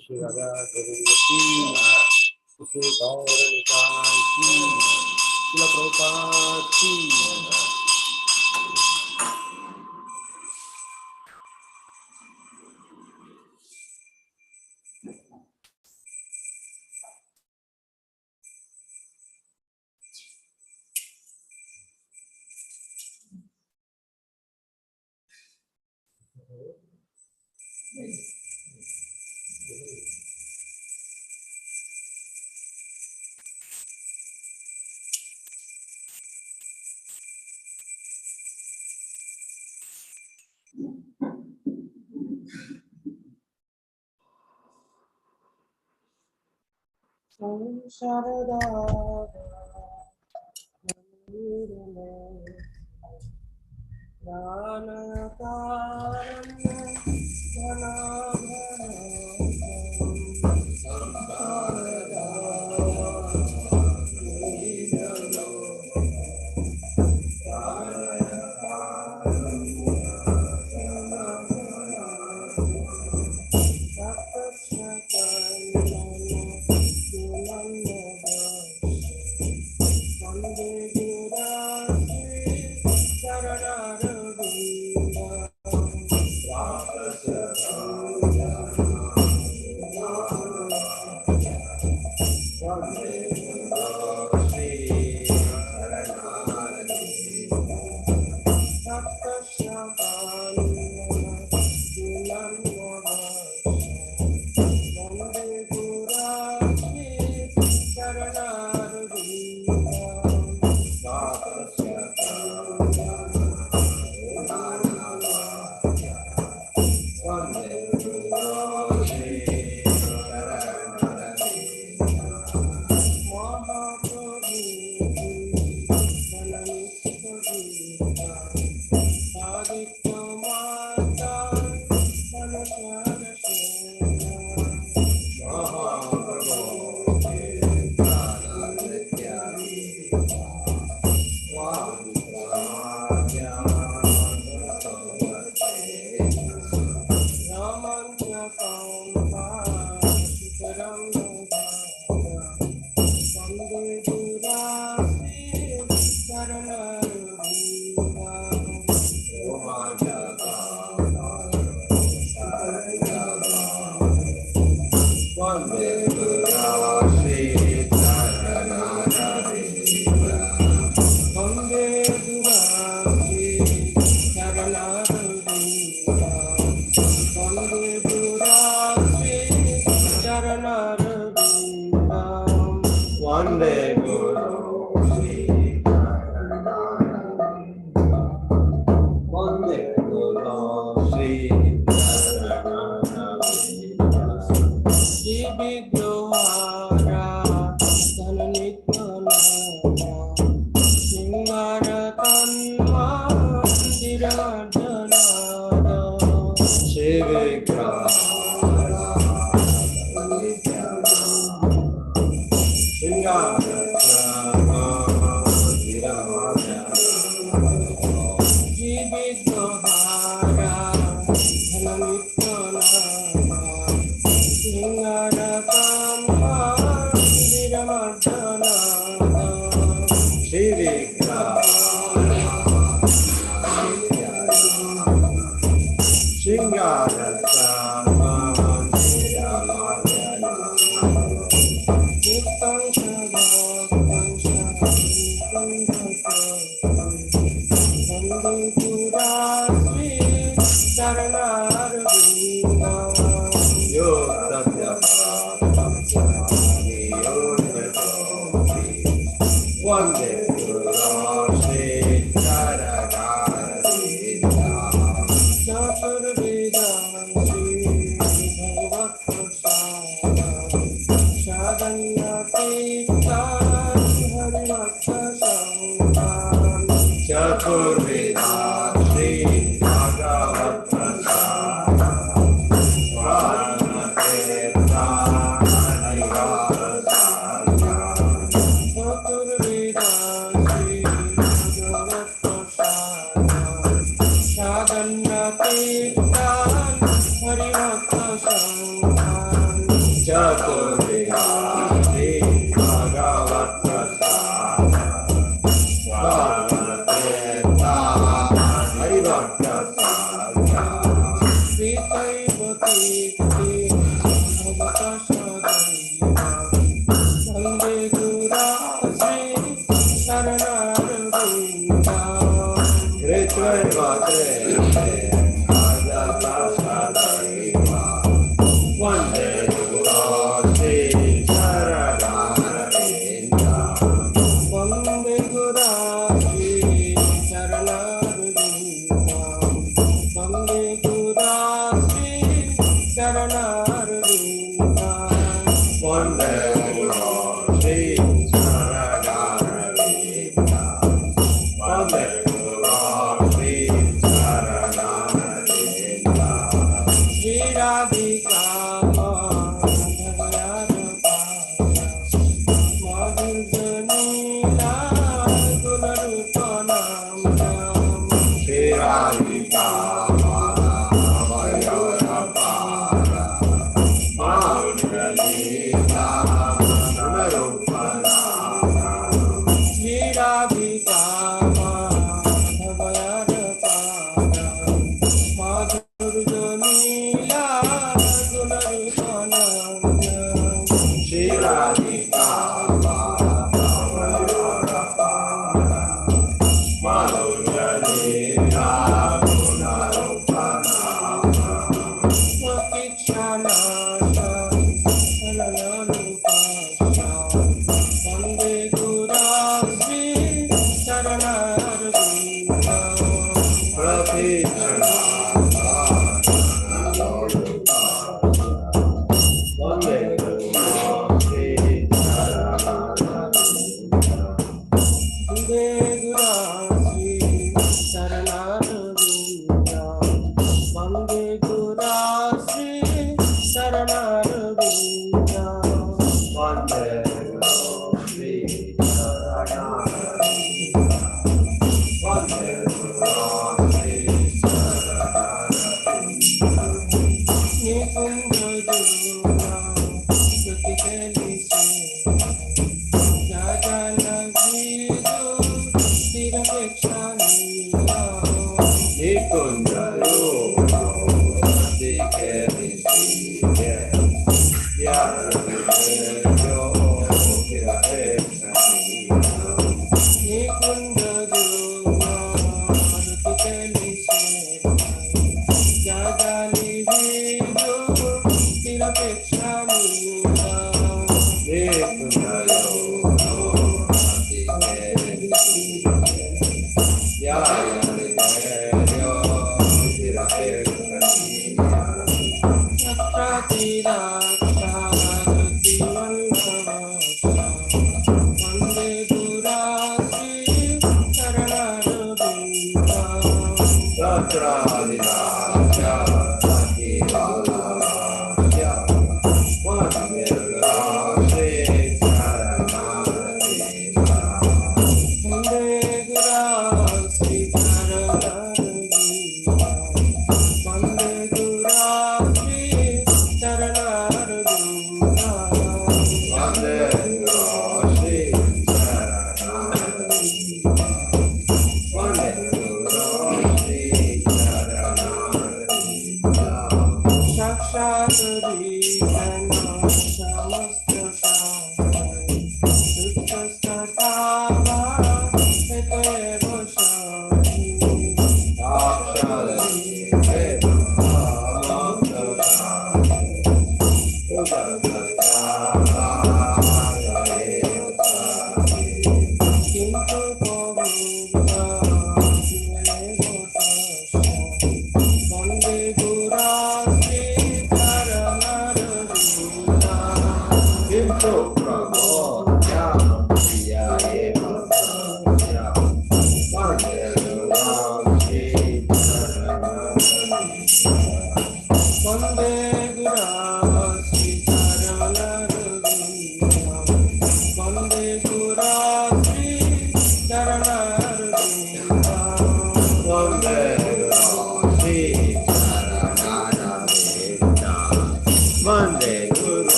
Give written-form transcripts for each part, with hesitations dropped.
श्री राधा गोविंद की, श्री गौर निताई की, श्रील प्रभुपाद की। Sarada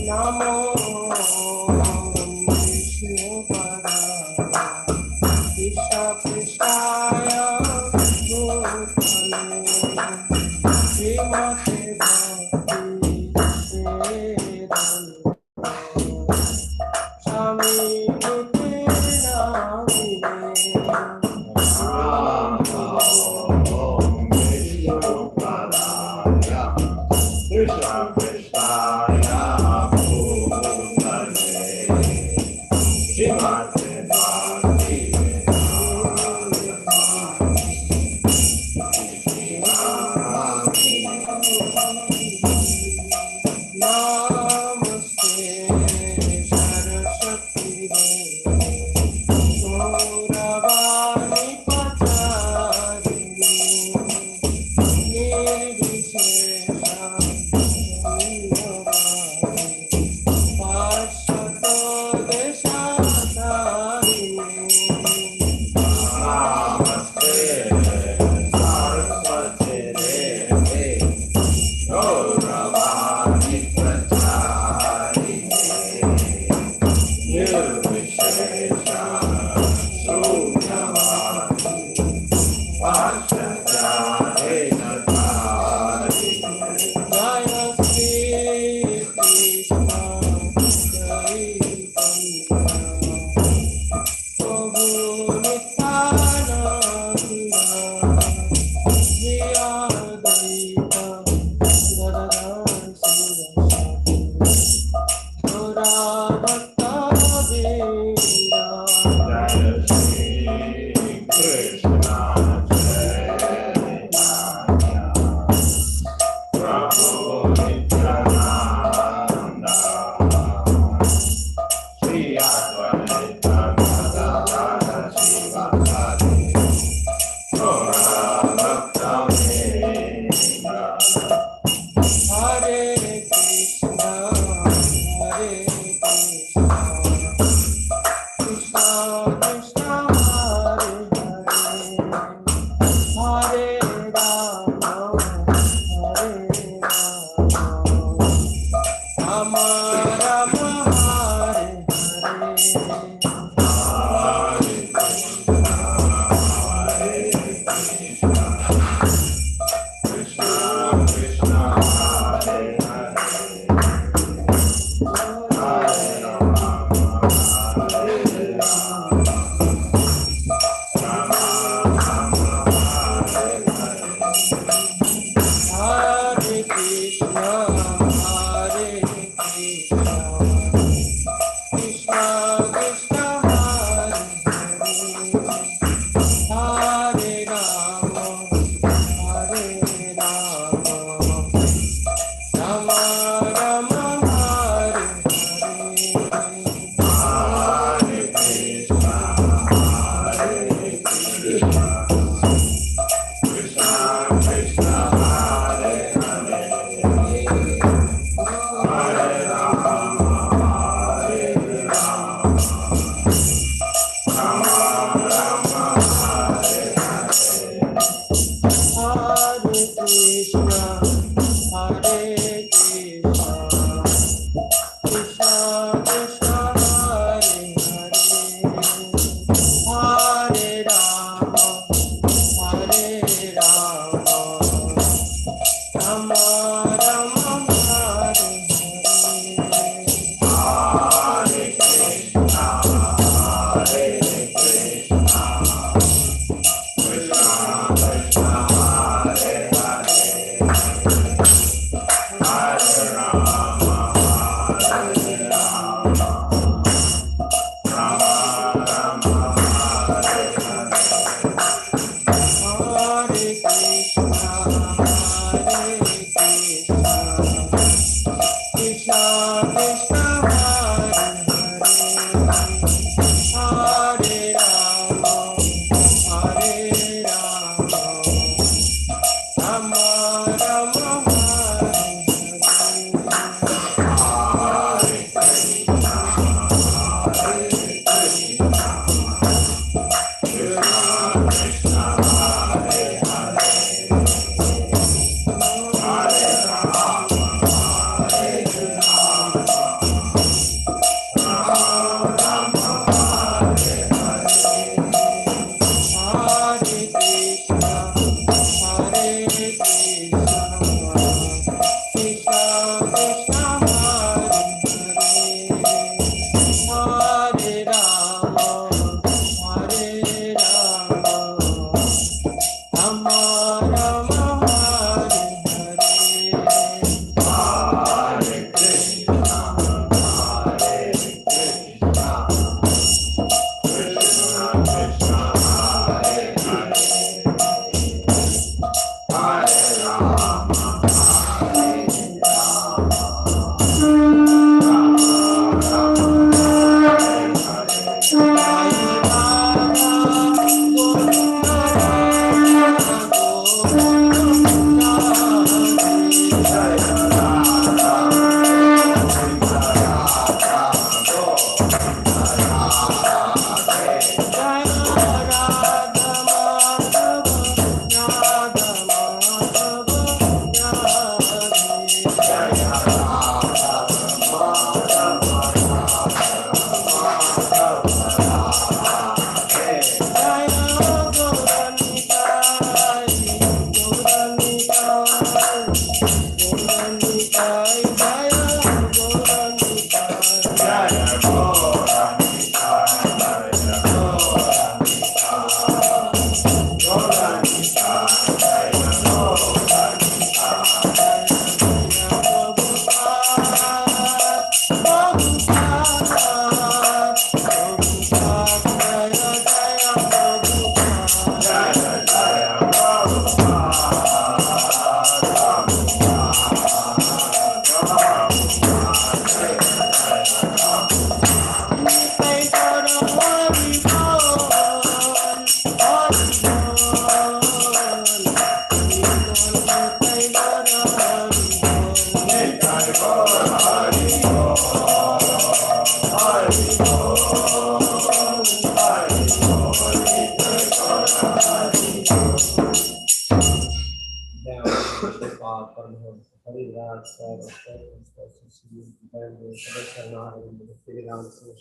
Namo Vishnu Padaya Krishna Krishnaya Bhutale Srimate Bhakti Vedanta Swami Nityananda Krishna Krishnaya Bhutale Srimate Bhakti Namaste Saraswati Gauravani Pachadini Nirvishesha Parshato Deshatharini Namaste Saraswati Devi Gauravani Pachadini Nirvishesha Sunyavadi Pachadani Jaya Sri Krishna Chaitanya Prabhu Nityananda Shri Advaita Gadadhar Sivasati Gaura Bhakta Vira Jaya Shri Krishna Chaitanya Prabhu Nityananda Shri Advaita Gadadhar Sivasati Gaura Bhakta Vira Hare Krishna Hare Krishna Krishna Krishna Hare Hare Hare Rama Hare Rama Rama Hare Krishna Krishna Hare Hare Hare Krishna Hare Krishna Krishna Krishna Hare Hare Rama Hare Rama Rama Rama Hare Hare Krishna Hare Krishna Krishna Krishna Hare Hare Hare Rama Hare Rama Rama Rama Hare Hare Krishna Hare Krishna Krishna Krishna Hare Hare Hare Rama Hare Rama Rama Rama Hare Hare Krishna Hare Krishna Krishna Krishna Hare Hare Rama Hare Rama Rama Rama Hare Hare Krishna Hare Krishna Krishna Krishna Hare Hare Rama Hare Rama Rama Rama Hare Krishna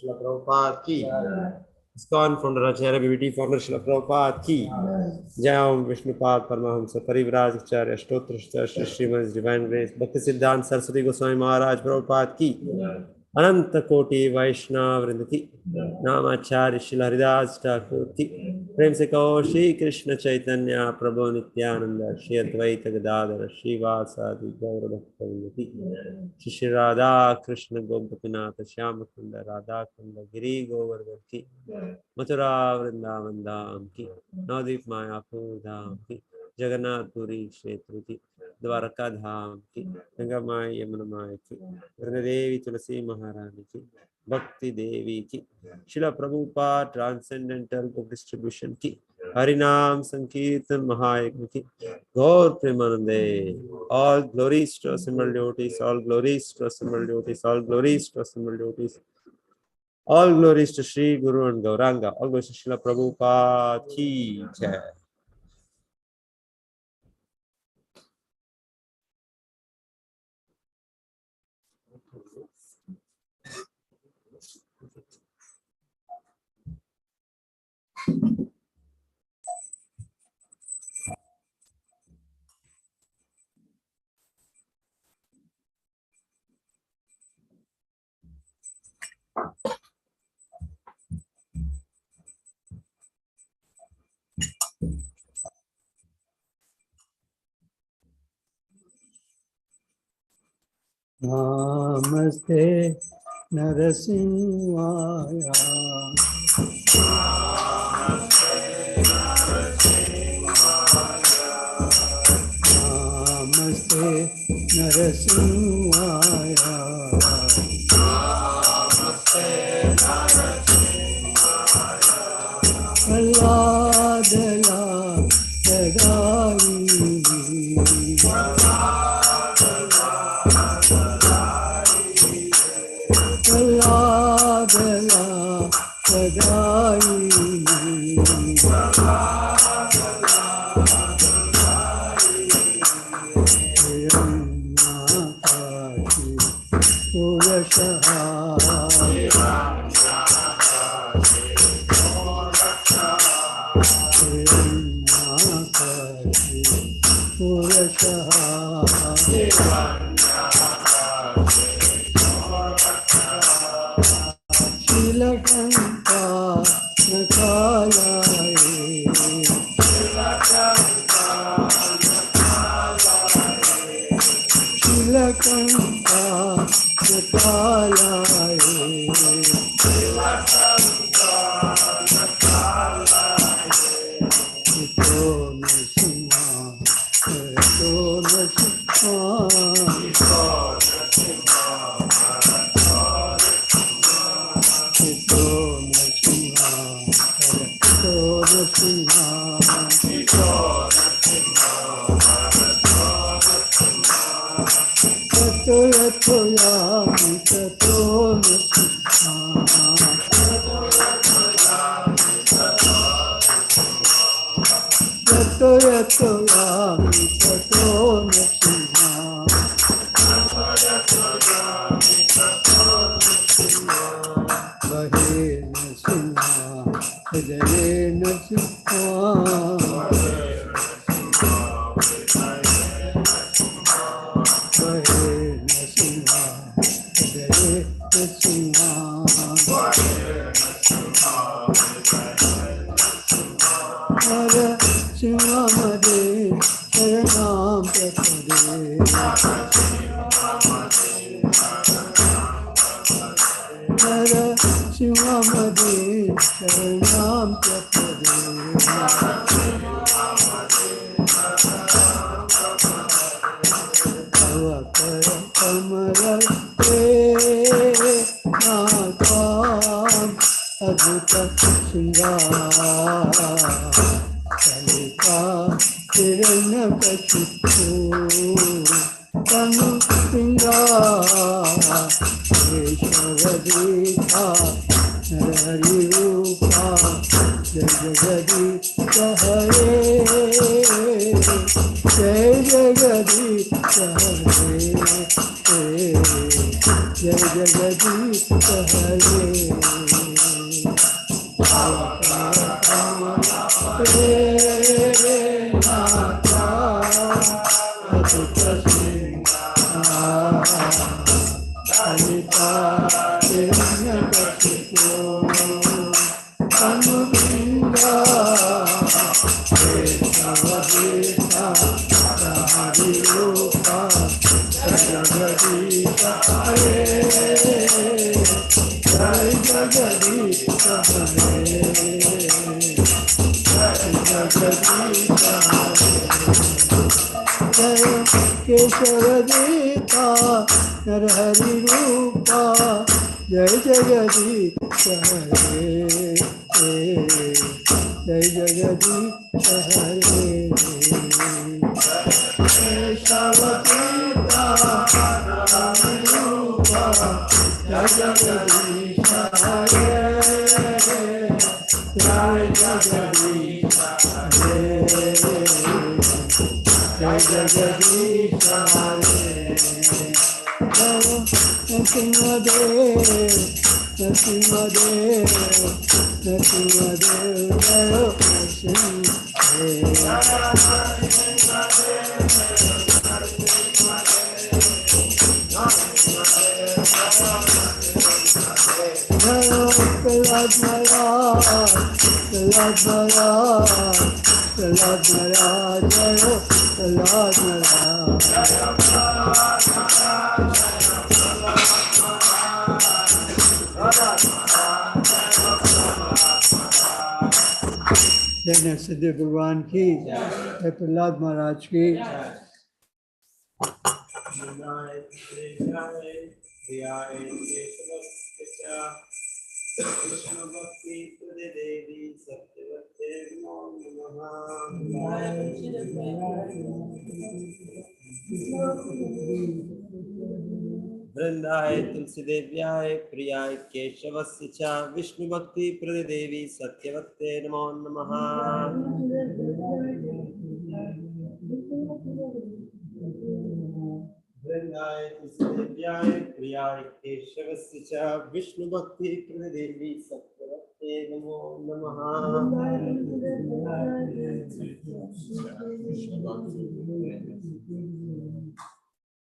Srila Prabhupada ki. ISKCON founder Acharya BBT founder Srila Prabhupada ki. Jai Om Vishnupad Paramahamsa Parivraj Acharya Ashtotra Shri Srimad Divine Grace Bhakti Siddhanta Saraswati Goswami Maharaj Prabhupada ki. अनंत कोटि वैष्णव वृंद की नामाचार्य श्री हरिदास ठाकुर की प्रेम से कहो श्री कृष्ण चैतन्य प्रभु नित्यानंद श्री अद्वैत गदाधर श्रीवासादि गौर भक्तवृंद की श्री राधा कृष्ण गोपीनाथ श्याम कुंड राधा कुंड गिरी गोवर्धन की मथुरा वृंदावन धाम की नवदीप मायापुर धाम की जगन्नाथपुरी क्षेत्र की द्वारका धाम की गंगा माई यमुना माई की देवी तुलसी महारानी की भक्ति देवी की शिला प्रभुपाद ट्रांसेंडेंटल बुक डिस्ट्रीब्यूशन की हरिनाम संकीर्तन महायज्ञ की गौर प्रेमानंदे all glories to assembled devotees, all glories to assembled devotees, all glories to assembled devotees, all glories to Sri Guru and Gauranga, all glories to Srila Prabhupada ki jai. Namaste Narasimhaya. Namaste Narasimhaya. Alladala Dadari. तिलकंका नकालाए तिलकंका नकालाए तो नरसिम्हा तो नरसिम्हा जय सिद्धि भगवान की, जय प्रहलाद महाराज की। वृंदाय तुलसी देव्याय प्रियाय केशवस्य च विष्णु भक्ति प्रदे देवी सत्यवत्ते नमो नमः। वृंदाय तुलसी देव्याय प्रियाय केशवस्य च विष्णु भक्ति प्रदे देवी सत्यवत्ते नमो नमः।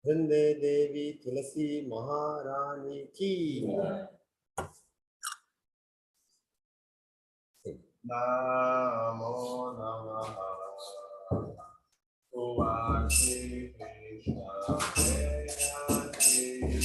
वृंदे देवी तुलसी महारानी की। Namo Namaha. Oh, Shri Krishna, Jai Shri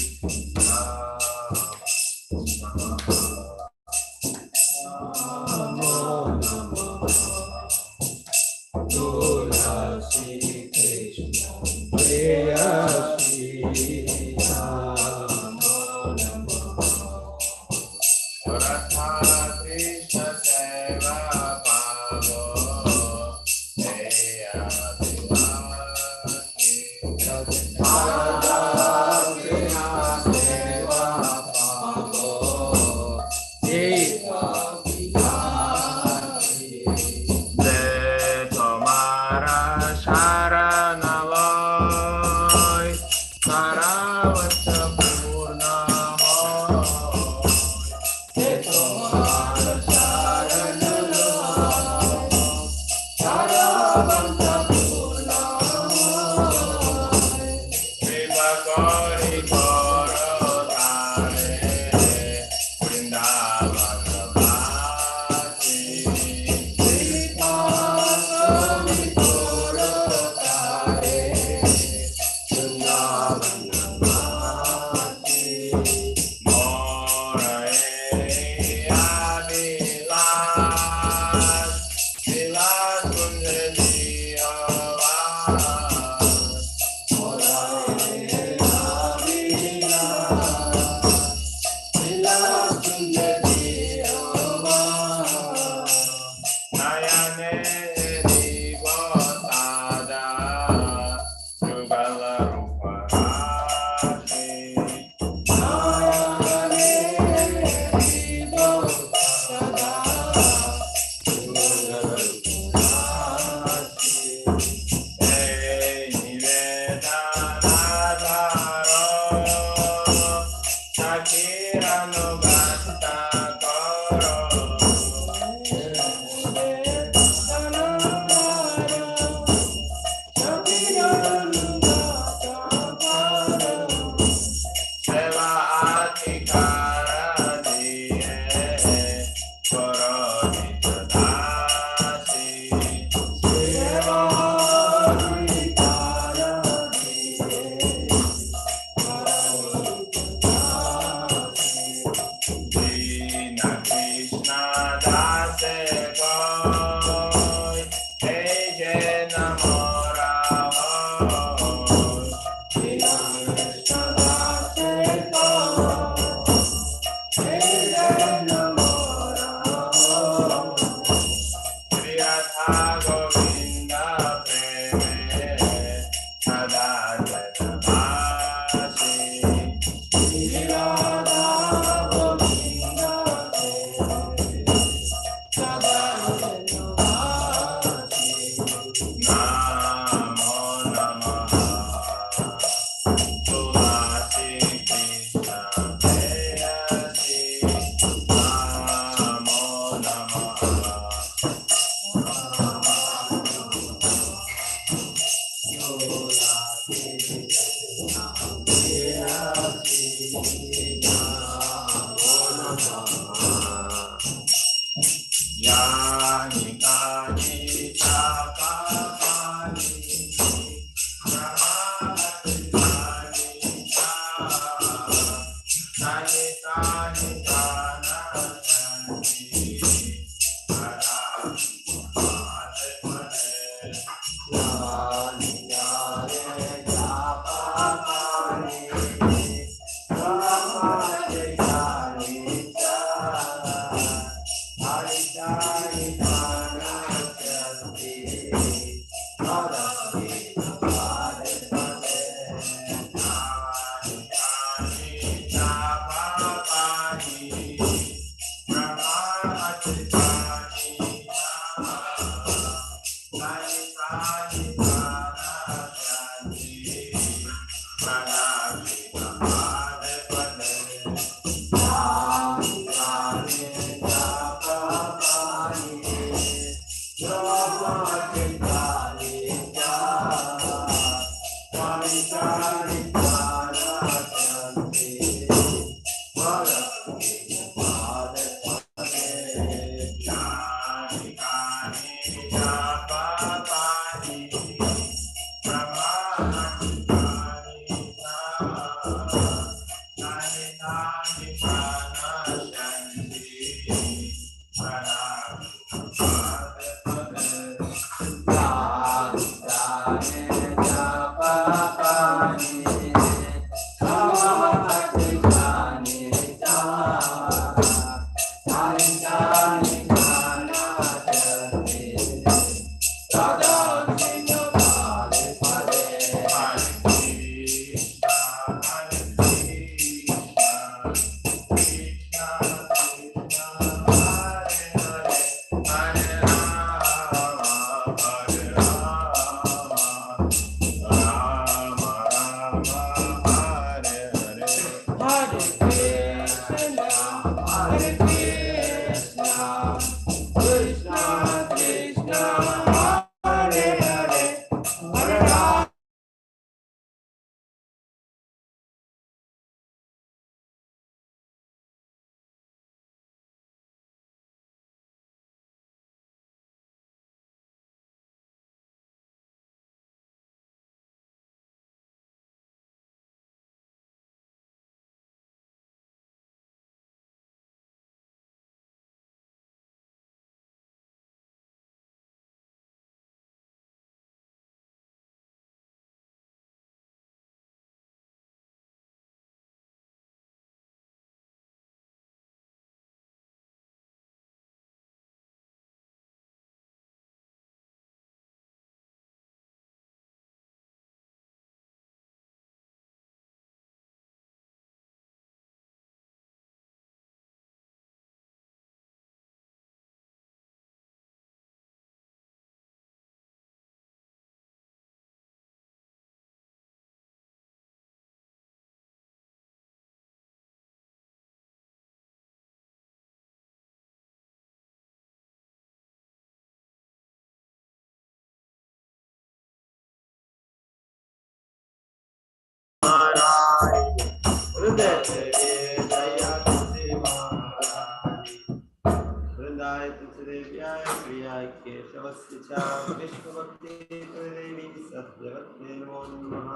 वृंदाय तुलसीदेव्याय प्रियाय केशवस्य च विष्णुभक्ते देवी सत्यवत्ते नमो नमः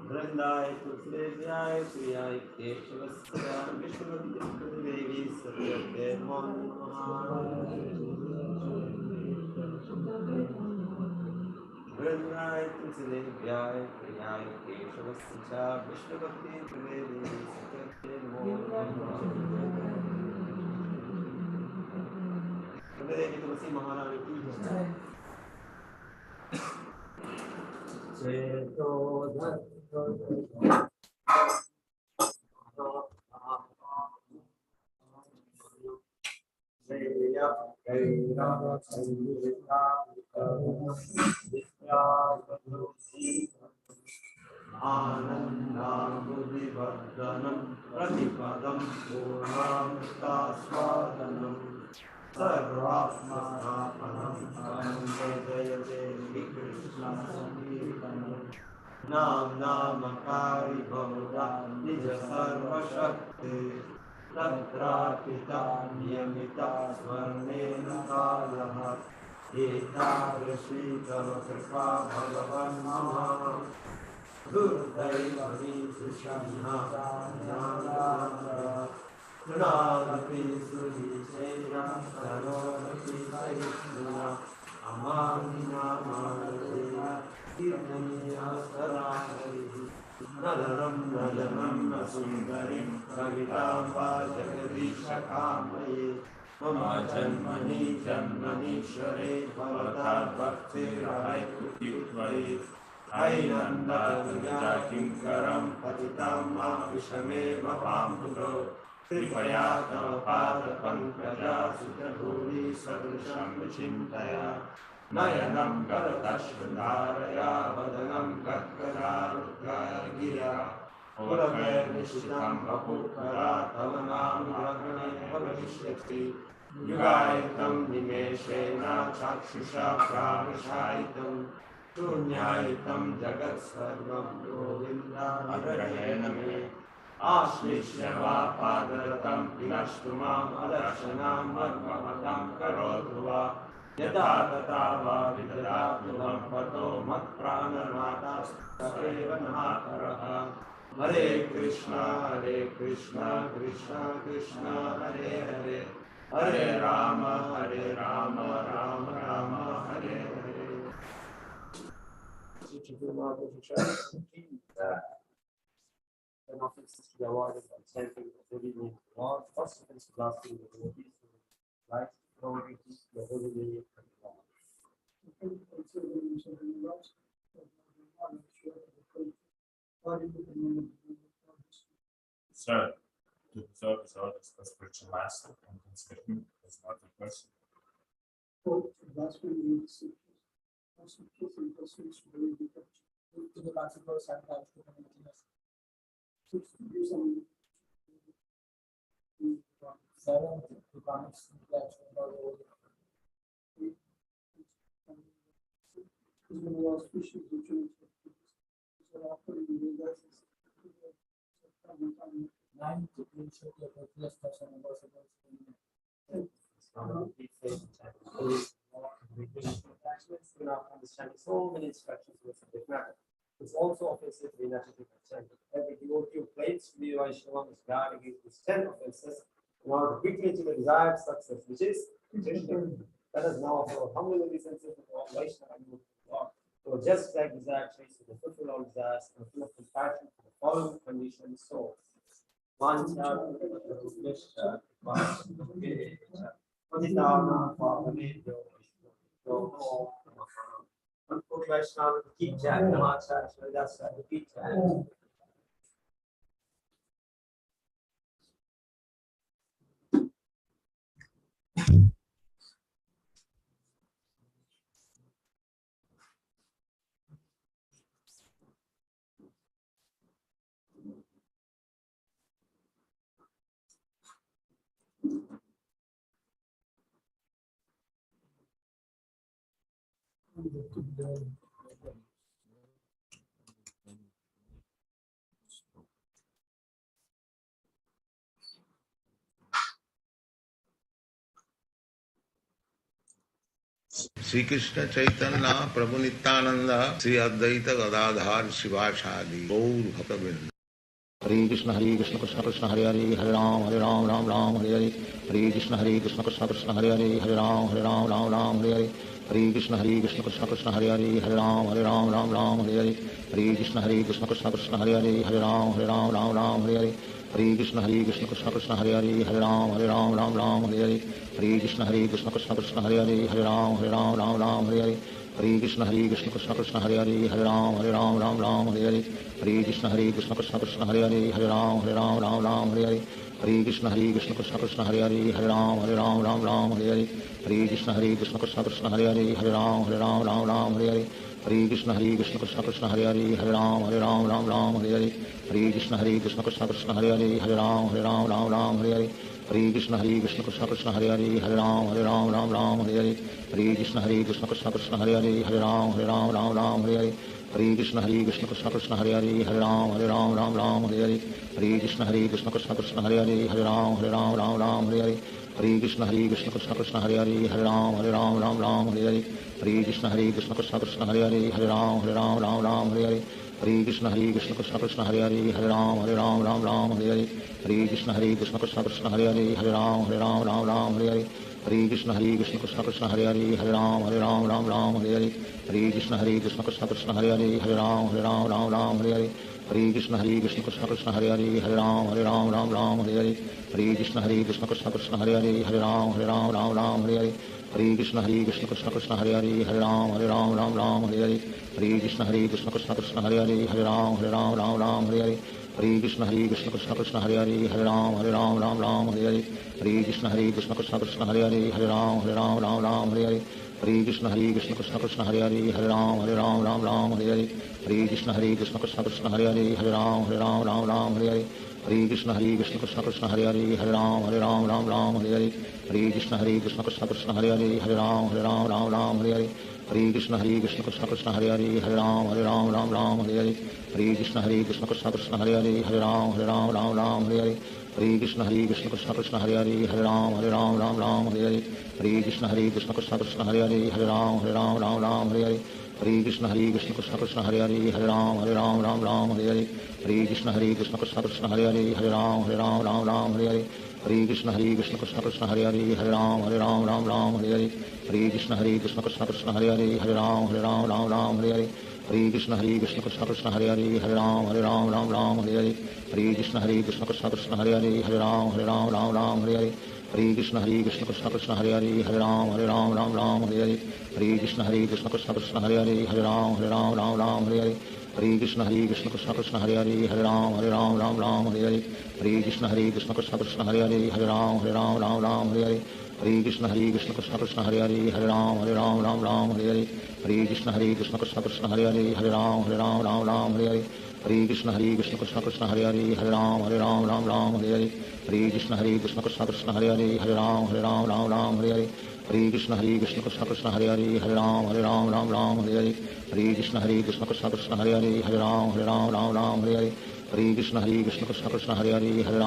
वृंदाय तुलसीदेव्याय प्रियाय केशवस्य च विष्णुभक्ते देवी सत्यवत्ते नमो नमः वृंदाय तुलसीदेव्याय प्रियाय केशवस्य च विष्णुभक्ते देवी सत्यवत्ते नमो नमः देवी तुलसी महारानी की जय आनन्दाबुद्धिवर्धनं प्रतिपदं पूर्णामृतास्वादनं सर्वात्मस्थापनं जय जय कृष्ण संकीर्तनं नाम नामकारि बहुधा निज सर्वशक्ति तत्रापिता नियमिता स्वर्णेन कालः एतादृशी तव कृपा भगवन् मम दुर्दैवमी सुषमापि सुविशेषं सरोरपि सहिष्णुना अमानिनामानसेन कीर्तनीया सदा हरिः नदनं नदनं न सुन्दरीं कवितां वा जगदीशकामये मम जन्मनि जन्मनीश्वरे भवताद्भक्तिर्हैतुकीत्वयि हैनन्दतनुजा किङ्करं पतितं मां विषमे भवाम्बुधो कृपया तव पादपङ्कजासुतभूरि सदृशं विचिन्तय नयनं करतश्रुधारया वदनं कर्करारुद्राय गिरा पुरवैर्निशितं वपुकरा तव नाम ग्रहणे भविष्यति युगायितं निमेषेण चक्षुषा प्राविशायितं शून्यायितं जगत्सर्वं गोविन्दानुग्रहेण मे आश्लिष्य वा पादरतं विनष्टु माम् अदर्शनां मद्महतं करोतु वा यथा तथा वा विददातु मम पतो मत्प्राणनाथस्तदेव नाथरः हरे Krishna Krishna Krishna Hare Hare Hare Ram Ram Ram Hare Hare and often the award of something the living God, first and last in the devotees, right? Glory to the holy name of God. Sir, to preserve his art as a spiritual master and consider him as not a person. Understanding so many instructions in the subject matter. It's also offensive to the energetic attendant. Every devotee who claims to be a Vaishnava is guarding against these 10 offenses in order to quickly achieve a desired success, which is Krishna. Let us now offer humble obeisances to all Vaishnava and Lord. So just like desire traits to fulfill all desires and full of compassion for the following conditioned souls. Vaishnava keep chatting, Namacharya, Shridhasya, keep chatting. Shri Krishna Chaitanya Prabhu Nityanand Shri Advaita Gadadhar शिवासादि Gaur भक्तवृंद। Hare Krishna Krishna Krishna Hare Hare Hare Ram Ram Ram Hare Hare. Hare Krishna Krishna Krishna Hare Hare Hare Ram Ram Hare Hare. Hare Krishna Krishna Krishna Hare Hare Hare Ram Ram Hare Hare. Hare Krishna Krishna Krishna Hare Hare Hare Ram Hare Hare. Hare Krishna Krishna Krishna Hare Hare Hare Ram Hare Hare. Hare Krishna Krishna Krishna Hare Hare Hare Ram Hare Hare. Hare Krishna Krishna Krishna Hare Hare Hare Ram Hare Hare. Hare Krishna Krishna Krishna Hare Hare Hare Ram Hare Hare. Hare Krishna Krishna Krishna Hare Hare Hare Ram Hare Hare. Hare Krishna Krishna Krishna Hare Hare Hare Ram Hare Hare. Hare Krishna Krishna Krishna Hare Hare Hare Ram Hare Hare. Hare Krishna Krishna Krishna Hare Hare Hare Ram Hare Hare. Hare Krishna Krishna Krishna Hare Hare Hare Ram Hare Hare. Hare Krishna Krishna Krishna Krishna Hare Hare Hare Ram Hare Hare. Hare Krishna Krishna Krishna Hare Hare Hare Ram Hare Hare. Hare Krishna Krishna Krishna Krishna Hare Hare Hare Ram Hare Hare. Hare Krishna Krishna Krishna Hare Hare Hare Ram Hare Hare. Hare Krishna Krishna Krishna Krishna Hare Hare Hare Ram Hare Hare. Hare Krishna Krishna Krishna Hare Hare Hare Ram Hare Hare. Hare Krishna Krishna Krishna Krishna Hare Hare Hare Ram Hare Hare. Hare Krishna Krishna Krishna Hare Hare Hare Ram Hare Hare. Hare Krishna Krishna Krishna Krishna Hare Hare Hare Ram Hare Hare. Hare Krishna Krishna Krishna Hare Hare Hare Ram Hare Hare. Hare Krishna Krishna Krishna Krishna Hare Hare Hare Ram Hare Hare. Hare Krishna Krishna Krishna Hare Hare Hare Ram Hare Hare. Hare Krishna Krishna Krishna Krishna Hare Hare Hare Ram Hare Hare. Hare Krishna Krishna Krishna Hare Hare Hare Ram Hare Hare. Hare Krishna Krishna Krishna Krishna Hare Hare Hare Ram Hare Hare. Hare Krishna Krishna Krishna Hare Hare Hare Ram Hare Hare. Hare Krishna Krishna Krishna Krishna Hare Hare Hare Ram Hare Hare. Hare Krishna Krishna Krishna Hare Hare Hare Ram Hare Hare. Hare Krishna Krishna Krishna Krishna Hare Hare Hare Ram Hare Hare. Hare Krishna Krishna Krishna Hare Hare Hare Ram Hare Hare. Hare Krishna Krishna Krishna Krishna Hare Hare Hare Ram Hare Hare. Hare Krishna Krishna Krishna Hare Hare Hare Ram Hare Hare. Hare Krishna Krishna Krishna Krishna Hare Hare Hare Ram Hare Hare. Hare Krishna Krishna Krishna Hare Hare Hare Ram Hare Hare. Hare Krishna Krishna Krishna Krishna Hare Hare Hare Ram Hare Hare. Hare Krishna Krishna Krishna Hare Hare Hare Ram Hare Hare. Hare Krishna Krishna Krishna Krishna Hare Hare Hare Ram Hare Hare. Hare Krishna Krishna Krishna Hare Hare Hare Ram Hare Hare. Hare Krishna Krishna Krishna Krishna Hare Hare Hare Ram Hare Hare. Hare Krishna Krishna Krishna Krishna Hare Hare Hare Ram Hare Hare. Hare Krishna Krishna Krishna Krishna Hare Hare Hare Ram Hare Hare. Hare Krishna Krishna Krishna Hare Hare Hare Ram Ram Ram Hare Hare Hare Krishna Krishna Krishna Hare Hare Hare Ram Ram Hare Hare Hare Krishna Krishna Krishna Hare Hare Hare Ram Ram Hare Hare Hare Krishna Krishna Krishna Hare Hare Hare Ram Ram Hare Hare Hare Krishna Krishna Krishna Hare Hare Hare Ram Ram Hare Hare Hare Krishna Krishna Krishna Hare Hare Hare Ram Ram Hare Hare Hare Krishna Krishna Krishna Hare Hare Hare Ram Ram Hare Hare Hare Krishna Krishna Krishna Hare Hare Hare Ram Ram Hare Hare Hare Krishna Krishna Krishna Hare Hare Hare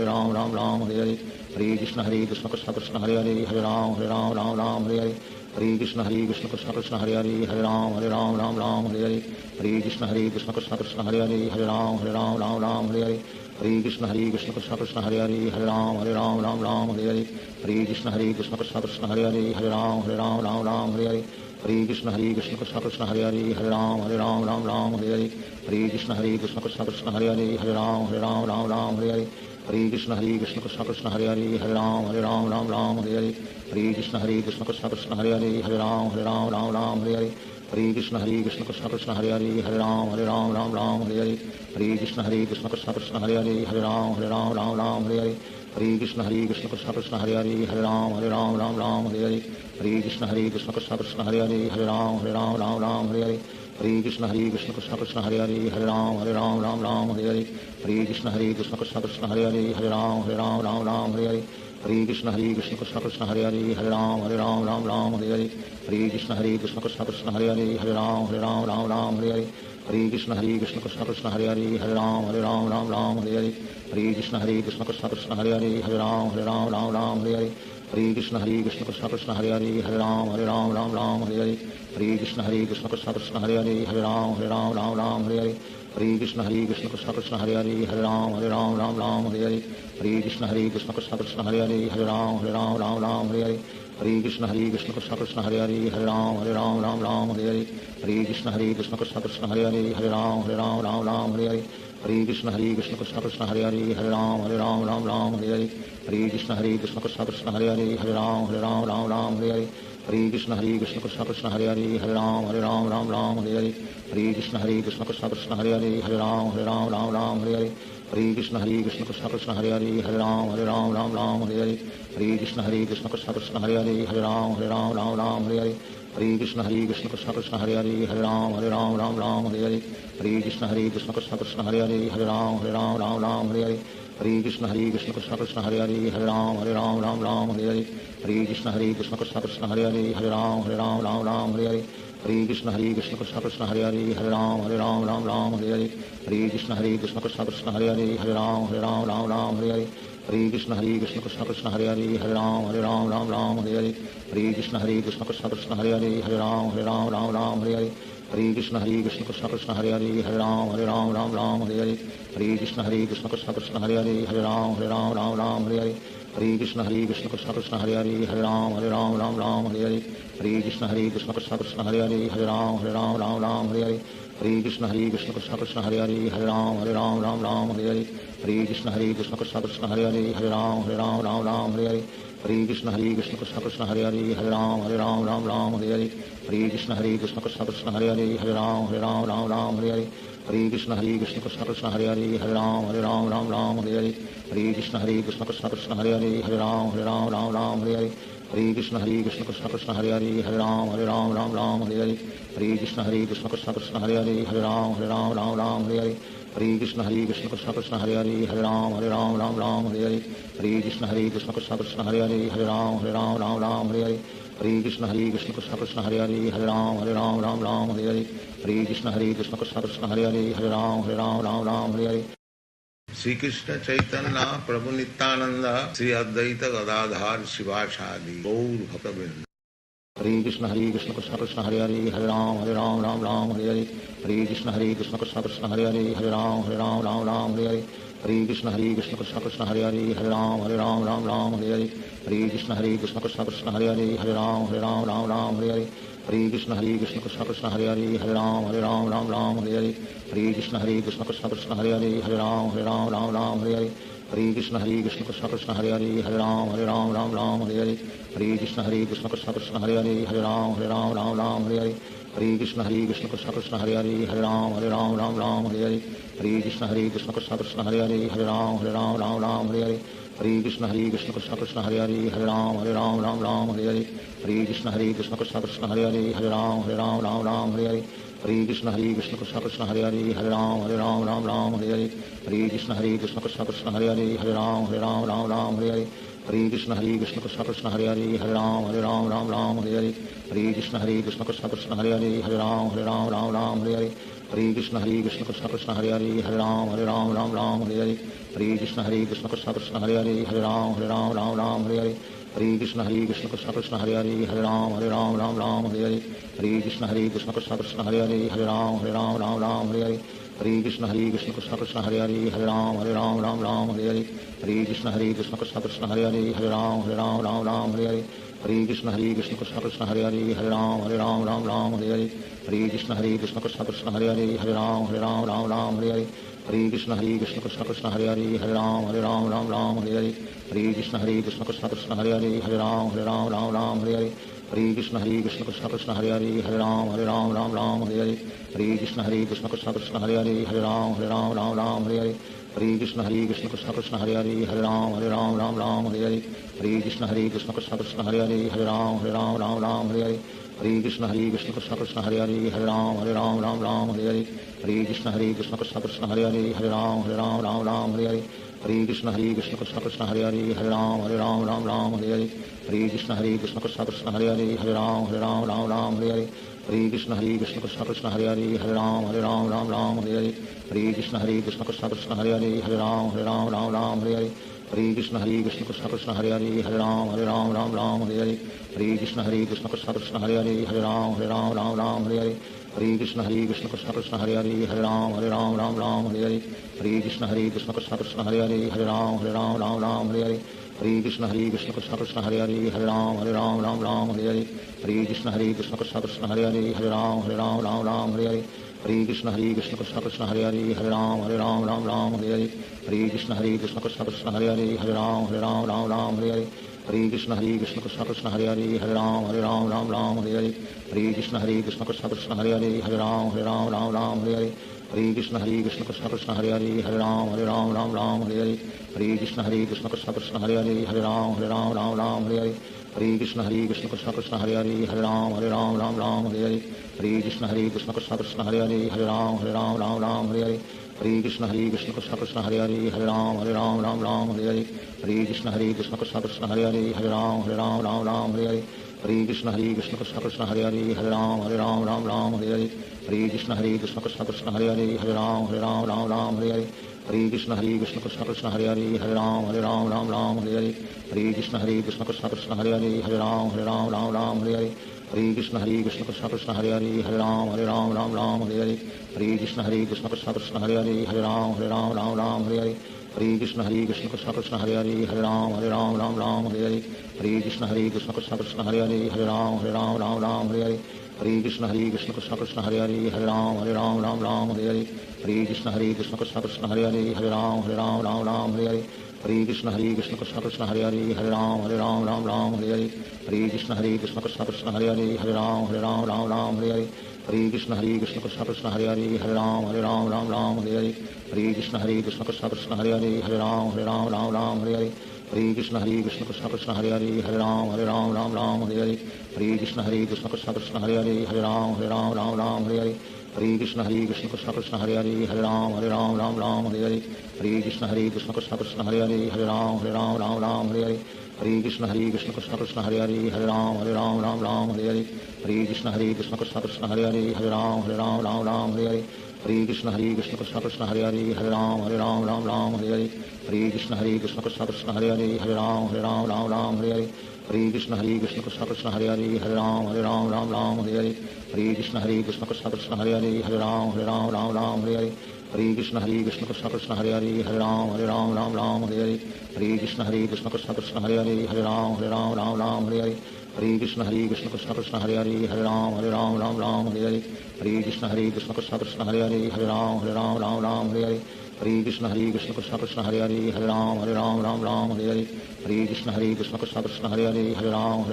Ram Ram Hare Hare Hare Krishna Krishna Krishna Hare Hare Hare Ram Ram Hare Hare Hare Krishna Krishna Krishna Hare Hare Hare Ram Ram Hare Hare Hare Krishna Krishna Krishna Hare Hare Hare Ram Ram Hare Hare Hare Krishna Krishna Krishna Hare Hare Hare Ram Ram Hare Hare Hare Krishna Krishna Krishna Hare Hare Hare Ram Ram Hare Hare Hare Krishna Krishna Krishna Hare Hare Hare Ram Ram Hare Hare Hare Krishna Krishna Krishna Hare Hare Hare Ram Ram Hare Hare Hare Krishna Krishna Krishna Hare Hare Hare Ram Ram Hare Hare Hare Krishna Krishna Krishna Hare Hare Hare Ram Ram Hare Hare Hare Krishna Krishna Krishna Hare Hare Hare Ram Ram Hare Hare Hare Krishna Krishna Krishna Hare Hare Hare Ram Ram Hare Hare Hare Krishna Krishna Krishna Hare Hare Hare Ram Ram Hare Hare Hare Krishna Krishna Krishna Hare Hare Hare Ram Ram Hare Hare Hare Krishna Krishna Krishna Hare Hare Hare Ram Ram Hare Hare Hare Krishna Krishna Krishna Hare Hare Hare Ram Ram Hare Hare Hare Krishna Krishna Krishna Hare Hare Hare Ram Ram Hare Hare Hare Krishna Krishna Krishna Hare Hare Hare Ram Ram Hare Hare Hare Krishna Krishna Krishna Hare Hare Hare Ram Ram Hare Hare Hare Krishna Krishna Krishna Hare Hare Hare Ram Ram Hare Hare Hare Krishna Krishna Krishna Hare Hare Hare Ram Ram Hare Hare Hare Krishna Krishna Krishna Hare Hare Hare Ram Ram Hare Hare Hare Krishna Krishna Krishna Hare Hare Hare Ram Ram Hare Hare Hare Krishna Krishna Krishna Hare Hare Hare Ram Ram Hare Hare Hare Krishna Krishna Krishna Hare Hare Hare Ram Ram Hare Hare Hare Krishna Krishna Krishna Hare Hare Hare Ram Ram Hare Hare Hare Krishna Krishna Krishna Hare Hare Hare Ram Ram Hare Hare Hare Krishna Krishna Krishna Hare Hare Hare Ram Ram Hare Hare Hare Krishna Krishna Krishna Hare Hare Hare Ram Ram Hare Hare Hare Krishna Krishna Krishna Hare Hare Hare Ram Ram Hare Hare Hare Krishna Krishna Krishna Hare Hare Hare Ram Ram Hare Hare Hare Krishna Krishna Krishna Hare Hare Hare Ram Ram Hare Hare Hare Krishna Krishna Krishna Hare Hare Hare Ram Ram Hare Hare Hare Krishna Krishna Krishna Hare Hare Hare Ram Ram Hare Hare Hare Krishna Krishna Krishna Hare Hare Hare Ram Ram Hare Hare Hare Krishna Krishna Krishna Hare Hare Hare Ram Ram Hare Hare Hare Krishna Krishna Krishna Hare Hare Hare Ram Ram Hare Hare Hare Krishna Krishna Krishna Hare Hare Hare Ram Ram Hare Hare Hare Krishna Krishna Krishna Hare Hare Hare Ram Ram Hare Hare Hare Krishna Krishna Krishna Hare Hare Hare Ram Ram Hare Hare Hare Krishna Krishna Krishna Hare Hare Hare Ram Ram Hare Hare Hare Krishna Krishna Krishna Hare Hare Hare Ram Ram Hare Hare Hare Krishna Krishna Krishna Hare Hare Hare Ram Ram Hare Hare Hare Krishna Krishna Krishna Hare Hare Hare Ram Ram Hare Hare Hare Krishna Krishna Krishna Hare Hare Hare Ram Ram Hare Hare Hare Krishna Krishna Krishna Hare Hare Hare Ram Ram Hare Hare Hare Krishna Krishna Krishna Hare Hare Hare Ram Ram Hare Hare Hare Krishna Krishna Krishna Hare Hare Hare Ram Ram Hare Hare Hare Krishna Krishna Krishna Hare Hare Hare Ram Ram Hare Hare Hare Krishna Krishna Krishna Hare Hare Hare Ram Ram Hare Hare Hare Krishna Krishna Krishna Hare Hare Hare Ram Ram Hare Hare Hare Krishna Krishna Krishna Hare Hare Hare Ram Ram Hare Hare Hare Krishna Krishna Krishna Hare Hare Hare Ram Ram Hare Hare Hare Krishna Krishna Krishna Hare Hare Hare Ram Ram Hare Hare Hare Krishna Krishna Krishna Hare Hare Hare Ram Ram Hare Hare Hare Krishna Krishna Krishna Hare Hare Hare Ram Hare Hare Shri Krishna Chaitanya Prabhu Nityanand Shri Advaita Gadadhar शिवासादि Gaur भक्तवृंद Hare Krishna Krishna Krishna Hare Hare Hare Ram Ram Hare Hare Hare Krishna Krishna Krishna Hare Hare Hare Ram Hare Hare Hare Krishna Krishna Krishna Hare Hare Hare Ram Hare Hare Hare Krishna Krishna Krishna Hare Hare Hare Ram Hare Hare Hare Krishna Krishna Krishna Hare Hare Hare Ram Hare Hare Hare Krishna Krishna Krishna Hare Hare Hare Ram Hare Hare Hare Krishna Krishna Krishna Hare Hare Hare Ram Hare Hare Hare Krishna Krishna Krishna Hare Hare Hare Ram Hare Hare Hare Hare Krishna Krishna Krishna Hare Hare Hare Ram Ram Ram Hare Hare Hare Krishna Krishna Krishna Hare Hare Hare Ram Ram Hare Hare Hare Krishna Krishna Krishna Hare Hare Hare Ram Ram Hare Hare Hare Krishna Krishna Krishna Hare Hare Hare Ram Ram Hare Hare Hare Krishna Krishna Krishna Hare Hare Hare Ram Ram Hare Hare Hare Krishna Krishna Krishna Hare Hare Hare Ram Ram Hare Hare Hare Krishna Krishna Krishna Hare Hare Hare Ram Ram Hare Hare Hare Krishna Krishna Krishna Hare Hare Hare Ram Ram Hare Hare Hare Krishna Krishna Krishna Hare Hare Hare Ram Ram Hare Hare Hare Krishna Krishna Krishna Hare Hare Hare Ram Ram Hare Hare Hare Krishna Krishna Krishna Hare Hare Hare Ram Ram Hare Hare Hare Krishna Krishna Krishna Hare Hare Hare Ram Ram Hare Hare Hare Krishna Krishna Krishna Hare Hare Hare Ram Ram Hare Hare Hare Krishna Krishna Krishna Hare Hare Hare Ram Ram Hare Hare Hare Krishna Krishna Krishna Hare Hare Hare Ram Ram Hare Hare Hare Krishna Krishna Krishna Hare Hare Hare Ram Ram Hare Hare Hare Krishna Krishna Krishna Hare Hare Hare Ram Ram Hare Hare Hare Krishna Krishna Krishna Hare Hare Hare Ram Ram Hare Hare Hare Krishna Krishna Krishna Hare Hare Hare Ram Ram Hare Hare Hare Krishna Krishna Krishna Hare Hare Hare Ram Ram Hare Hare Hare Krishna Krishna Krishna Hare Hare Hare Ram Ram Hare Hare Hare Krishna Krishna Krishna Hare Hare Hare Ram Ram Hare Hare Hare Krishna Krishna Krishna Hare Hare Hare Ram Ram Hare Hare Hare Krishna Krishna Krishna Hare Hare Hare Ram Ram Hare Hare Hare Krishna Krishna Krishna Hare Hare Hare Ram Ram Hare Hare Hare Krishna Krishna Krishna Hare Hare Hare Ram Ram Hare Hare Hare Krishna Krishna Krishna Hare Hare Hare Ram Ram Hare Hare Hare Krishna Krishna Krishna Hare Hare Hare Ram Ram Hare Hare Hare Krishna Krishna Krishna Hare Hare Hare Ram Ram Hare Hare Hare Krishna Krishna Krishna Hare Hare Hare Ram Ram Hare Hare Hare Krishna Krishna Krishna Hare Hare Hare Ram Ram Hare Hare Hare Krishna Krishna Krishna Hare Hare Hare Ram Ram Hare Hare Hare Krishna Krishna Krishna Hare Hare Hare Ram Ram Hare Hare Hare Krishna Krishna Krishna Hare Hare Hare Ram Ram Hare Hare Hare Krishna Krishna Krishna Hare Hare Hare Ram Ram Hare Hare Hare Krishna Krishna Krishna Hare Hare Hare Ram Ram Hare Hare Hare Krishna Krishna Krishna Hare Hare Hare Ram Ram Hare Hare Hare Krishna Krishna Krishna Hare Hare Hare Ram Ram Hare Hare Hare Krishna Krishna Krishna Hare Hare Hare Ram Ram Hare Hare Hare Krishna Krishna Krishna Hare Hare Hare Ram Ram Hare Hare Hare Krishna Krishna Krishna Hare Hare Hare Ram Ram Hare Hare Hare Krishna Krishna Krishna Hare Hare Hare Ram Ram Hare Hare Hare Krishna Krishna Krishna Hare Hare Hare Ram Ram Hare Hare Hare Krishna Krishna Krishna Hare Hare Hare Ram Ram Hare Hare Hare Krishna Krishna Krishna Hare Hare Hare Ram Ram Hare Hare Hare Krishna Krishna Krishna Hare Hare Hare Ram Ram Hare Hare Hare Krishna Krishna Krishna Hare Hare Hare Ram Ram Hare Hare Hare Krishna Krishna Krishna Hare Hare Hare Ram Ram Hare Hare Hare Krishna Krishna Krishna Hare Hare Hare Ram Ram Hare Hare Hare Krishna Krishna Krishna Hare Hare Hare Ram Ram Hare Hare Hare Krishna Krishna Krishna Hare Hare Hare Ram Ram Hare Hare Hare Krishna Krishna Krishna Hare Hare Hare Ram Ram Hare Hare Hare Krishna Krishna Krishna Hare Hare Hare Ram Ram Hare Hare Hare Krishna Krishna Krishna Hare Hare Hare Ram Ram Hare Hare Hare Krishna Krishna Krishna Hare Hare Hare Ram Ram Hare Hare Hare Krishna Krishna Krishna Hare Hare Hare Ram Ram Hare Hare Hare Krishna Krishna Krishna Hare Hare Hare Ram Ram Hare Hare Hare Krishna Krishna Krishna Hare Hare Hare Ram Ram Hare Hare Hare Krishna Krishna Krishna Hare Hare Hare Ram Ram Hare Hare Hare Krishna Krishna Krishna Hare Hare Hare Ram Ram Hare Hare Hare Krishna Krishna Krishna Hare Hare Hare Ram Ram Hare Hare Hare Krishna Krishna Krishna Hare Hare Hare Ram Ram Hare Hare Hare Krishna Krishna Krishna Hare Hare Hare Ram Ram Hare Hare Hare Krishna Krishna Krishna Hare Hare Hare Ram Ram Hare Hare Hare Krishna Krishna Krishna Hare Hare Hare Ram Ram Hare Hare Hare Krishna Krishna Krishna Hare Hare Hare Ram Ram Hare Hare Hare Krishna Krishna Krishna Hare Hare Hare Ram Ram Hare Hare Hare Krishna Krishna Krishna Hare Hare Hare Ram Ram Hare Hare Hare Krishna Krishna Krishna Hare Hare Hare Ram Ram Hare Hare Hare Krishna Krishna Krishna Hare Hare Hare Ram Ram Hare Hare Hare Krishna Krishna Krishna Hare Hare Hare Ram Ram Hare Hare Hare Krishna Krishna Krishna Hare Hare Hare Ram Ram Hare Hare Hare Krishna Krishna Krishna Hare Hare Hare Ram Ram Hare Hare Hare Krishna Krishna Krishna Hare Hare Hare Ram Ram Ram Hare Hare Hare Krishna Krishna Krishna Hare Hare Hare Ram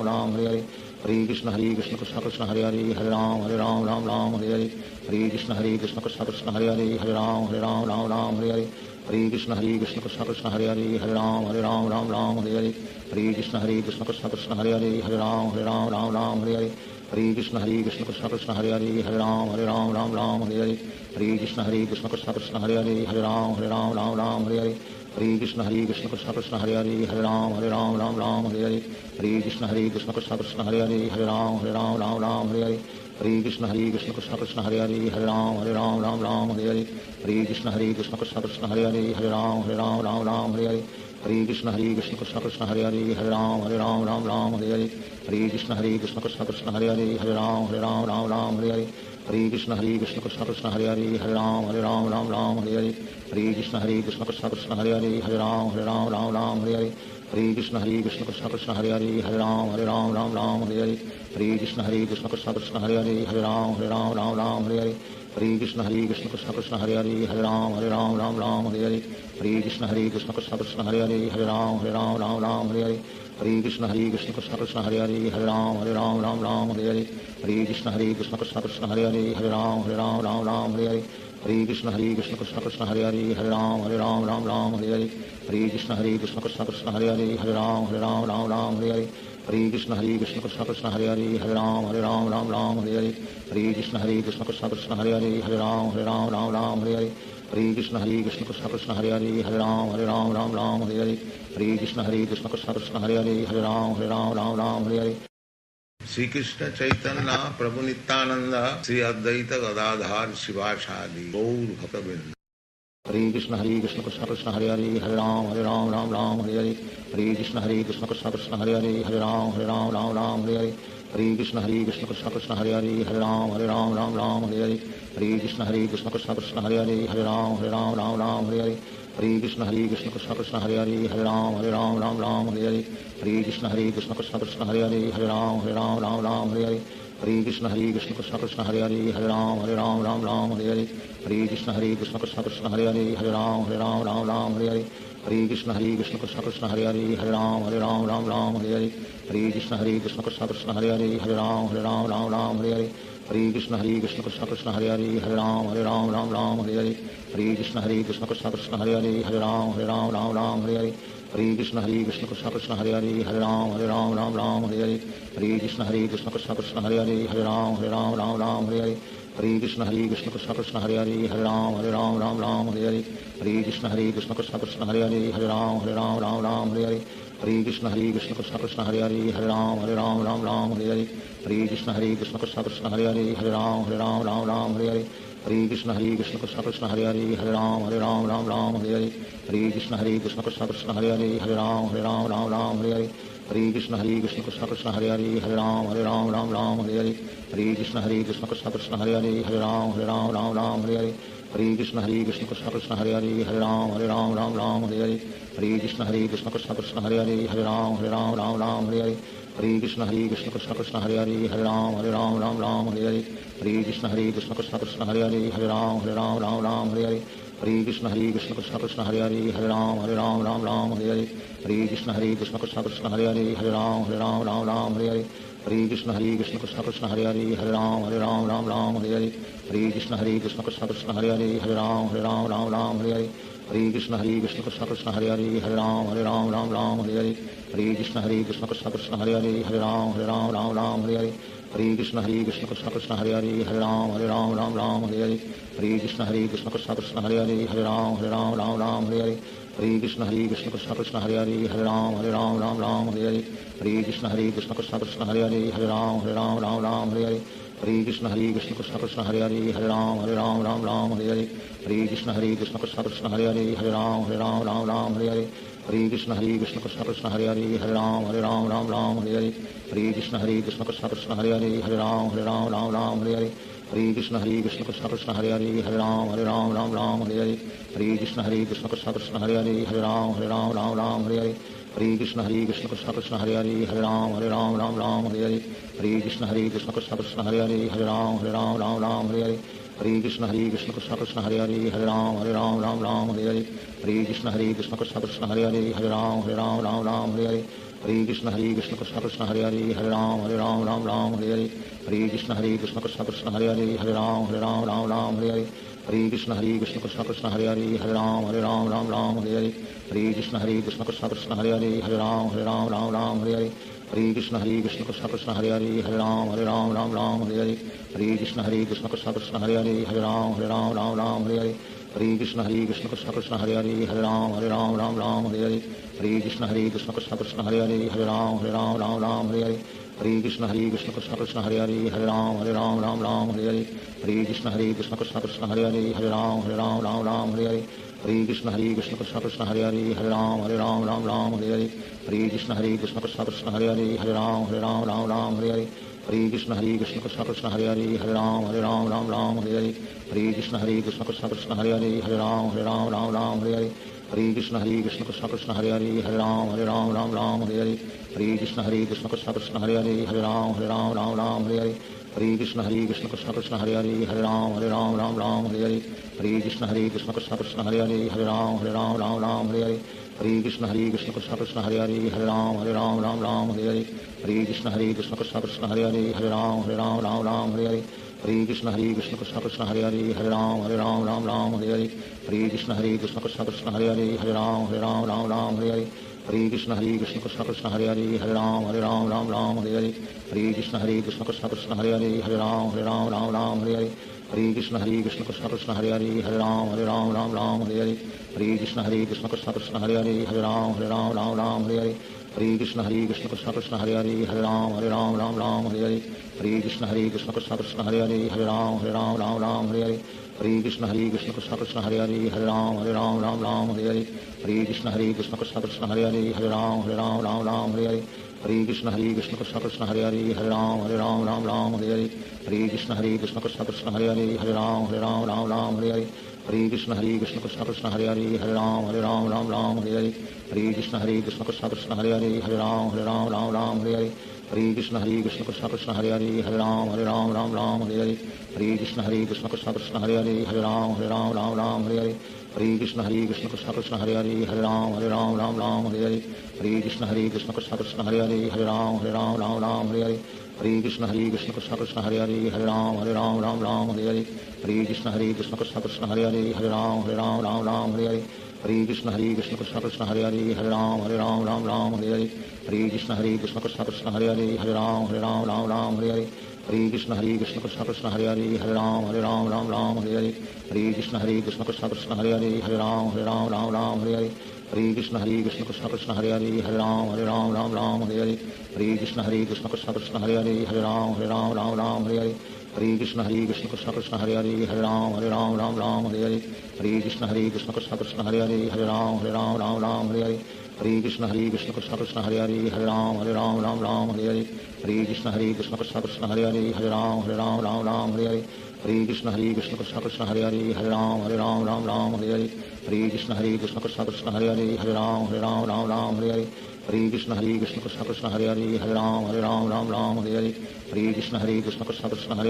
Ram Hare Hare Hare Krishna Krishna Krishna Hare Hare Hare Ram Ram Hare Hare Hare Krishna Krishna Krishna Hare Hare Hare Ram Ram Hare Hare Hare Krishna Krishna Krishna Hare Hare Hare Ram Ram Hare Hare Hare Krishna Krishna Krishna Krishna Hare Hare Hare Ram Ram Hare Hare Hare Krishna Krishna Krishna Krishna Hare Hare Hare Ram Hare Hare Hare Krishna Krishna Krishna Krishna Hare Hare Hare Ram Hare Hare Hare Krishna Krishna Krishna Krishna Hare Hare Hare Ram Hare Hare Hare Krishna Krishna Krishna Krishna Hare Hare Hare Ram Hare Hare Hare Krishna Krishna Krishna Krishna Hare Hare Hare Ram Hare Hare Hare Krishna Krishna Krishna Krishna Hare Hare Hare Ram Hare Hare Hare Krishna Krishna Krishna Krishna Hare Hare Hare Ram Hare Hare Hare Krishna Krishna Krishna Krishna Hare Hare Hare Ram Hare Hare Hare Krishna Krishna Krishna Krishna Hare Hare Hare Ram Hare Hare Hare Krishna Krishna Krishna Krishna Hare Hare Hare Ram Hare Hare Hare Krishna Krishna Krishna Krishna Hare Hare Hare Ram Hare Hare Hare Krishna Krishna Krishna Krishna Hare Hare Hare Ram Hare Hare Hare Krishna Krishna Krishna Krishna Hare Hare Hare Ram Hare Hare Hare Krishna Krishna Krishna Krishna Hare Hare Hare Ram Hare Hare Hare Krishna Krishna Krishna Krishna Hare Hare Hare Ram Hare Hare Hare Krishna Krishna Krishna Krishna Hare Hare Hare Ram Hare Hare Hare Krishna Krishna Krishna Krishna Hare Hare Hare Ram Hare Hare Hare Krishna Krishna Krishna Krishna Hare Hare Hare Ram Hare Hare Hare Krishna Krishna Krishna Krishna Hare Hare Hare Ram Hare Hare Hare Krishna Krishna Krishna Krishna Hare Hare Hare Ram Hare Hare Hare Krishna Krishna Krishna Krishna Hare Hare Hare Ram Hare Hare Hare Krishna Krishna Krishna Krishna Hare Hare Hare Ram Hare Hare Sri Krishna Chaitanya Prabhu Nityananda Sri Advaita Gadadhar Shivasadi Gaur Bhaktavinda Hare Krishna Krishna Krishna Hare Hare Hare Ram Hare Hare Hare Krishna Krishna Krishna Hare Hare Hare Ram Hare Hare Hare Krishna Krishna Krishna Hare Hare Hare Ram Hare Hare Hare Krishna Krishna Krishna Hare Hare Hare Ram Hare Hare Hare Krishna Krishna Krishna Hare Hare Hare Ram Hare Hare Hare Krishna Krishna Krishna Krishna Hare Hare Hare Ram Hare Hare Hare Krishna Krishna Krishna Krishna Hare Hare Hare Ram Hare Hare Hare Krishna Krishna Krishna Krishna Hare Hare Hare Ram Hare Hare Krishna Krishna Krishna Krishna Hare Hare Hare Ram Hare Hare Krishna Krishna Krishna Krishna Hare Hare Hare Ram Hare Hare Krishna Krishna Krishna Krishna Hare Hare Hare Ram Hare Hare Krishna Krishna Krishna Krishna Hare Hare Hare Ram Hare Hare Krishna Krishna Krishna Krishna Hare Hare Hare Ram Hare Hare Krishna Krishna Krishna Krishna Hare Hare Hare Ram Hare Hare Krishna Krishna Krishna Krishna Hare Hare Hare Ram Hare Krishna Krishna Krishna Krishna Hare Hare Hare Ram Hare Krishna Krishna Krishna Krishna Hare Hare Hare Ram Hare Krishna Krishna Krishna Krishna Hare Hare Hare Ram Hare Krishna Krishna Krishna Krishna Hare Hare Hare Ram Hare Krishna Krishna Krishna Krishna Hare Hare Hare Ram Hare Krishna Krishna Krishna Krishna Hare Hare Hare Ram Hare Krishna Krishna Krishna Krishna Hare Hare Hare Ram Hare Krishna Krishna Krishna Krishna Hare Hare Hare Ram Hare Krishna Krishna Krishna Krishna Hare Hare Hare Ram Hare Krishna Krishna Krishna Krishna Hare Hare Hare Ram Hare Krishna Krishna Krishna Krishna Hare Hare Hare Ram Hare Krishna Krishna Krishna Krishna Hare Hare Hare Ram Hare Krishna Krishna Krishna Krishna Hare Hare Hare Ram Hare Krishna Krishna Krishna Krishna Hare Hare Hare Ram Hare Krishna Krishna Krishna Krishna Hare Hare Hare Ram Hare Krishna Krishna Krishna Krishna Hare Hare Hare Ram Hare Krishna Krishna Krishna Krishna Hare Hare Hare Ram Hare Krishna Krishna Krishna Krishna Hare Hare Hare Ram Hare Krishna Krishna Krishna Krishna Hare Hare Hare Ram Hare Krishna Krishna Krishna Krishna Hare Hare Hare Ram Hare Krishna Krishna Krishna Krishna Hare Hare Hare Ram Hare Krishna Krishna Krishna Krishna Hare Hare Hare Ram Hare Krishna Krishna Krishna Krishna Hare Hare Hare Ram Hare Krishna Krishna Krishna Krishna Hare Hare Hare Ram Hare Krishna Krishna Krishna Krishna Hare Hare Hare Ram Hare Krishna Krishna Krishna Krishna Hare Hare Hare Ram Hare Krishna Krishna Krishna Krishna Hare Hare Hare Ram Hare Krishna Krishna Krishna Krishna Hare Hare Hare Ram Hare Krishna Krishna Krishna Krishna Hare Hare Hare Ram Hare Hare Krishna Krishna Krishna Hare Hare Hare Ram Ram Ram Hare Hare Hare Krishna Krishna Krishna Hare Hare Hare Ram Ram Hare Hare Hare Krishna Krishna Krishna Hare Hare Hare Ram Ram Hare Hare Hare Krishna Krishna Krishna Hare Hare Hare Ram Ram Hare Hare Hare Krishna Krishna Krishna Hare Hare Hare Ram Ram Hare Hare Hare Krishna Krishna Krishna Hare Hare Hare Ram Ram Hare Hare Hare Krishna Krishna Krishna Hare Hare Hare Ram Ram Hare Hare Hare Krishna Krishna Krishna Hare Hare Hare Ram Ram Hare Hare Hare Krishna Krishna Krishna Hare Hare Hare Ram Ram Hare Hare Hare Krishna Krishna Krishna Hare Hare Hare Ram Ram Hare Hare Hare Krishna Krishna Krishna Hare Hare Hare Ram Ram Hare Hare Hare Krishna Krishna Krishna Hare Hare Hare Ram Ram Hare Hare Hare Krishna Krishna Krishna Hare Hare Hare Ram Ram Hare Hare Hare Krishna Krishna Krishna Hare Hare Hare Ram Ram Hare Hare Hare Krishna Krishna Krishna Hare Hare Hare Ram Ram Hare Hare Hare Krishna Krishna Krishna Hare Hare Hare Ram Ram Hare Hare Hare Krishna Krishna Krishna Hare Hare Hare Ram Ram Hare Hare Hare Krishna Krishna Krishna Hare Hare Hare Ram Ram Hare Hare Hare Krishna Krishna Krishna Hare Hare Hare Ram Ram Hare Hare Hare Krishna Krishna Krishna Hare Hare Hare Ram Ram Hare Hare Hare Krishna Krishna Krishna Hare Hare Hare Ram Ram Hare Hare Hare Krishna Krishna Krishna Hare Hare Hare Ram Ram Hare Hare Hare Krishna Krishna Krishna Hare Hare Hare Ram Ram Hare Hare Hare Krishna Krishna Krishna Hare Hare Hare Ram Ram Hare Hare Hare Krishna Krishna Krishna Hare Hare Hare Ram Ram Hare Hare Hare Krishna Krishna Krishna Hare Hare Hare Ram Ram Hare Hare Hare Krishna Krishna Krishna Hare Hare Hare Ram Ram Hare Hare Hare Krishna Krishna Krishna Hare Hare Hare Ram Ram Hare Hare Hare Krishna Krishna Krishna Hare Hare Hare Ram Ram Hare Hare Hare Krishna Krishna Krishna Hare Hare Hare Ram Ram Hare Hare Hare Krishna Krishna Krishna Hare Hare Hare Ram Ram Hare Hare Hare Krishna Krishna Krishna Hare Hare Hare Ram Ram Hare Hare Hare Krishna Krishna Krishna Hare Hare Hare Ram Ram Hare Hare Hare Krishna Krishna Krishna Hare Hare Hare Ram Ram Hare Hare Hare Krishna Krishna Krishna Hare Hare Hare Ram Ram Hare Hare Hare Krishna Krishna Krishna Hare Hare Hare Ram Ram Hare Hare Hare Krishna Krishna Krishna Hare Hare Hare Ram Ram Hare Hare Hare Krishna Krishna Krishna Hare Hare Hare Ram Ram Hare Hare Hare Krishna Krishna Krishna Hare Hare Hare Ram Ram Hare Hare Hare Krishna Krishna Krishna Hare Hare Hare Ram Ram Hare Hare Hare Krishna Krishna Krishna Hare Hare Hare Ram Ram Hare Hare Hare Krishna Krishna Krishna Hare Hare Hare Ram Ram Hare Hare Hare Krishna Krishna Krishna Hare Hare Hare Ram Ram Hare Hare Hare Krishna Krishna Krishna Hare Hare Hare Ram Ram Hare Hare Hare Krishna Krishna Krishna Hare Hare Hare Ram Ram Hare Hare Hare Krishna Krishna Krishna Hare Hare Hare Ram Ram Hare Hare Hare Krishna Krishna Krishna Hare Hare Hare Ram Ram Hare Hare Hare Krishna Krishna Krishna Hare Hare Hare Ram Ram Hare Hare Hare Krishna Krishna Krishna Hare Hare Hare Ram Ram Hare Hare Hare Krishna Krishna Krishna Hare Hare Hare Ram Ram Hare Hare Hare Krishna Krishna Krishna Hare Hare Hare Ram Ram Hare Hare Hare Krishna Krishna Krishna Hare Hare Hare Ram Ram Hare Hare Hare Krishna Krishna Krishna Hare Hare Hare Ram Ram Hare Hare Hare Krishna Krishna Krishna Hare Hare Hare Ram Ram Hare Hare Hare Krishna Krishna Krishna Hare Hare Hare Ram Ram Hare Hare Hare Krishna Krishna Krishna Hare Hare Hare Ram Ram Hare Hare Hare Krishna Krishna Krishna Hare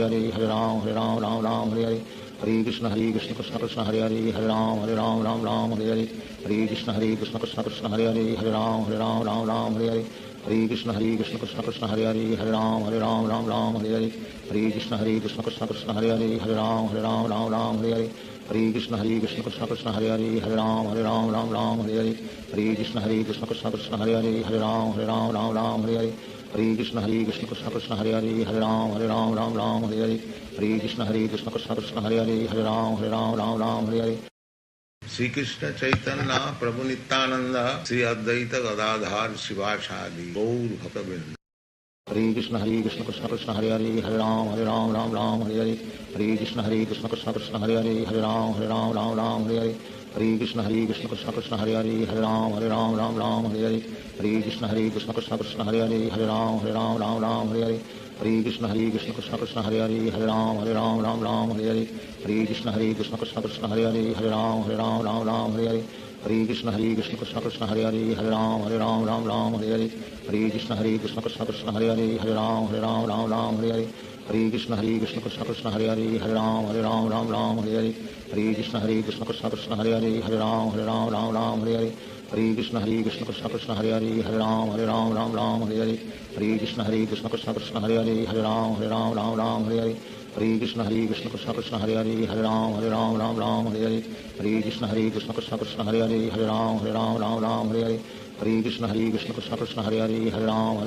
Hare Hare Ram Ram Hare Hare Hare Krishna Krishna Krishna Hare Hare Hare Ram Ram Hare Hare Hare Krishna Krishna Krishna Hare Hare Hare Ram Ram Hare Hare Hare Krishna Krishna Krishna Hare Hare Hare Ram Ram Hare Hare Hare Krishna Krishna Krishna Hare Hare Hare Ram Ram Hare Hare Hare Krishna Krishna Krishna Hare Hare Hare Ram Ram Hare Hare Hare Krishna Krishna Krishna Hare Hare Hare Ram Ram Hare Hare Hare Krishna Krishna Krishna Hare Hare Hare Ram Hare Hare Shri Krishna Chaitanya Prabhu Nityanand Shri Advaita Gadadhar शिवासादि Gaur भक्तवृंद Hare Krishna Krishna Krishna Hare Hare Hare Ram Ram Hare Hare Hare Krishna Krishna Krishna Hare Hare Hare Ram Ram Hare Hare Hare Krishna Krishna Krishna Hare Hare Hare Ram Ram Hare Hare Hare Krishna Krishna Krishna Hare Hare Hare Ram Ram Hare Hare Hare Krishna Krishna Krishna Hare Hare Hare Ram Ram Hare Hare Hare Krishna Krishna Krishna Hare Hare Hare Ram Ram Hare Hare Hare Krishna Krishna Krishna Hare Hare Hare Ram Ram Hare Hare Hare Krishna Krishna Krishna Hare Hare Hare Ram Ram Hare Hare Hare Hare Krishna Krishna Krishna Hare Hare Hare Ram Ram Ram Hare Hare Hare Krishna Krishna Krishna Hare Hare Hare Ram Ram Hare Hare Hare Krishna Krishna Krishna Hare Hare Hare Ram Ram Hare Hare Hare Krishna Krishna Krishna Hare Hare Hare Ram Ram Hare Hare Hare Krishna Krishna Krishna Hare Hare Hare Ram Ram Hare Hare Hare Krishna Krishna Krishna Hare Hare Hare Ram Ram Hare Hare Hare Krishna Krishna Krishna Hare Hare Hare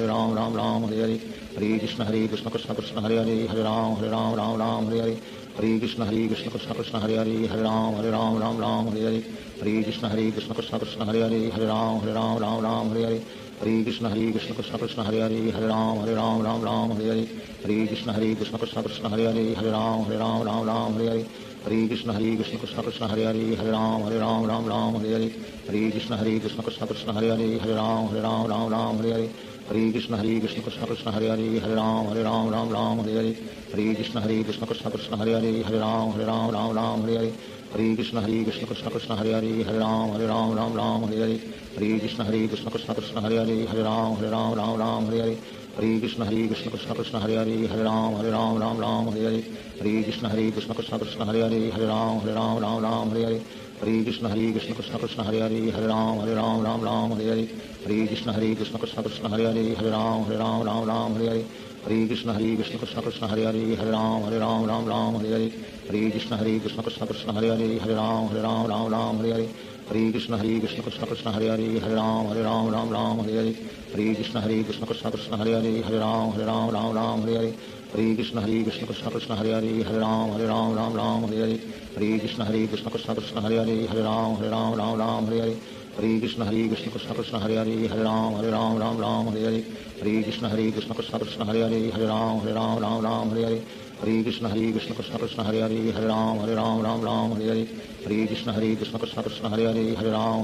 Ram Ram Hare Hare Hare Krishna Krishna Krishna Hare Hare Hare Ram Ram Hare Hare Hare Krishna Krishna Krishna Hare Hare Hare Ram Ram Hare Hare Hare Krishna Krishna Krishna Hare Hare Hare Ram Ram Hare Hare Hare Krishna Krishna Krishna Hare Hare Hare Ram Ram Hare Hare Hare Krishna Krishna Krishna Hare Hare Hare Ram Ram Hare Hare Hare Krishna Krishna Krishna Hare Hare Hare Ram Ram Hare Hare Hare Krishna Krishna Krishna Hare Hare Hare Ram Ram Hare Hare Hare Krishna Krishna Krishna Hare Hare Hare Ram Ram Hare Hare Hare Krishna Krishna Krishna Hare Hare Hare Ram Ram Hare Hare Hare Krishna Krishna Krishna Hare Hare Hare Ram Ram Hare Hare Hare Krishna Krishna Krishna Hare Hare Hare Ram Ram Hare Hare Hare Krishna Krishna Krishna Hare Hare Hare Ram Ram Hare Hare Hare Krishna Krishna Krishna Hare Hare Hare Ram Ram Hare Hare Hare Krishna Krishna Krishna Hare Hare Hare Ram Ram Hare Hare Hare Krishna Krishna Krishna Hare Hare Hare Ram Ram Hare Hare Hare Krishna Krishna Krishna Hare Hare Hare Ram Ram Hare Hare Hare Krishna Krishna Krishna Hare Hare Hare Ram Ram Hare Hare Hare Krishna Krishna Krishna Hare Hare Hare Ram Ram Hare Hare Hare Krishna Krishna Krishna Hare Hare Hare Ram Ram Hare Hare Hare Krishna Krishna Krishna Hare Hare Hare Ram Ram Hare Hare Hare Krishna Krishna Krishna Hare Hare Hare Ram Ram Hare Hare Hare Krishna Krishna Krishna Hare Hare Hare Ram Ram Hare Hare Hare Krishna Krishna Krishna Hare Hare Hare Ram Ram Hare Hare Hare Krishna Krishna Krishna Hare Hare Hare Ram Ram Hare Hare Hare Krishna Krishna Krishna Hare Hare Hare Ram Ram Hare Hare Hare Krishna Krishna Krishna Hare Hare Hare Ram Ram Hare Hare Hare Krishna Krishna Krishna Hare Hare Hare Ram Ram Hare Hare Hare Krishna Krishna Krishna Hare Hare Hare Ram Ram Hare Hare Hare Krishna Krishna Krishna Hare Hare Hare Ram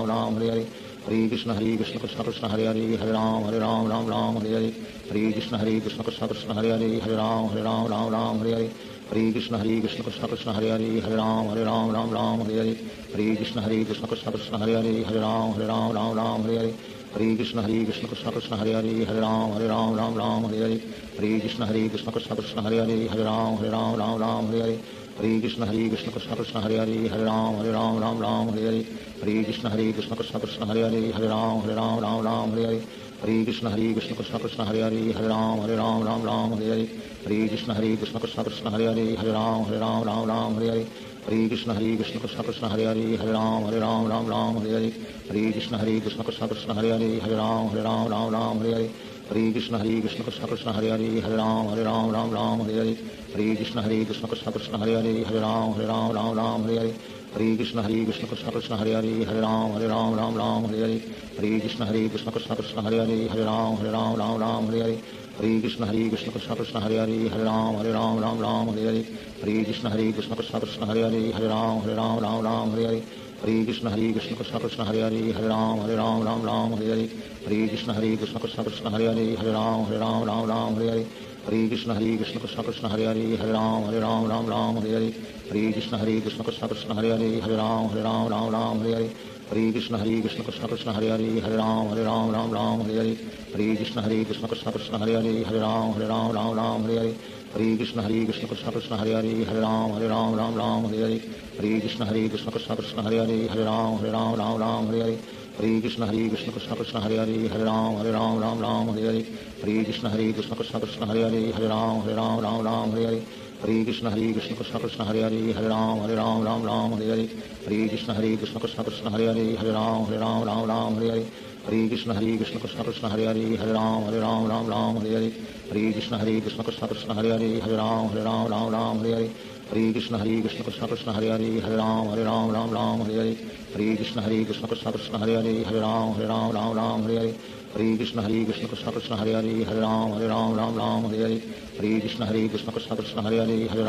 Ram Hare Hare Hare Krishna Krishna Krishna Hare Hare Hare Ram Ram Hare Hare Hare Krishna Krishna Krishna Hare Hare Hare Ram Ram Hare Hare Hare Krishna Krishna Krishna Hare Hare Hare Ram Ram Hare Hare Hare Krishna Krishna Krishna Hare Hare Hare Ram Ram Hare Hare Hare Krishna Krishna Krishna Hare Hare Hare Ram Ram Hare Hare Hare Krishna Krishna Krishna Hare Hare Hare Ram Ram Hare Hare Hare Krishna Krishna Krishna Hare Hare Hare Ram Ram Hare Hare Hare Krishna Krishna Krishna Hare Hare Hare Ram Ram Hare Hare Hare Krishna Krishna Krishna Hare Hare Hare Ram Ram Hare Hare Hare Krishna Krishna Krishna Hare Hare Hare Ram Ram Hare Hare Hare Krishna Krishna Krishna Hare Hare Hare Ram Ram Hare Hare Hare Krishna Krishna Krishna Hare Hare Hare Ram Ram Hare Hare Hare Krishna Krishna Krishna Hare Hare Hare Ram Ram Hare Hare Hare Krishna Krishna Krishna Hare Hare Hare Ram Ram Hare Hare Hare Krishna Krishna Krishna Hare Hare Hare Ram Ram Hare Hare Hare Krishna Krishna Krishna Hare Hare Hare Ram Ram Hare Hare Hare Krishna Krishna Krishna Hare Hare Hare Ram Ram Hare Hare Hare Krishna Krishna Krishna Hare Hare Hare Ram Ram Hare Hare Hare Krishna Krishna Krishna Hare Hare Hare Ram Ram Hare Hare Hare Krishna Krishna Krishna Hare Hare Hare Ram Ram Hare Hare Hare Krishna Krishna Krishna Hare Hare Hare Ram Ram Hare Hare Hare Krishna Krishna Krishna Hare Hare Hare Ram Ram Hare Hare Hare Krishna Krishna Krishna Hare Hare Hare Ram Ram Hare Hare Hare Krishna Krishna Krishna Hare Hare Hare Ram Ram Hare Hare Hare Krishna Krishna Krishna Hare Hare Hare Ram Ram Hare Hare Hare Krishna Krishna Krishna Hare Hare Hare Ram Ram Hare Hare Hare Krishna Krishna Krishna Hare Hare Hare Ram Ram Hare Hare Hare Krishna Krishna Krishna Hare Hare Hare Ram Ram Hare Hare Hare Krishna Krishna Krishna Hare Hare Hare Ram Ram Hare Hare Hare Krishna Krishna Krishna Hare Hare Hare Ram Ram Hare Hare Hare Krishna Krishna Krishna Hare Hare Hare Ram Ram Hare Hare Hare Krishna Krishna Krishna Hare Hare Hare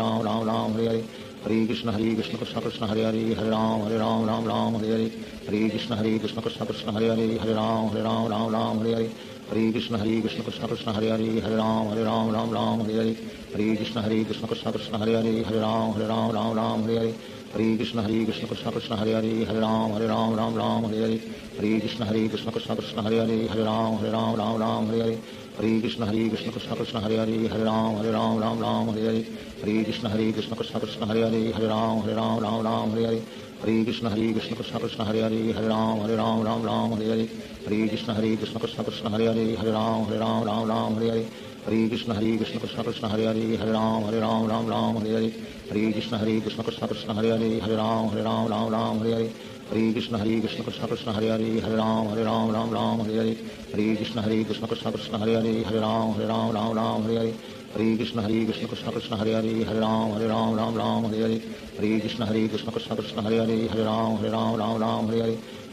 Ram Ram Hare Hare Hare Krishna Krishna Krishna Hare Hare Hare Ram Ram Hare Hare Hare Krishna Krishna Krishna Hare Hare Hare Ram Ram Hare Hare Hare Krishna Krishna Krishna Hare Hare Hare Ram Ram Hare Hare Hare Krishna Krishna Krishna Hare Hare Hare Ram Ram Hare Hare Hare Krishna Krishna Krishna Hare Hare Ram Ram Ram Hare Hare Hare Krishna Krishna Krishna Hare Hare Ram Ram Hare Hare Hare Krishna Krishna Krishna Hare Hare Ram Ram Hare Hare Hare Krishna Krishna Krishna Hare Hare Ram Ram Hare Hare Hare Krishna Krishna Krishna Hare Hare Ram Ram Hare Hare Hare Krishna Krishna Krishna Hare Hare Ram Hare Hare Hare Krishna Krishna Krishna Hare Ram Ram Hare Hare Hare Krishna Krishna Krishna Hare Ram Hare Hare Hare Krishna Krishna Krishna Hare Ram Ram Hare Hare Hare Krishna Krishna Krishna Hare Ram Hare Hare Hare Krishna Krishna Krishna Hare Ram Hare Hare Hare Krishna Krishna Krishna Krishna Hare Ram Hare Hare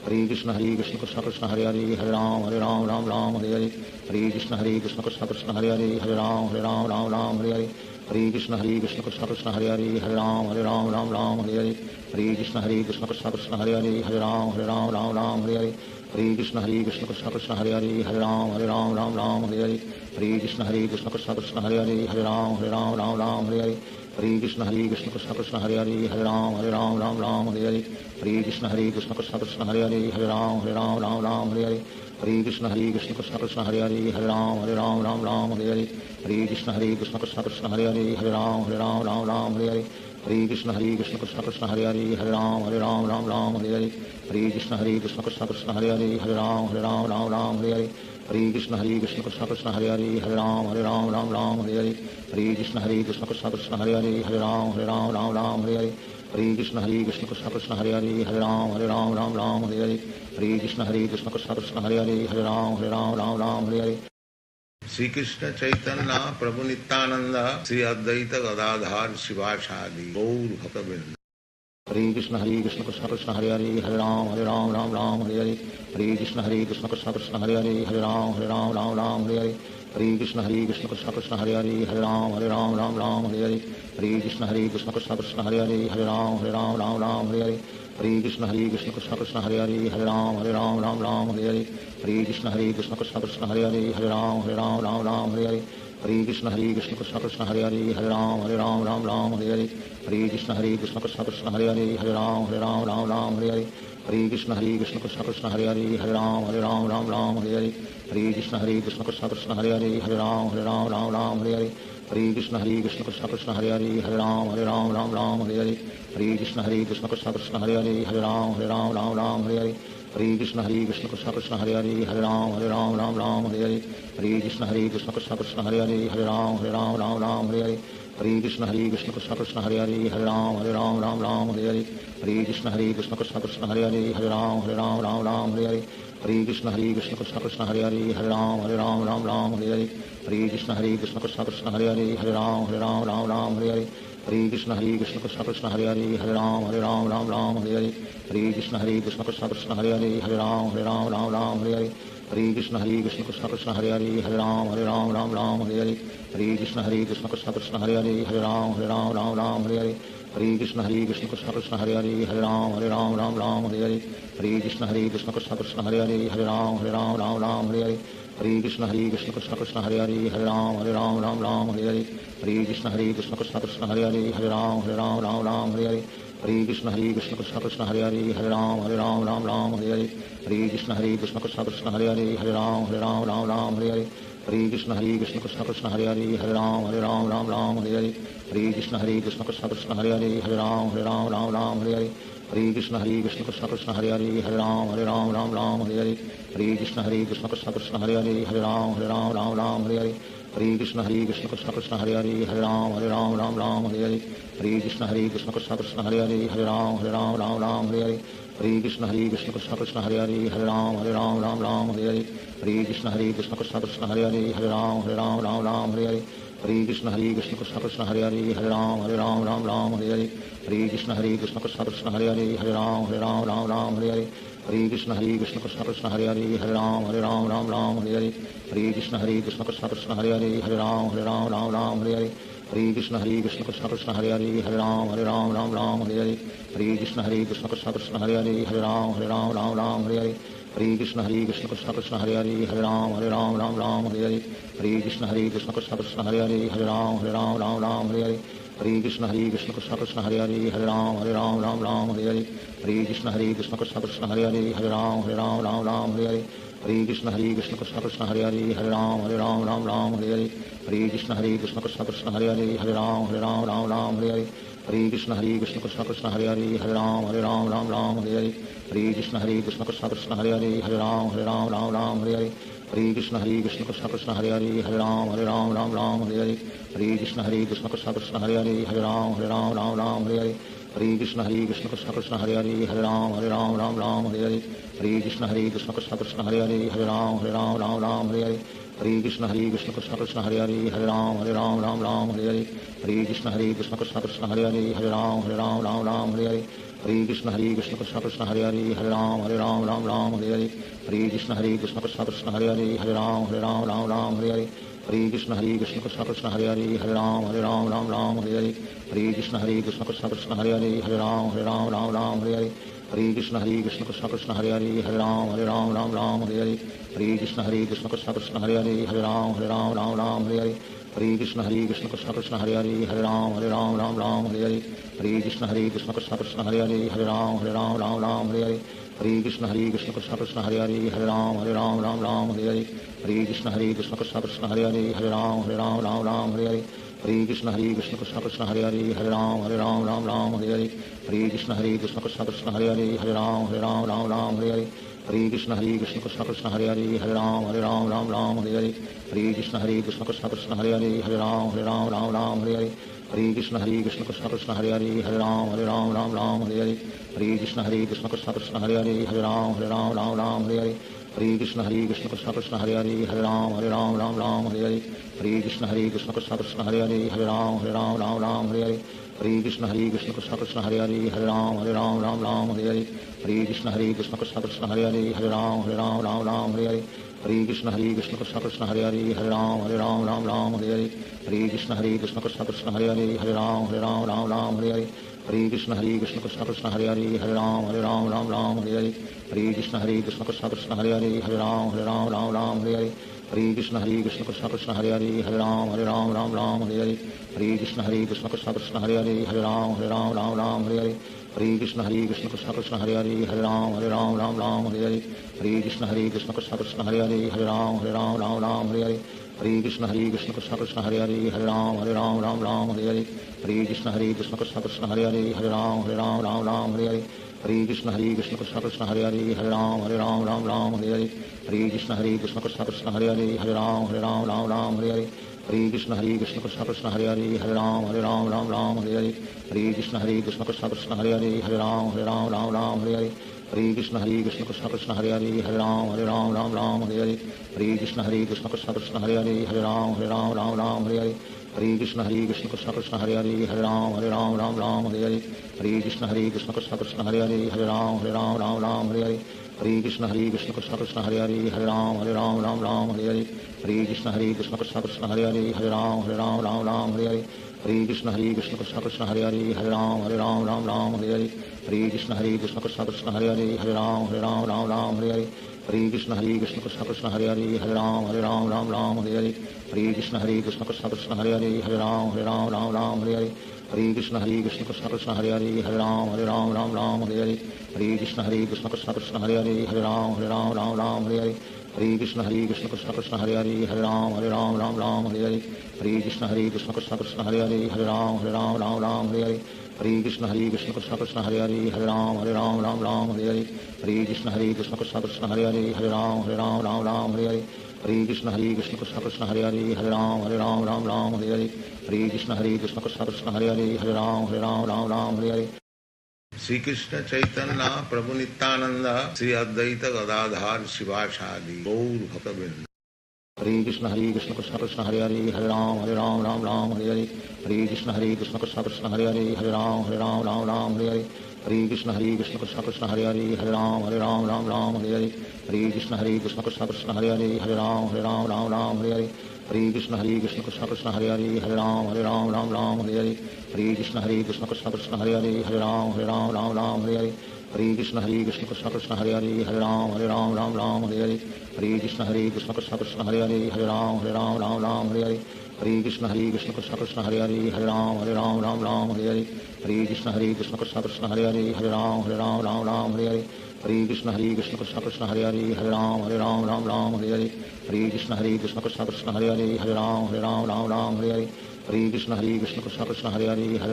Hare Krishna Krishna Krishna Hare Ram Hare Hare Hare Krishna Krishna Krishna Krishna Hare Ram Hare Hare Hare Krishna Krishna Krishna Hare Ram Hare Hare Hare Krishna Krishna Krishna Krishna Hare Ram Hare Hare Hare Krishna Krishna Krishna Krishna Hare Ram Hare Hare Hare Krishna Krishna Krishna Krishna Hare Ram Hare Hare Hare Krishna Krishna Krishna Krishna Hare Ram Hare Hare Hare Krishna Krishna Krishna Krishna Hare Ram Hare Hare Hare Krishna Krishna Krishna Krishna Hare Ram Hare Hare Hare Krishna Krishna Krishna Krishna Hare Ram Hare Hare Hare Krishna Krishna Krishna Krishna Hare Ram Hare Hare Hare Krishna Krishna Krishna Krishna Hare Ram Hare Hare Hare Krishna Krishna Krishna Krishna Hare Ram Hare Hare Hare Krishna Krishna Krishna Krishna Hare Ram Hare Hare Hare Krishna Krishna Krishna Krishna Hare Ram Hare Hare Hare Krishna Krishna Krishna Krishna Hare Ram Hare Hare Shri Krishna Chaitanya Prabhu Nityanand Shri Advaita Gadadhar शिवासादि Gaur भक्तवृंद। Hare Krishna Krishna Krishna Hare Ram Hare Hare Hare Krishna Krishna Krishna Hare Ram Hare Hare Hare Krishna Krishna Krishna Hare Ram Hare Hare Hare Krishna Krishna Krishna Krishna Hare Ram Hare Hare Hare Krishna Krishna Krishna Hare Ram Hare Hare Hare Krishna Krishna Krishna Krishna Hare Ram Hare Hare Hare Krishna Krishna Krishna Hare Ram Hare Hare Hare Krishna Krishna Krishna Krishna Hare Ram Hare Hare Hare Krishna Krishna Krishna Hare Ram Hare Hare Hare Krishna Krishna Krishna Krishna Hare Ram Hare Hare Hare Krishna Krishna Krishna Hare Ram Hare Hare Hare Krishna Krishna Krishna Krishna Hare Ram Hare Hare Hare Krishna Krishna Krishna Hare Ram Hare Hare Hare Krishna Krishna Krishna Krishna Hare Ram Hare Hare Hare Krishna Krishna Krishna Hare Ram Hare Hare Hare Krishna Krishna Krishna Krishna Hare Ram Hare Hare Hare Krishna Krishna Krishna Krishna Hare Ram Hare Hare Hare Krishna Krishna Krishna Krishna Hare Ram Hare Hare Hare Krishna Krishna Krishna Krishna Hare Ram Hare Hare Hare Krishna Krishna Krishna Krishna Hare Ram Hare Hare Hare Krishna Krishna Krishna Krishna Hare Ram Hare Hare Hare Krishna Krishna Krishna Krishna Hare Ram Hare Hare Hare Krishna Krishna Krishna Krishna Hare Ram Hare Hare Hare Krishna Krishna Krishna Krishna Hare Ram Hare Hare Hare Krishna Krishna Krishna Krishna Hare Ram Hare Hare Hare Krishna Krishna Krishna Krishna Hare Ram Hare Hare Hare Krishna Krishna Krishna Krishna Hare Ram Hare Hare Hare Krishna Krishna Krishna Krishna Hare Ram Hare Hare Hare Krishna Krishna Krishna Krishna Hare Ram Hare Hare Hare Krishna Krishna Krishna Krishna Hare Ram Hare Hare Hare Krishna Krishna Krishna Krishna Hare Ram Hare Hare Hare Krishna Krishna Krishna Krishna Hare Ram Hare Hare Hare Krishna Krishna Krishna Krishna Hare Ram Hare Hare Hare Krishna Krishna Krishna Krishna Hare Ram Hare Hare Hare Krishna Krishna Krishna Krishna Hare Ram Hare Hare Hare Krishna Krishna Krishna Krishna Hare Ram Hare Hare Hare Krishna Krishna Krishna Krishna Hare Ram Hare Hare Hare Krishna Krishna Krishna Krishna Hare Ram Hare Hare Hare Krishna Krishna Krishna Krishna Hare Ram Hare Hare Hare Krishna Krishna Krishna Krishna Hare Ram Hare Hare Hare Krishna Krishna Krishna Krishna Hare Ram Hare Hare Hare Krishna Krishna Krishna Krishna Hare Ram Hare Hare Hare Krishna Krishna Krishna Krishna Hare Ram Hare Hare Hare Krishna Krishna Krishna Krishna Hare Ram Hare Hare Hare Krishna Krishna Krishna Hare Hare Hare Ram Ram Ram Hare Hare Hare Krishna Krishna Krishna Hare Hare Hare Ram Ram Hare Hare Hare Krishna Krishna Krishna Hare Hare Hare Ram Ram Hare Hare Hare Krishna Krishna Krishna Hare Hare Hare Ram Ram Hare Hare Hare Krishna Krishna Krishna Hare Hare Hare Ram Ram Hare Hare Hare Krishna Krishna Krishna Hare Hare Hare Ram Ram Hare Hare Hare Krishna Krishna Krishna Hare Hare Hare Ram Ram Hare Hare Hare Krishna Krishna Krishna Hare Hare Hare Ram Hare Hare Hare Krishna Krishna Krishna Hare Hare Hare Ram Ram Hare Hare Hare Krishna Krishna Krishna Hare Hare Hare Ram Hare Hare Hare Krishna Krishna Krishna Hare Hare Hare Ram Hare Hare Hare Krishna Krishna Krishna Hare Hare Hare Ram Hare Hare Hare Krishna Krishna Krishna Hare Hare Hare Ram Hare Hare Hare Krishna Krishna Krishna Hare Hare Hare Ram Hare Hare Hare Krishna Krishna Krishna Hare Hare Hare Ram Hare Hare Hare Krishna Krishna Krishna Hare Hare Hare Ram Hare Hare Hare Krishna Krishna Krishna Hare Hare Hare Ram Hare Hare Hare Krishna Krishna Krishna Hare Hare Hare Ram Hare Hare Hare Krishna Krishna Krishna Hare Hare Hare Ram Hare Hare Hare Krishna Krishna Krishna Hare Hare Hare Ram Hare Hare Hare Krishna Krishna Krishna Hare Hare Hare Ram Hare Hare Hare Krishna Krishna Krishna Hare Hare Hare Ram Hare Hare Hare Krishna Krishna Krishna Hare Hare Hare Ram Hare Hare Hare Krishna Krishna Krishna Hare Hare Hare Ram Hare Hare Hare Krishna Krishna Krishna Hare Hare Hare Ram Hare Hare Hare Krishna Krishna Krishna Hare Hare Hare Ram Hare Hare Hare Krishna Krishna Krishna Hare Hare Hare Ram Hare Hare Hare Krishna Krishna Krishna Hare Hare Hare Ram Hare Hare Hare Krishna Krishna Krishna Hare Hare Hare Ram Hare Hare Hare Krishna Krishna Krishna Hare Hare Hare Ram Hare Hare Hare Krishna Krishna Krishna Hare Hare Hare Ram Hare Hare Hare Krishna Krishna Krishna Hare Hare Hare Ram Hare Hare Hare Krishna Krishna Krishna Hare Hare Hare Ram Hare Hare Hare Krishna Krishna Krishna Hare Hare Hare Ram Hare Hare Hare Krishna Krishna Krishna Hare Hare Hare Ram Hare Hare Hare Krishna Krishna Krishna Hare Hare Hare Ram Hare Hare Hare Krishna Krishna Krishna Hare Hare Hare Ram Hare Hare Hare Krishna Krishna Krishna Hare Hare Hare Ram Hare Hare Hare Krishna Krishna Krishna Hare Hare Hare Ram Hare Hare Hare Krishna Krishna Krishna Hare Hare Hare Ram Hare Hare Hare Krishna Krishna Krishna Hare Hare Hare Ram Hare Hare Hare Krishna Krishna Krishna Hare Hare Hare Ram Hare Hare Hare Krishna Krishna Krishna Hare Hare Hare Ram Hare Hare Hare Krishna Krishna Krishna Hare Hare Hare Ram Hare Hare Hare Krishna Krishna Krishna Hare Hare Hare Ram Hare Hare Hare Krishna Krishna Krishna Hare Hare Hare Ram Hare Hare Hare Krishna Krishna Krishna Hare Hare Hare Ram Hare Hare Hare Krishna Krishna Krishna Hare Hare Hare Ram Hare Hare Hare Krishna Krishna Krishna Hare Hare Hare Ram Hare Hare Hare Krishna Krishna Krishna Hare Hare Hare Ram Hare Hare Hare Krishna Krishna Krishna Hare Hare Hare Ram Hare Hare Hare Krishna Krishna Krishna Hare Hare Hare Ram Hare Hare Hare Krishna Krishna Krishna Hare Hare Hare Ram Hare Hare Hare Krishna Krishna Krishna Hare Hare Hare Ram Hare Hare Hare Krishna Krishna Krishna Hare Hare Hare Ram Hare Hare Hare Krishna Krishna Krishna Hare Hare Hare Ram Hare Hare Hare Krishna Krishna Krishna Hare Hare Hare Ram Hare Hare Hare Krishna Krishna Krishna Hare Hare Hare Ram Hare Hare Hare Krishna Krishna Krishna Hare Hare Hare Ram Hare Hare Hare Krishna Krishna Krishna Hare Hare Hare Ram Hare Hare Hare Krishna Krishna Krishna Hare Hare Hare Ram Hare Hare Hare Krishna Krishna Krishna Hare Hare Hare Ram Hare Hare Hare Krishna Krishna Krishna Hare Hare Hare Ram Hare Hare Hare Krishna Krishna Krishna Hare Hare Hare Ram Hare Hare Shri Krishna Chaitanya Prabhu Nityanand Shri Advaita Gadadhar शिवासादि Gaur भक्तवृंद। Hare Krishna Krishna Krishna Hare Hare Hare Ram Hare Hare Hare Krishna Krishna Krishna Hare Hare Hare Ram Hare Hare Hare Krishna Krishna Krishna Hare Hare Hare Ram Hare Hare Hare Krishna Krishna Krishna Hare Hare Hare Ram Hare Hare Hare Krishna Krishna Krishna Hare Hare Hare Ram Hare Hare Hare Krishna Krishna Krishna Hare Hare Hare Ram Hare Hare Hare Krishna Krishna Krishna Hare Hare Hare Ram Hare Hare Hare Krishna Krishna Krishna Hare Hare Hare Ram Hare Hare Hare Krishna Krishna Krishna Hare Hare Hare Ram Ram Ram Hare Hare Hare Krishna Krishna Krishna Hare Hare Hare Ram Ram Hare Hare Hare Krishna Krishna Krishna Hare Hare Hare Ram Ram Hare Hare Hare Krishna Krishna Krishna Hare Hare Hare Ram Ram Hare Hare Hare Krishna Krishna Krishna Hare Hare Hare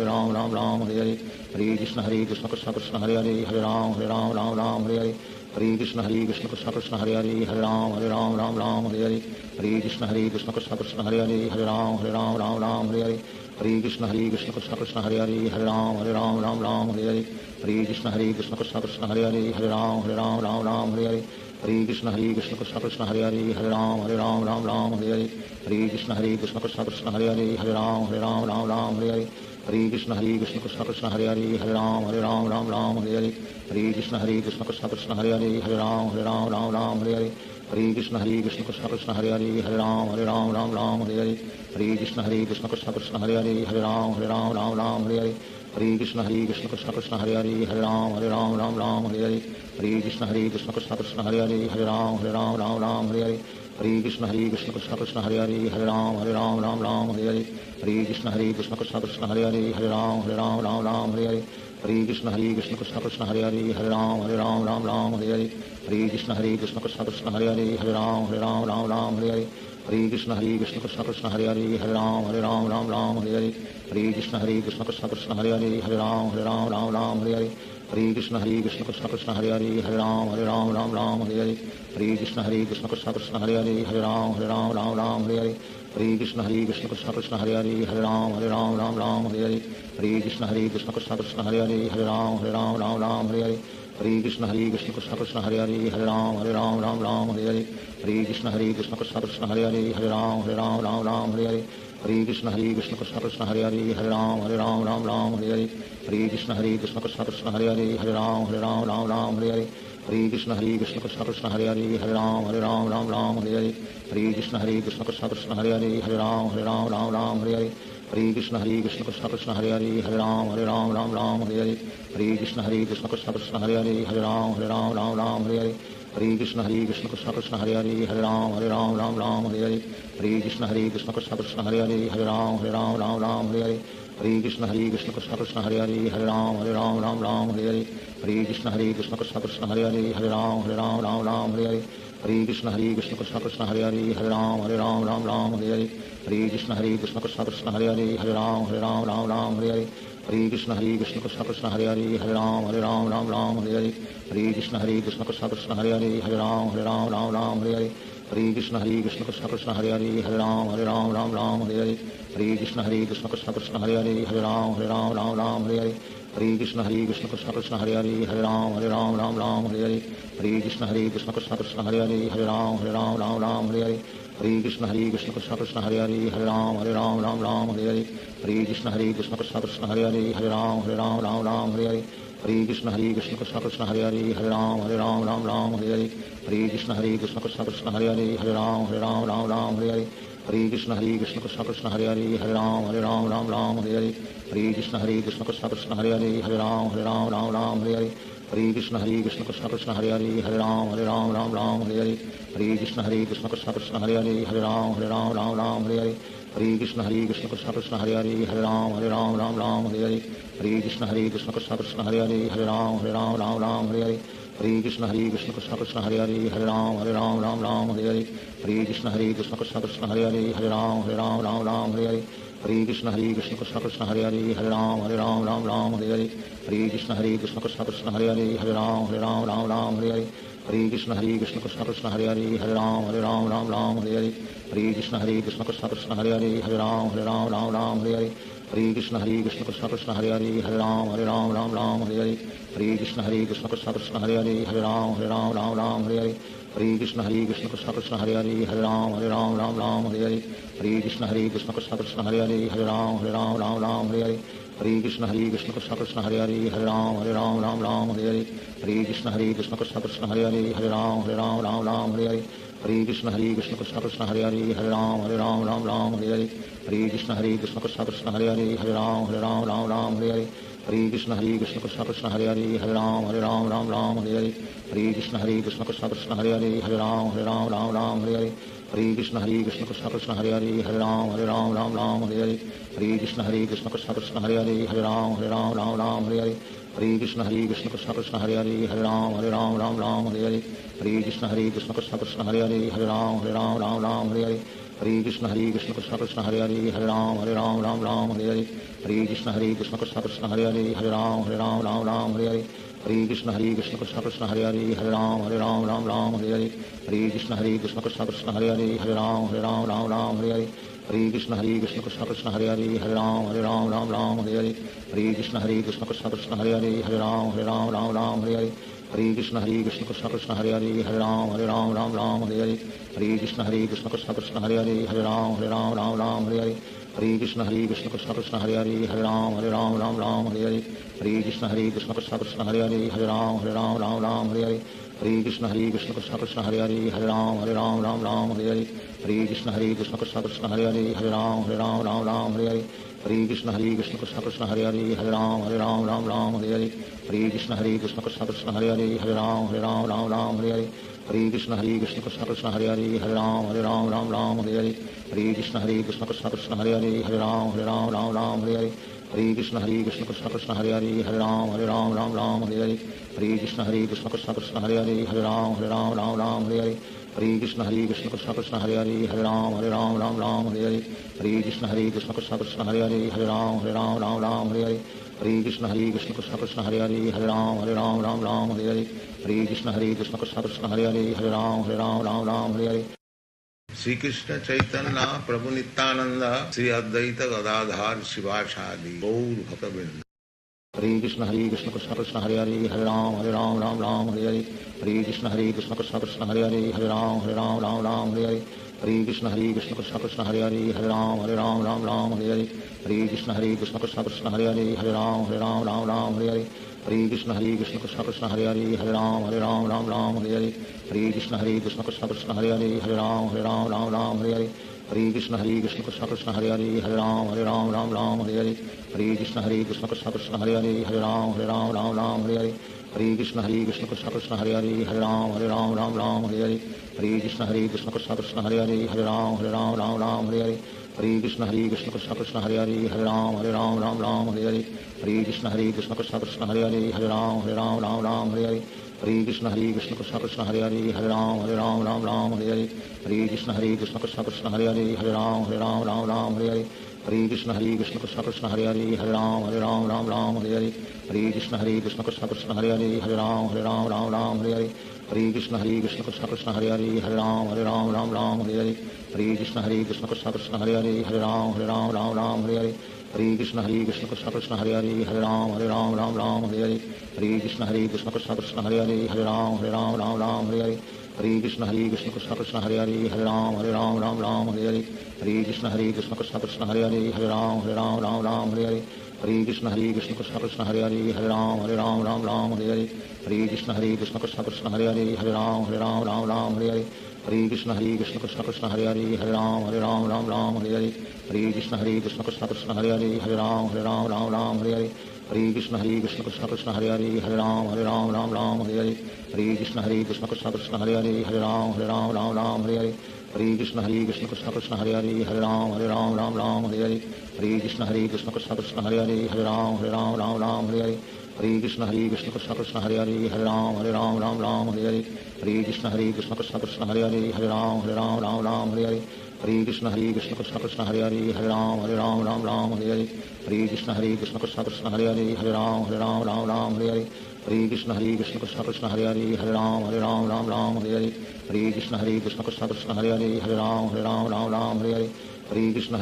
Ram Ram Hare Hare Hare Krishna Krishna Krishna Hare Hare Hare Ram Ram Hare Hare Hare Krishna Krishna Krishna Hare Hare Hare Ram Ram Hare Hare Hare Krishna Krishna Krishna Hare Hare Hare Ram Ram Hare Hare Hare Krishna Krishna Krishna Hare Hare Hare Ram Ram Hare Hare Hare Krishna Krishna Krishna Hare Hare Hare Ram Ram Hare Hare Hare Krishna Krishna Krishna Hare Hare Hare Ram Ram Hare Hare Hare Krishna Krishna Krishna Hare Hare Hare Ram Ram Hare Hare Hare Krishna Krishna Krishna Hare Hare Hare Ram Ram Hare Hare Hare Krishna Krishna Krishna Hare Hare Hare Ram Ram Hare Hare Hare Krishna Krishna Krishna Hare Hare Hare Ram Ram Hare Hare Hare Krishna Krishna Krishna Hare Hare Hare Ram Ram Hare Hare Hare Krishna Krishna Krishna Hare Hare Hare Ram Ram Hare Hare Hare Krishna Krishna Krishna Hare Hare Hare Ram Ram Hare Hare Hare Krishna Krishna Krishna Hare Hare Hare Ram Ram Hare Hare Hare Krishna Krishna Krishna Hare Hare Hare Ram Ram Hare Hare Hare Krishna Krishna Krishna Hare Hare Hare Ram Ram Hare Hare Hare Krishna Krishna Krishna Hare Hare Hare Ram Ram Hare Hare Hare Krishna Krishna Krishna Hare Hare Hare Ram Ram Hare Hare Hare Krishna Krishna Krishna Hare Hare Hare Ram Ram Hare Hare Hare Krishna Krishna Krishna Hare Hare Hare Ram Ram Hare Hare Hare Krishna Krishna Krishna Hare Hare Hare Ram Ram Hare Hare Hare Krishna Krishna Krishna Hare Hare Hare Ram Ram Hare Hare Hare Krishna Krishna Krishna Hare Hare Hare Ram Ram Hare Hare Hare Krishna Krishna Krishna Hare Hare Hare Ram Ram Hare Hare Hare Krishna Krishna Krishna Hare Hare Hare Ram Ram Hare Hare Hare Krishna Krishna Krishna Hare Hare Hare Ram Ram Hare Hare Hare Krishna Krishna Krishna Hare Hare Hare Ram Ram Hare Hare Hare Krishna Krishna Krishna Hare Hare Hare Ram Ram Hare Hare Hare Krishna Krishna Krishna Hare Hare Hare Ram Ram Hare Hare Hare Krishna Krishna Krishna Hare Hare Hare Ram Ram Hare Hare Hare Krishna Krishna Krishna Hare Hare Hare Ram Ram Hare Hare Hare Krishna Krishna Krishna Hare Hare Hare Ram Ram Hare Hare Hare Krishna Krishna Krishna Hare Hare Hare Ram Ram Hare Hare Hare Krishna Krishna Krishna Hare Hare Hare Ram Ram Hare Hare Hare Krishna Krishna Krishna Hare Hare Hare Ram Ram Hare Hare Hare Krishna Krishna Krishna Hare Hare Hare Ram Ram Hare Hare Hare Krishna Krishna Krishna Hare Hare Hare Ram Ram Hare Hare Hare Krishna Krishna Krishna Hare Hare Hare Ram Ram Hare Hare Hare Krishna Krishna Krishna Hare Hare Hare Ram Ram Hare Hare Hare Krishna Krishna Krishna Hare Hare Hare Ram Ram Hare Hare Hare Krishna Krishna Krishna Hare Hare Hare Ram Ram Hare Hare Hare Krishna Krishna Krishna Hare Hare Hare Ram Ram Hare Hare Hare Krishna Krishna Krishna Hare Hare Hare Ram Ram Hare Hare Hare Krishna Krishna Krishna Hare Hare Hare Ram Ram Hare Hare Hare Krishna Krishna Krishna Hare Hare Hare Ram Ram Hare Hare Hare Krishna Krishna Krishna Hare Hare Hare Ram Ram Hare Hare Hare Krishna Krishna Krishna Hare Hare Hare Ram Ram Hare Hare Hare Krishna Krishna Krishna Hare Hare Hare Ram Ram Hare Hare Hare Krishna Krishna Krishna Hare Hare Hare Ram Ram Hare Hare Hare Krishna Krishna Krishna Hare Hare Hare Ram Hare Hare Hare Krishna Krishna Krishna Hare Hare Hare Ram Hare Hare Hare Krishna Krishna Krishna Hare Hare Hare Ram Hare Hare Hare Krishna Krishna Krishna Hare Hare Hare Ram Hare Hare Hare Krishna Krishna Krishna Hare Hare Hare Ram Hare Hare Hare Krishna Krishna Krishna Hare Hare Hare Ram Hare Hare Hare Krishna Krishna Krishna Hare Hare Hare Ram Hare Hare Hare Krishna Krishna Krishna Hare Hare Hare Ram Hare Hare Hare Krishna Krishna Krishna Hare Hare Hare Ram Hare Hare Hare Krishna Krishna Krishna Hare Hare Hare Ram Hare Hare Hare Krishna Krishna Krishna Hare Hare Hare Ram Hare Hare Hare Krishna Krishna Krishna Hare Hare Hare Ram Hare Hare Hare Krishna Krishna Krishna Hare Hare Hare Ram Hare Hare Hare Krishna Krishna Krishna Hare Hare Hare Ram Hare Hare Hare Krishna Krishna Krishna Hare Hare Hare Ram Hare Hare Hare Krishna Krishna Krishna Hare Hare Hare Ram Hare Hare Hare Krishna Krishna Krishna Hare Hare Hare Ram Hare Hare Hare Krishna Krishna Krishna Hare Hare Hare Ram Hare Hare Hare Krishna Krishna Krishna Hare Hare Hare Ram Hare Hare Hare Krishna Krishna Krishna Hare Hare Hare Ram Hare Hare Hare Krishna Krishna Krishna Hare Hare Hare Ram Ram Ram Hare Hare Hare Krishna Krishna Krishna Hare Hare Hare Ram Ram Hare Hare Hare Krishna Krishna Krishna Hare Hare Hare Ram Ram Hare Hare Hare Krishna Krishna Krishna Hare Hare Hare Ram Ram Hare Hare Hare Krishna Krishna Krishna Hare Hare Hare Ram Ram Hare Hare Hare Krishna Krishna Krishna Hare Hare Hare Ram Ram Hare Hare Hare Krishna Krishna Krishna Hare Hare Hare Ram Ram Hare Hare Hare Krishna Krishna Krishna Hare Hare Hare Ram Ram Hare Hare Hare Krishna Krishna Krishna Hare Hare Hare Ram Ram Hare Hare Hare Krishna Krishna Krishna Hare Hare Hare Ram Ram Hare Hare Hare Krishna Krishna Krishna Hare Hare Hare Ram Ram Hare Hare Hare Krishna Krishna Krishna Hare Hare Hare Ram Ram Hare Hare Hare Krishna Krishna Krishna Hare Hare Hare Ram Ram Hare Hare Hare Krishna Krishna Krishna Hare Hare Hare Ram Ram Hare Hare Hare Krishna Krishna Krishna Hare Hare Hare Ram Ram Hare Hare Hare Krishna Krishna Krishna Hare Hare Hare Ram Ram Hare Hare Hare Krishna Krishna Krishna Hare Hare Hare Ram Ram Hare Hare Hare Krishna Krishna Krishna Hare Hare Hare Ram Ram Hare Hare Hare Krishna Krishna Krishna Hare Hare Hare Ram Ram Hare Hare Hare Krishna Krishna Krishna Hare Hare Hare Ram Ram Hare Hare Hare Krishna Krishna Krishna Hare Hare Hare Ram Ram Hare Hare Hare Krishna Krishna Krishna Hare Hare Hare Ram Ram Hare Hare Hare Krishna Krishna Krishna Hare Hare Hare Ram Ram Hare Hare Hare Krishna Krishna Krishna Hare Hare Hare Ram Ram Hare Hare Hare Krishna Krishna Krishna Hare Hare Hare Ram Ram Hare Hare Hare Krishna Krishna Krishna Hare Hare Hare Ram Ram Hare Hare Shri Krishna Chaitanya Prabhu Nityanand Shri Advaita Gadadhar शिवासादि Gaur भक्तवृंद। Hare Krishna Krishna Krishna Hare Hare Hare Ram Ram Hare Hare Hare Krishna Krishna Krishna Hare Hare Hare Ram Ram Hare Hare Hare Krishna Krishna Krishna Hare Hare Hare Ram Ram Hare Hare Hare Krishna Krishna Krishna Hare Hare Hare Ram Ram Hare Hare Hare Krishna Krishna Krishna Hare Hare Hare Ram Ram Hare Hare Hare Krishna Krishna Krishna Hare Hare Hare Ram Ram Hare Hare Hare Krishna Krishna Krishna Hare Hare Hare Ram Ram Hare Hare Hare Krishna Krishna Krishna Hare Hare Hare Ram Ram Hare Hare Hare Krishna Krishna Krishna Hare Hare Hare Ram Ram Hare Hare Hare Krishna Krishna Krishna Hare Hare Hare Ram Ram Hare Hare Hare Krishna Krishna Krishna Hare Hare Hare Ram Ram Hare Hare Hare Krishna Krishna Krishna Hare Hare Hare Ram Ram Hare Hare Hare Krishna Krishna Krishna Hare Hare Hare Ram Ram Hare Hare Hare Krishna Krishna Krishna Hare Hare Hare Ram Ram Hare Hare Hare Krishna Krishna Krishna Hare Hare Hare Ram Ram Hare Hare Hare Krishna Krishna Krishna Hare Hare Hare Ram Ram Hare Hare Hare Krishna Krishna Krishna Hare Hare Hare Ram Ram Hare Hare Hare Krishna Krishna Krishna Hare Hare Hare Ram Ram Hare Hare Hare Krishna Krishna Krishna Hare Hare Hare Ram Ram Hare Hare Hare Krishna Krishna Krishna Hare Hare Hare Ram Ram Hare Hare Hare Krishna Krishna Krishna Hare Hare Hare Ram Ram Hare Hare Hare Krishna Krishna Krishna Hare Hare Hare Ram Ram Hare Hare Hare Krishna Krishna Krishna Hare Hare Hare Ram Ram Hare Hare Hare Krishna Krishna Krishna Hare Hare Hare Ram Ram Hare Hare Hare Krishna Krishna Krishna Hare Hare Hare Ram Ram Hare Hare Hare Krishna Krishna Krishna Hare Hare Hare Ram Ram Hare Hare Hare Krishna Krishna Krishna Hare Hare Hare Ram Ram Hare Hare Hare Krishna Krishna Krishna Hare Hare Hare Ram Ram Hare Hare Hare Krishna Krishna Krishna Hare Hare Hare Ram Ram Hare Hare Hare Krishna Krishna Krishna Hare Hare Hare Ram Ram Hare Hare Hare Krishna Krishna Krishna Hare Hare Hare Ram Ram Hare Hare Hare Krishna Krishna Krishna Hare Hare Hare Ram Ram Hare Hare Hare Krishna Krishna Krishna Hare Hare Hare Ram Ram Hare Hare Hare Krishna Krishna Krishna Hare Hare Hare Ram Ram Hare Hare Hare Krishna Krishna Krishna Hare Hare Hare Ram Ram Hare Hare Hare Krishna Krishna Krishna Hare Hare Hare Ram Ram Hare Hare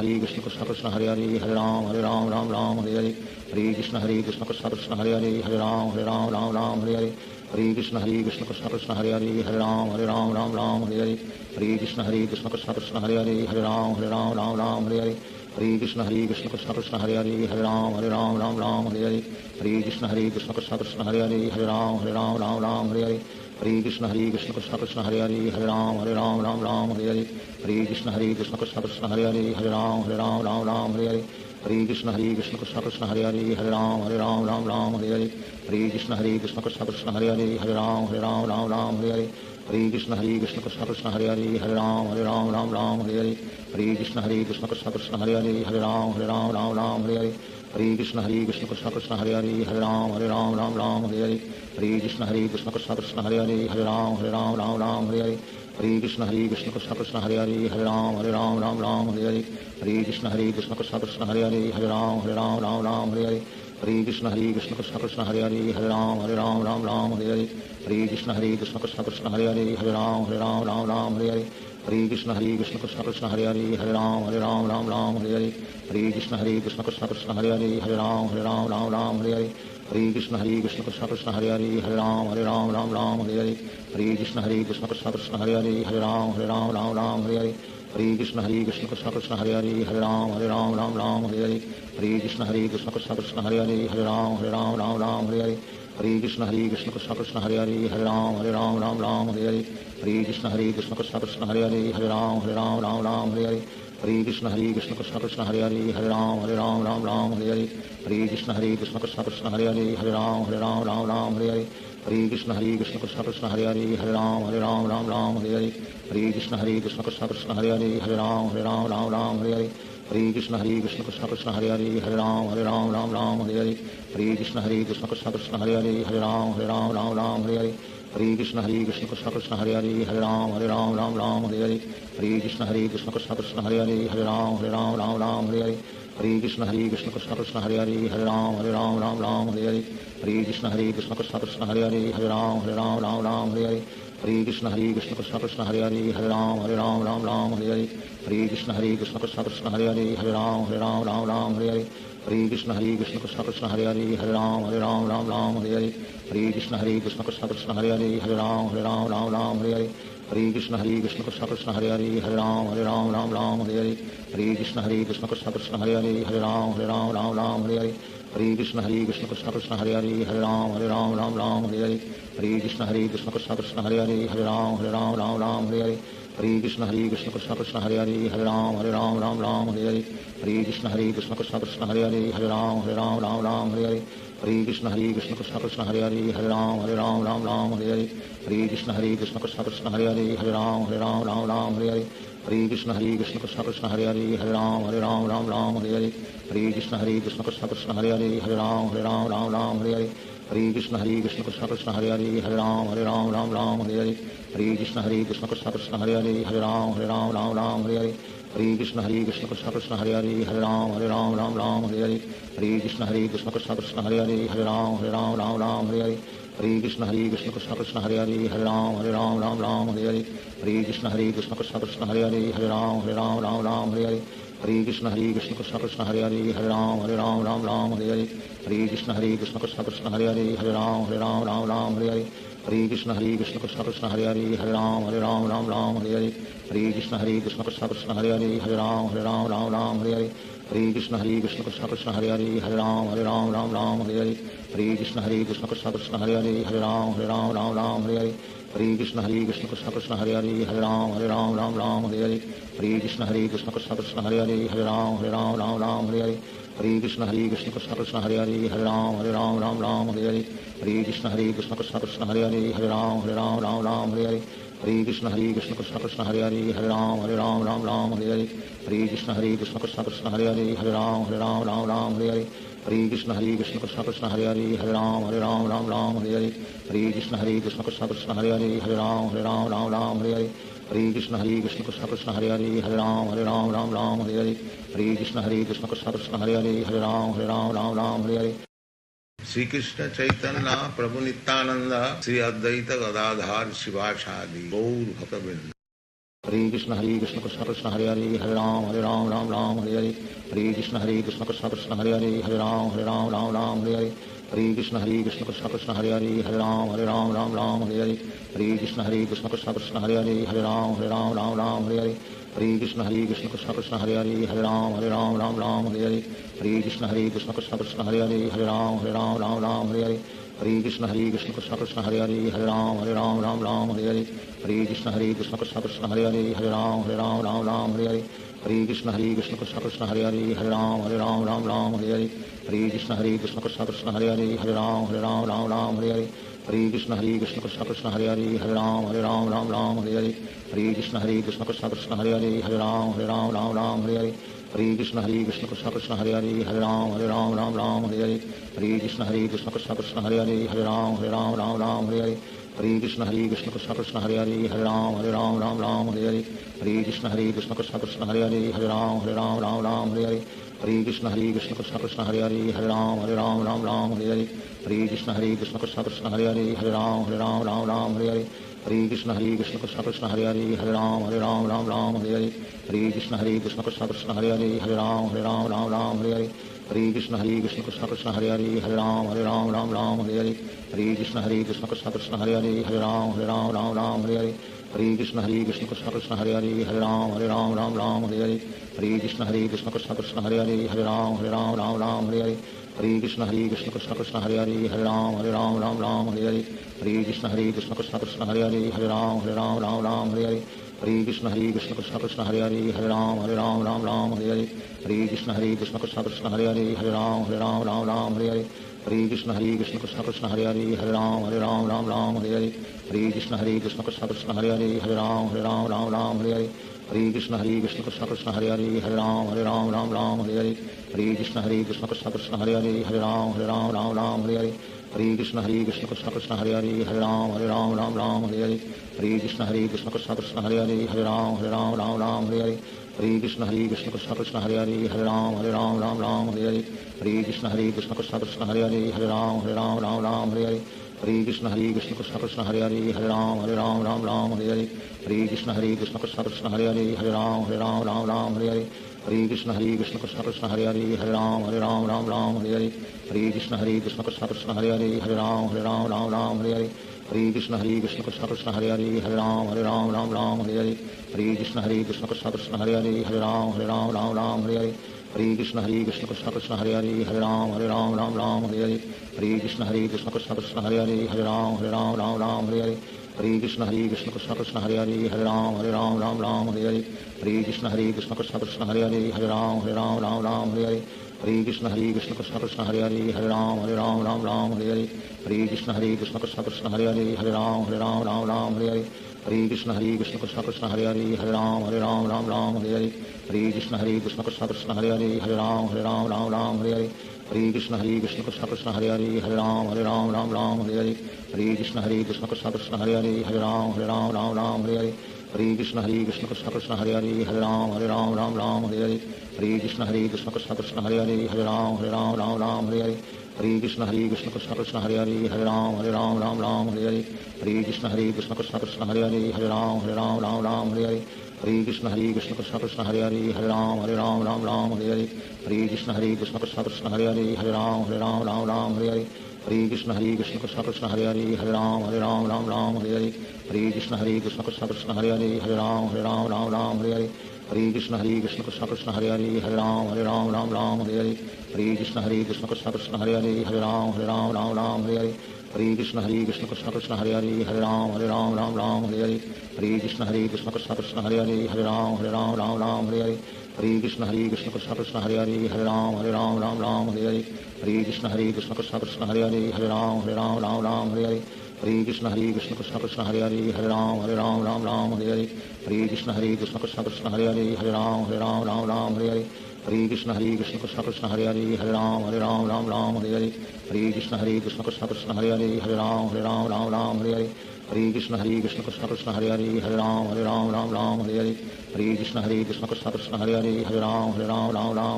Hare Krishna Krishna Krishna Hare Hare Hare Ram Ram Hare Hare Hare Krishna Krishna Krishna Hare Hare Hare Ram Ram Hare Hare Hare Krishna Krishna Krishna Hare Hare Hare Ram Ram Hare Hare Hare Krishna Krishna Krishna Hare Hare Hare Ram Ram Hare Hare Hare Krishna Krishna Krishna Hare Hare Hare Ram Ram Hare Hare Hare Krishna Krishna Krishna Hare Hare Hare Ram Ram Hare Hare Hare Krishna Krishna Krishna Hare Hare Hare Ram Ram Hare Hare Hare Krishna Krishna Krishna Hare Hare Hare Ram Ram Hare Hare Hare Krishna Krishna Krishna Hare Hare Hare Ram Ram Ram Hare Hare Hare Krishna Krishna Krishna Hare Hare Hare Ram Ram Hare Hare Hare Krishna Krishna Krishna Hare Hare Hare Ram Ram Hare Hare Hare Krishna Krishna Krishna Hare Hare Hare Ram Ram Hare Hare Hare Krishna Krishna Krishna Hare Hare Hare Ram Ram Hare Hare Hare Krishna Krishna Krishna Hare Hare Hare Ram Ram Hare Hare Hare Krishna Krishna Krishna Hare Hare Hare Ram Ram Hare Hare Hare Krishna Krishna Krishna Hare Hare Hare Ram Ram Hare Hare Hare Krishna Krishna Krishna Hare Hare Hare Ram Ram Hare Hare Hare Krishna Krishna Krishna Hare Hare Hare Ram Ram Hare Hare Hare Krishna Krishna Krishna Hare Hare Hare Ram Ram Hare Hare Hare Krishna Krishna Krishna Hare Hare Hare Ram Ram Hare Hare Hare Krishna Krishna Krishna Hare Hare Hare Ram Ram Hare Hare Hare Krishna Krishna Krishna Hare Hare Hare Ram Ram Hare Hare Hare Krishna Krishna Krishna Hare Hare Hare Ram Ram Hare Hare Hare Krishna Krishna Krishna Hare Hare Hare Ram Ram Hare Hare Hare Krishna Krishna Krishna Hare Hare Hare Ram Ram Hare Hare Hare Krishna Krishna Krishna Hare Hare Hare Ram Ram Hare Hare Hare Krishna Krishna Krishna Hare Hare Hare Ram Ram Hare Hare Hare Krishna Krishna Krishna Hare Hare Hare Ram Ram Hare Hare Hare Krishna Krishna Krishna Hare Hare Hare Ram Ram Hare Hare Hare Krishna Krishna Krishna Hare Hare Hare Ram Ram Hare Hare Hare Krishna Krishna Krishna Hare Hare Hare Ram Ram Hare Hare Hare Krishna Krishna Krishna Hare Hare Hare Ram Ram Hare Hare Hare Krishna Krishna Krishna Hare Hare Hare Ram Ram Hare Hare Hare Krishna Krishna Krishna Hare Hare Hare Ram Ram Hare Hare Hare Krishna Krishna Krishna Hare Hare Hare Ram Ram Hare Hare Hare Krishna Krishna Krishna Hare Hare Hare Ram Ram Hare Hare Hare Krishna Krishna Krishna Hare Hare Hare Ram Ram Hare Hare Hare Krishna Krishna Krishna Hare Hare Hare Ram Ram Hare Hare Hare Krishna Krishna Krishna Hare Hare Hare Ram Ram Hare Hare Hare Krishna Krishna Krishna Hare Hare Hare Ram Ram Hare Hare Hare Krishna Krishna Krishna Hare Hare Hare Ram Ram Hare Hare Hare Krishna Krishna Krishna Hare Hare Hare Ram Ram Hare Hare Hare Krishna Krishna Krishna Hare Hare Hare Ram Ram Hare Hare Hare Krishna Krishna Krishna Hare Hare Hare Ram Ram Hare Hare Hare Krishna Krishna Krishna Hare Hare Hare Ram Ram Hare Hare Hare Krishna Krishna Krishna Hare Hare Hare Ram Ram Hare Hare Hare Krishna Krishna Krishna Hare Hare Hare Ram Ram Hare Hare Hare Krishna Krishna Krishna Hare Hare Hare Ram Ram Hare Hare Hare Krishna Krishna Krishna Hare Hare Hare Ram Ram Hare Hare Hare Krishna Krishna Krishna Hare Hare Hare Ram Ram Hare Hare Hare Krishna Krishna Krishna Hare Hare Hare Ram Ram Hare Hare Hare Krishna Krishna Krishna Hare Hare Hare Ram Ram Hare Hare Hare Krishna Krishna Krishna Hare Hare Hare Ram Ram Hare Hare Hare Krishna Krishna Krishna Hare Hare Hare Ram Ram Hare Hare Hare Krishna Krishna Krishna Hare Hare Hare Ram Ram Hare Hare Hare Krishna Krishna Krishna Hare Hare Hare Ram Ram Hare Hare Hare Krishna Krishna Krishna Hare Hare Hare Ram Ram Hare Hare Hare Krishna Krishna Krishna Hare Hare Hare Ram Ram Hare Hare Hare Krishna Krishna Krishna Hare Hare Hare Ram Ram Hare Hare Hare Krishna Krishna Krishna Hare Hare Hare Ram Ram Hare Hare Hare Krishna Krishna Krishna Hare Hare Hare Ram Ram Hare Hare Hare Krishna Krishna Krishna Hare Hare Hare Ram Ram Hare Hare Hare Krishna Krishna Krishna Hare Hare Hare Ram Ram Hare Hare Hare Krishna Krishna Krishna Hare Hare Hare Ram Ram Hare Hare Hare Krishna Krishna Krishna Hare Hare Hare Ram Ram Hare Hare Hare Krishna Krishna Krishna Hare Hare Hare Ram Ram Hare Hare Hare Krishna Krishna Krishna Hare Hare Hare Ram Ram Hare Hare Hare Krishna Krishna Krishna Hare Hare Hare Ram Ram Hare Hare Hare Krishna Krishna Krishna Hare Hare Hare Ram Ram Hare Hare Hare Krishna Krishna Krishna Hare Hare Hare Ram Ram Hare Hare Hare Krishna Krishna Krishna Hare Hare Hare Ram Ram Hare Hare Hare Krishna Krishna Krishna Hare Hare Hare Ram Hare Hare Shri Krishna Chaitanya Prabhu Nityanand Shri Advaita Gadadhar शिवासादि Gaur भक्तवृंद Hare Krishna Krishna Krishna Hare Hare Hare Ram Ram Hare Hare Hare Krishna Krishna Krishna Hare Hare Hare Ram Hare Hare Hare Krishna Krishna Krishna Hare Hare Hare Ram Hare Hare Hare Krishna Krishna Krishna Hare Hare Hare Ram Hare Hare Hare Krishna Krishna Krishna Hare Hare Hare Ram Hare Hare Hare Krishna Krishna Krishna Hare Hare Hare Ram Hare Hare Hare Krishna Krishna Krishna Hare Hare Hare Ram Ram Hare Hare Hare Krishna Krishna Krishna Hare Hare Hare Ram Ram Hare Hare Hare Krishna Krishna Krishna Hare Hare Hare Ram Ram Ram Hare Hare Hare Krishna Krishna Krishna Hare Hare Hare Ram Ram Hare Hare Hare Krishna Krishna Krishna Hare Hare Hare Ram Ram Hare Hare Hare Krishna Krishna Krishna Hare Hare Hare Ram Ram Hare Hare Hare Krishna Krishna Krishna Hare Hare Hare Ram Ram Hare Hare Hare Krishna Krishna Krishna Hare Hare Hare Ram Ram Hare Hare Hare Krishna Krishna Krishna Hare Hare Hare Ram Ram Hare Hare Hare Krishna Krishna Krishna Hare Hare Hare Ram Ram Hare Hare Hare Krishna Krishna Krishna Hare Hare Hare Ram Ram Hare Hare Hare Krishna Krishna Krishna Hare Hare Hare Ram Ram Hare Hare Hare Krishna Krishna Krishna Hare Hare Hare Ram Ram Hare Hare Hare Krishna Krishna Krishna Hare Hare Hare Ram Ram Hare Hare Hare Krishna Krishna Krishna Hare Hare Hare Ram Ram Hare Hare Hare Krishna Krishna Krishna Hare Hare Hare Ram Ram Hare Hare Hare Krishna Krishna Krishna Hare Hare Hare Ram Ram Hare Hare Hare Krishna Krishna Krishna Hare Hare Hare Ram Ram Hare Hare Hare Krishna Krishna Krishna Hare Hare Hare Ram Ram Hare Hare Hare Krishna Krishna Krishna Hare Hare Hare Ram Ram Hare Hare Hare Krishna Krishna Krishna Hare Hare Hare Ram Ram Hare Hare Hare Krishna Krishna Krishna Hare Hare Hare Ram Ram Hare Hare Hare Krishna Krishna Krishna Hare Hare Hare Ram Ram Hare Hare Hare Krishna Krishna Krishna Hare Hare Hare Ram Ram Hare Hare Hare Krishna Krishna Krishna Hare Hare Hare Ram Ram Hare Hare Hare Krishna Krishna Krishna Hare Hare Hare Ram Ram Hare Hare Hare Krishna Krishna Krishna Hare Hare Hare Ram Ram Hare Hare Hare Krishna Krishna Krishna Hare Hare Hare Ram Ram Hare Hare Hare Krishna Krishna Krishna Hare Hare Hare Ram Ram Hare Hare Hare Krishna Krishna Krishna Hare Hare Hare Ram Ram Hare Hare Hare Krishna Krishna Krishna Hare Hare Hare Ram Ram Hare Hare Hare Krishna Krishna Krishna Hare Hare Hare Ram Ram Hare Hare Hare Krishna Krishna Krishna Hare Hare Hare Ram Ram Hare Hare Hare Krishna Krishna Krishna Hare Hare Hare Ram Ram Hare Hare Hare Krishna Krishna Krishna Hare Hare Hare Ram Ram Hare Hare Hare Krishna Krishna Krishna Hare Hare Hare Ram Ram Hare Hare Hare Krishna Krishna Krishna Hare Hare Hare Ram Ram Hare Hare Hare Krishna Krishna Krishna Hare Hare Hare Ram Ram Hare Hare Hare Krishna Krishna Krishna Hare Hare Hare Ram Ram Hare Hare Hare Krishna Krishna Krishna Hare Hare Hare Ram Ram Hare Hare Hare Krishna Krishna Krishna Hare Hare Hare Ram Ram Hare Hare Hare Krishna Krishna Krishna Hare Hare Hare Ram Ram Hare Hare Hare Krishna Krishna Krishna Hare Hare Hare Ram Ram Hare Hare Hare Krishna Krishna Krishna Hare Hare Hare Ram Ram Hare Hare Hare Krishna Krishna Krishna Hare Hare Hare Ram Ram Hare Hare Hare Krishna Krishna Krishna Hare Hare Hare Ram Ram Hare Hare Hare Krishna Krishna Krishna Hare Hare Hare Ram Ram Hare Hare Hare Krishna Krishna Krishna Hare Hare Hare Ram Ram Hare Hare Hare Krishna Krishna Krishna Hare Hare Hare Ram Ram Hare Hare Hare Krishna Krishna Krishna Hare Hare Hare Ram Ram Hare Hare Hare Krishna Krishna Krishna Hare Hare Hare Ram Ram Hare Hare Hare Krishna Krishna Krishna Hare Hare Hare Ram Ram Hare Hare Hare Krishna Krishna Krishna Hare Hare Hare Ram Ram Hare Hare Hare Krishna Krishna Krishna Hare Hare Hare Ram Ram Hare Hare Hare Krishna Krishna Krishna Hare Hare Hare Ram Ram Hare Hare Hare Krishna Krishna Krishna Hare Hare Hare Ram Ram Hare Hare Hare Krishna Krishna Krishna Hare Hare Hare Ram Ram Hare Hare Hare Krishna Krishna Krishna Hare Hare Hare Ram Ram Hare Hare Hare Krishna Krishna Krishna Hare Hare Hare Ram Ram Hare Hare Hare Krishna Krishna Krishna Hare Hare Hare Ram Ram Hare Hare Hare Krishna Krishna Krishna Hare Hare Hare Ram Ram Hare Hare Hare Krishna Krishna Krishna Hare Hare Hare Ram Ram Hare Hare Hare Krishna Krishna Krishna Hare Hare Hare Ram Ram Hare Hare Hare Krishna Krishna Krishna Hare Hare Hare Ram Ram Hare Hare Hare Krishna Krishna Krishna Hare Hare Hare Ram Ram Hare Hare Hare Krishna Krishna Krishna Hare Hare Hare Ram Ram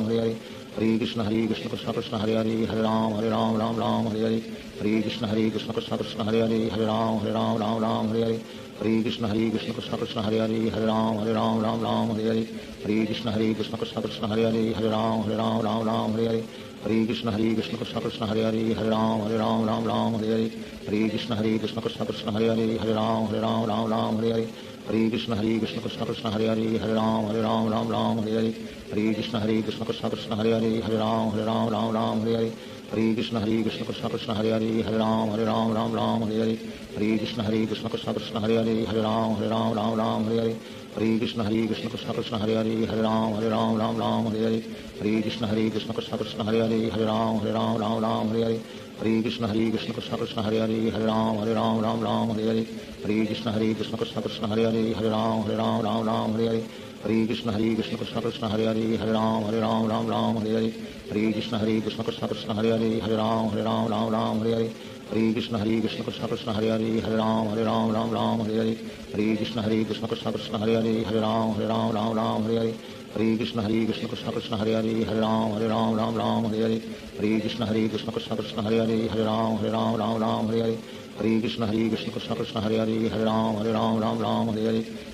Hare Hare Hare Krishna Krishna Krishna Hare Hare Hare Ram Ram Hare Hare Hare Krishna Krishna Krishna Hare Hare Hare Ram Ram Hare Hare Hare Krishna Krishna Krishna Hare Hare Hare Ram Ram Hare Hare Hare Krishna Krishna Krishna Hare Hare Hare Ram Ram Hare Hare Hare Krishna Krishna Krishna Hare Hare Hare Ram Ram Hare Hare Hare Krishna Krishna Krishna Hare Hare Hare Ram Ram Hare Hare Hare Krishna Krishna Krishna Hare Hare Hare Ram Ram Hare Hare Hare Krishna Krishna Krishna Hare Hare Hare Ram Ram Hare Hare Hare Krishna Krishna Krishna Hare Hare Hare Ram Ram Ram Hare Hare Hare Krishna Krishna Krishna Hare Hare Hare Ram Ram Hare Hare Hare Krishna Krishna Krishna Hare Hare Hare Ram Ram Hare Hare Hare Krishna Krishna Krishna Hare Hare Hare Ram Ram Hare Hare Hare Krishna Krishna Krishna Hare Hare Hare Ram Ram Hare Hare Hare Krishna Krishna Krishna Hare Hare Hare Ram Ram Hare Hare Hare Krishna Krishna Krishna Hare Hare Hare Ram Ram Hare Hare Hare Krishna Krishna Krishna Hare Hare Hare Ram Hare Hare Hare Krishna Krishna Krishna Hare Hare Hare Ram Hare Hare Hare Krishna Krishna Krishna Hare Hare Hare Ram Hare Hare Hare Krishna Krishna Krishna Hare Hare Hare Ram Hare Hare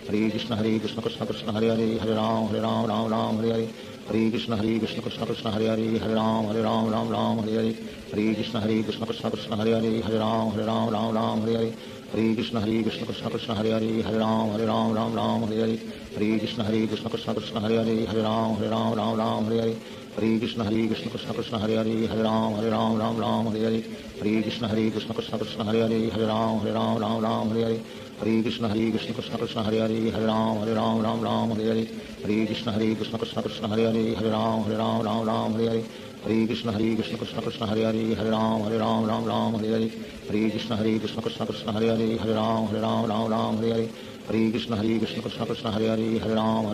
Hare Krishna Krishna Krishna Hare Hare Hare Ram Hare Hare Hare Krishna Krishna Krishna Hare Hare Hare Ram Hare Hare Hare Krishna Krishna Krishna Hare Hare Hare Ram Hare Hare Hare Krishna Krishna Krishna Hare Hare Hare Ram Hare Hare Hare Krishna Krishna Krishna Hare Hare Hare Ram Hare Hare Hare Krishna Krishna Krishna Hare Hare Hare Ram Hare Hare Hare Krishna Krishna Krishna Hare Hare Hare Ram Hare Hare Hare Krishna Krishna Krishna Hare Hare Hare Ram Hare Hare Hare Krishna Krishna Krishna Hare Hare Hare Ram Hare Hare Hare Krishna Krishna Krishna Hare Hare Hare Ram Hare Hare Hare Krishna Krishna Krishna Hare Hare Hare Ram Hare Hare Hare Krishna Krishna Krishna Hare Hare Hare Ram Hare Hare Hare Krishna Krishna Krishna Hare Hare Hare Ram Hare Hare Hare Krishna Krishna Krishna Hare Hare Hare Ram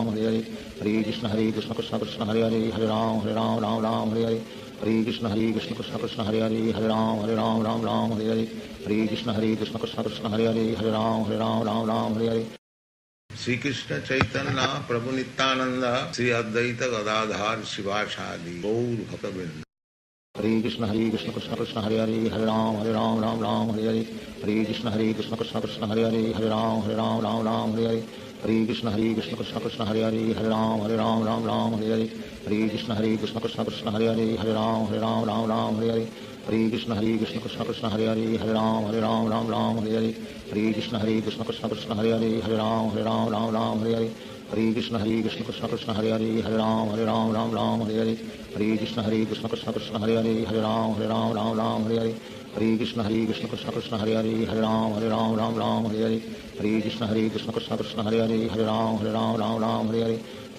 Hare Hare Hare Krishna Krishna Krishna Hare Hare Hare Ram Hare Hare Hare Krishna Krishna Krishna Hare Hare Hare Ram Hare Hare Hare Krishna Krishna Krishna Hare Hare Hare Ram Hare Hare Shri Krishna Chaitanya Prabhu Nityanand Shri Advaita Gadadhar शिवासादि Gaur भक्तवृंद। Hare Krishna Krishna Krishna Hare Hare Hare Ram Hare Hare Hare Krishna Krishna Krishna Hare Hare Hare Ram Hare Hare Hare Krishna Krishna Krishna Hare Hare Hare Ram Hare Hare Hare Krishna Krishna Krishna Hare Hare Hare Ram Hare Hare Hare Krishna Krishna Krishna Hare Hare Hare Ram Hare Hare Hare Krishna Krishna Krishna Hare Hare Hare Ram Hare Hare Hare Krishna Krishna Krishna Hare Hare Hare Ram Hare Hare Hare Krishna Krishna Krishna Hare Hare Hare Ram Hare Hare Hare Krishna Krishna Krishna Hare Hare Hare Ram Hare Hare Hare Krishna Krishna Krishna Hare Hare Hare Ram Hare Hare Hare Krishna Krishna Krishna Hare Hare Hare Ram Hare Hare Hare Krishna Krishna Krishna Hare Hare Hare Ram Hare Hare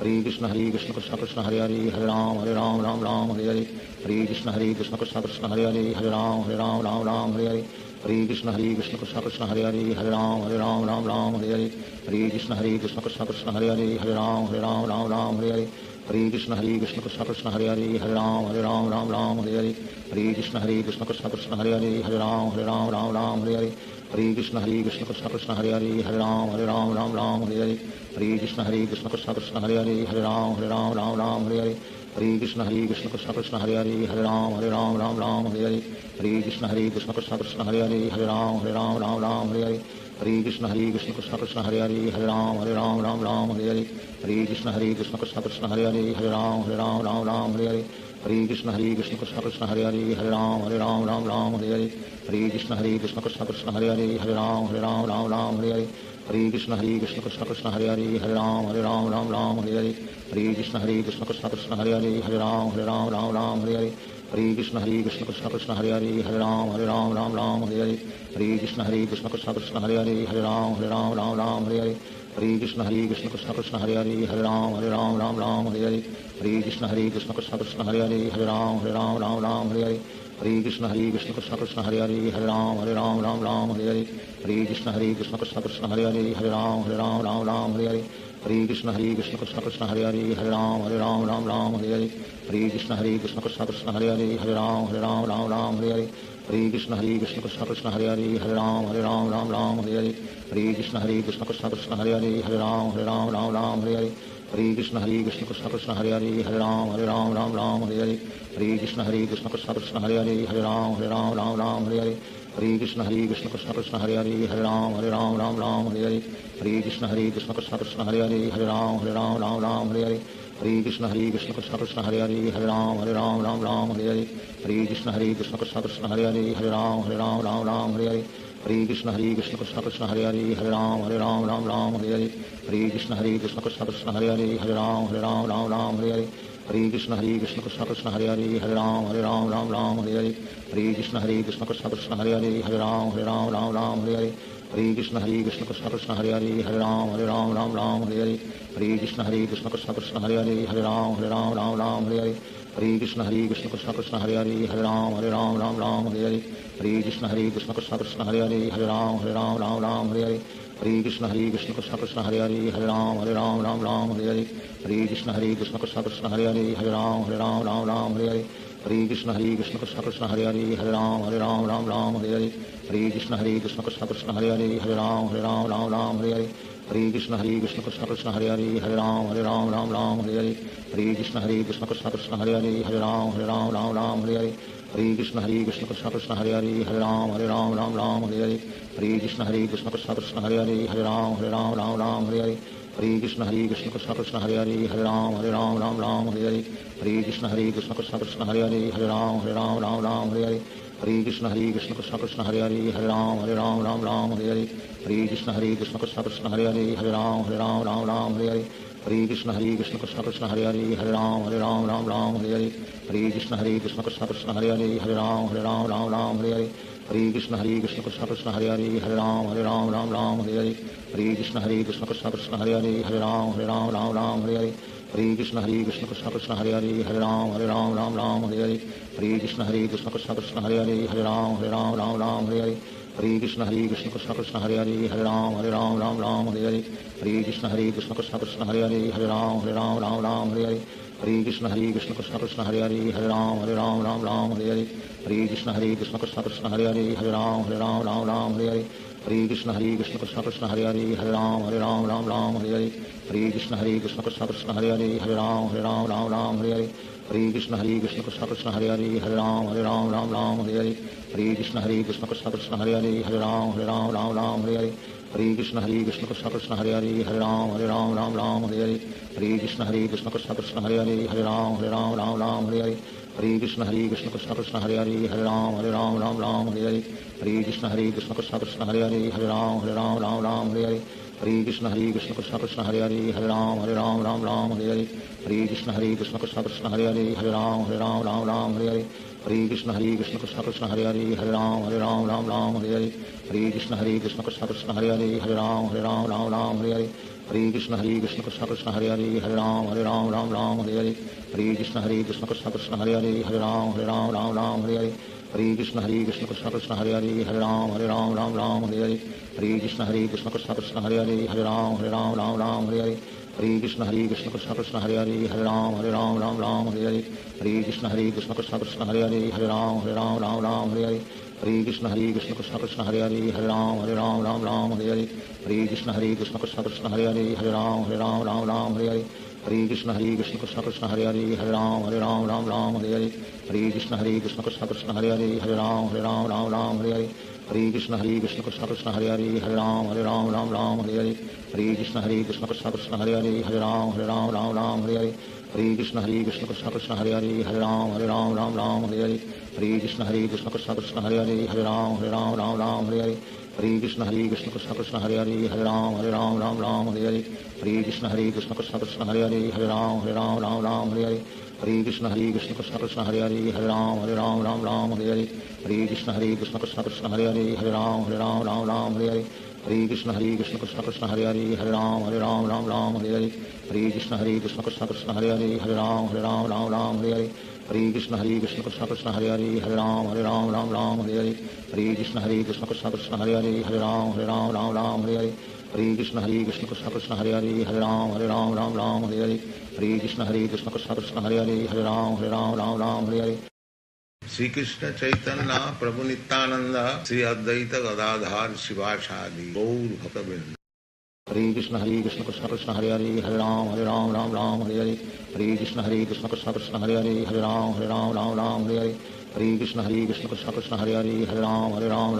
Hare Krishna Krishna Krishna Hare Hare Hare Ram Hare Hare Hare Krishna Krishna Krishna Hare Hare Hare Ram Hare Hare Hare Krishna Krishna Krishna Hare Hare Hare Ram Hare Hare Hare Krishna Krishna Krishna Hare Hare Hare Ram Hare Hare Hare Krishna Krishna Krishna Hare Hare Hare Ram Hare Hare Hare Krishna Krishna Krishna Hare Hare Hare Ram Hare Hare Hare Krishna Krishna Krishna Hare Hare Hare Ram Hare Hare Hare Krishna Krishna Krishna Hare Hare Hare Ram Hare Hare Hare Krishna Krishna Krishna Hare Hare Hare Ram Hare Hare Hare Krishna Krishna Krishna Hare Hare Hare Ram Hare Hare Hare Krishna Krishna Krishna Hare Hare Hare Ram Hare Hare Hare Krishna Krishna Krishna Hare Hare Hare Ram Hare Hare Hare Krishna Krishna Krishna Hare Hare Hare Ram Hare Hare Hare Krishna Krishna Krishna Hare Hare Hare Ram Hare Hare Hare Krishna Krishna Krishna Hare Hare Hare Ram Hare Hare Hare Krishna Krishna Krishna Hare Hare Hare Ram Hare Hare Hare Krishna Krishna Krishna Hare Hare Hare Ram Hare Hare Hare Krishna Krishna Krishna Hare Hare Hare Ram Hare Hare Hare Krishna Krishna Krishna Hare Hare Hare Ram Hare Hare Hare Krishna Krishna Krishna Hare Hare Hare Ram Hare Hare Hare Krishna Krishna Krishna Hare Hare Hare Ram Hare Hare Hare Krishna Krishna Krishna Hare Hare Hare Ram Hare Hare Hare Krishna Krishna Krishna Hare Hare Hare Ram Hare Hare Hare Krishna Krishna Krishna Hare Hare Hare Ram Hare Hare Hare Krishna Krishna Krishna Hare Hare Hare Ram Hare Hare Hare Krishna Krishna Krishna Hare Hare Hare Ram Hare Hare Hare Krishna Krishna Krishna Hare Hare Hare Ram Hare Hare Hare Krishna Krishna Krishna Hare Hare Hare Ram Hare Hare Hare Krishna Krishna Krishna Hare Hare Hare Ram Hare Hare Hare Krishna Krishna Krishna Hare Hare Hare Ram Hare Hare Hare Krishna Krishna Krishna Hare Hare Hare Ram Hare Hare Hare Krishna Krishna Krishna Hare Hare Hare Ram Hare Hare Hare Krishna Krishna Krishna Hare Hare Hare Ram Ram Ram Hare Hare Hare Krishna Krishna Krishna Hare Hare Hare Ram Ram Hare Hare Hare Krishna Krishna Krishna Hare Hare Hare Ram Ram Hare Hare Hare Krishna Krishna Krishna Hare Hare Hare Ram Ram Hare Hare Hare Krishna Krishna Krishna Hare Hare Hare Ram Ram Hare Hare Hare Krishna Krishna Krishna Hare Hare Hare Ram Ram Hare Hare Hare Krishna Krishna Krishna Hare Hare Hare Ram Ram Hare Hare Hare Krishna Krishna Krishna Hare Hare Hare Ram Ram Hare Hare Hare Krishna Krishna Krishna Hare Hare Hare Ram Ram Hare Hare Hare Krishna Krishna Krishna Hare Hare Hare Ram Ram Hare Hare Hare Krishna Krishna Krishna Hare Hare Hare Ram Ram Hare Hare Hare Krishna Krishna Krishna Hare Hare Hare Ram Ram Hare Hare Hare Krishna Krishna Krishna Hare Hare Hare Ram Ram Hare Hare Hare Krishna Krishna Krishna Hare Hare Hare Ram Ram Hare Hare Hare Krishna Krishna Krishna Hare Hare Hare Ram Ram Hare Hare Hare Krishna Krishna Krishna Hare Hare Hare Ram Ram Hare Hare Hare Krishna Krishna Krishna Hare Hare Hare Ram Ram Hare Hare Hare Krishna Krishna Krishna Hare Hare Hare Ram Ram Hare Hare Hare Krishna Krishna Krishna Hare Hare Hare Ram Ram Hare Hare Hare Krishna Krishna Krishna Hare Hare Hare Ram Ram Hare Hare Hare Krishna Krishna Krishna Hare Hare Hare Ram Ram Hare Hare Hare Krishna Krishna Krishna Hare Hare Hare Ram Ram Hare Hare Hare Krishna Krishna Krishna Hare Hare Hare Ram Ram Hare Hare Hare Krishna Krishna Krishna Hare Hare Hare Ram Ram Hare Hare Hare Krishna Krishna Krishna Hare Hare Hare Ram Ram Hare Hare Hare Krishna Krishna Krishna Hare Hare Hare Ram Ram Hare Hare Hare Krishna Krishna Krishna Hare Hare Hare Ram Ram Hare Hare Hare Krishna Krishna Krishna Hare Hare Hare Ram Ram Hare Hare Hare Krishna Krishna Krishna Hare Hare Hare Ram Ram Hare Hare Hare Krishna Krishna Krishna Hare Hare Hare Ram Ram Hare Hare Hare Krishna Krishna Krishna Hare Hare Hare Ram Ram Hare Hare Hare Krishna Krishna Krishna Hare Hare Hare Ram Ram Hare Hare Hare Krishna Krishna Krishna Hare Hare Hare Ram Ram Hare Hare Hare Krishna Krishna Krishna Hare Hare Hare Ram Ram Hare Hare Hare Krishna Krishna Krishna Hare Hare Hare Ram Ram Hare Hare Hare Krishna Krishna Krishna Hare Hare Hare Ram Ram Hare Hare Hare Krishna Krishna Krishna Hare Hare Hare Ram Ram Hare Hare Hare Krishna Krishna Krishna Hare Hare Hare Ram Ram Hare Hare Hare Krishna Krishna Krishna Hare Hare Hare Ram Ram Hare Hare Hare Krishna Krishna Krishna Hare Hare Hare Ram Ram Hare Hare Hare Krishna Krishna Krishna Hare Hare Hare Ram Ram Hare Hare Hare Krishna Krishna Krishna Hare Hare Hare Ram Ram Hare Hare Hare Krishna Krishna Krishna Hare Hare Hare Ram Ram Hare Hare Hare Krishna Krishna Krishna Hare Hare Hare Ram Ram Hare Hare Hare Krishna Krishna Krishna Hare Hare Hare Ram Ram Hare Hare Hare Krishna Krishna Krishna Hare Hare Hare Ram Ram Hare Hare Hare Krishna Krishna Krishna Hare Hare Hare Ram Ram Hare Hare Hare Krishna Krishna Krishna Hare Hare Hare Ram Ram Hare Hare Hare Krishna Krishna Krishna Hare Hare Hare Ram Ram Hare Hare Hare Krishna Krishna Krishna Hare Hare Hare Ram Ram Hare Hare Hare Krishna Krishna Krishna Hare Hare Hare Ram Ram Hare Hare Hare Krishna Krishna Krishna Hare Hare Hare Ram Ram Hare Hare Hare Krishna Krishna Krishna Hare Hare Hare Ram Ram Hare Hare Hare Krishna Krishna Krishna Hare Hare Hare Ram Ram Hare Hare Hare Krishna Krishna Krishna Hare Hare Hare Ram Ram Hare Hare Hare Krishna Krishna Krishna Hare Hare Hare Ram Ram Hare Hare Hare Krishna Krishna Krishna Hare Hare Hare Ram Ram Hare Hare Hare Krishna Krishna Krishna Hare Hare Hare Ram Ram Hare Hare Hare Krishna Krishna Krishna Hare Hare Hare Ram Ram Hare Hare Hare Krishna Krishna Krishna Hare Hare Hare Ram Ram Hare Hare Hare Krishna Krishna Krishna Hare Hare Hare Ram Ram Hare Hare Hare Krishna Krishna Krishna Hare Hare Hare Ram Ram Hare Hare Hare Krishna Krishna Krishna Hare Hare Hare Ram Ram Hare Hare Hare Krishna Krishna Krishna Hare Hare Hare Ram Hare Hare Shri Krishna Chaitanya Prabhu Nityanand Shri Advaita Gadadhar शिवासादि Gaur भक्तवृंद Hare Krishna Krishna Krishna Hare Hare Hare Ram Hare Hare Hare Krishna Krishna Krishna Hare Hare Hare Ram Hare Hare Hare Krishna Krishna Krishna Hare Hare Hare Ram Hare Hare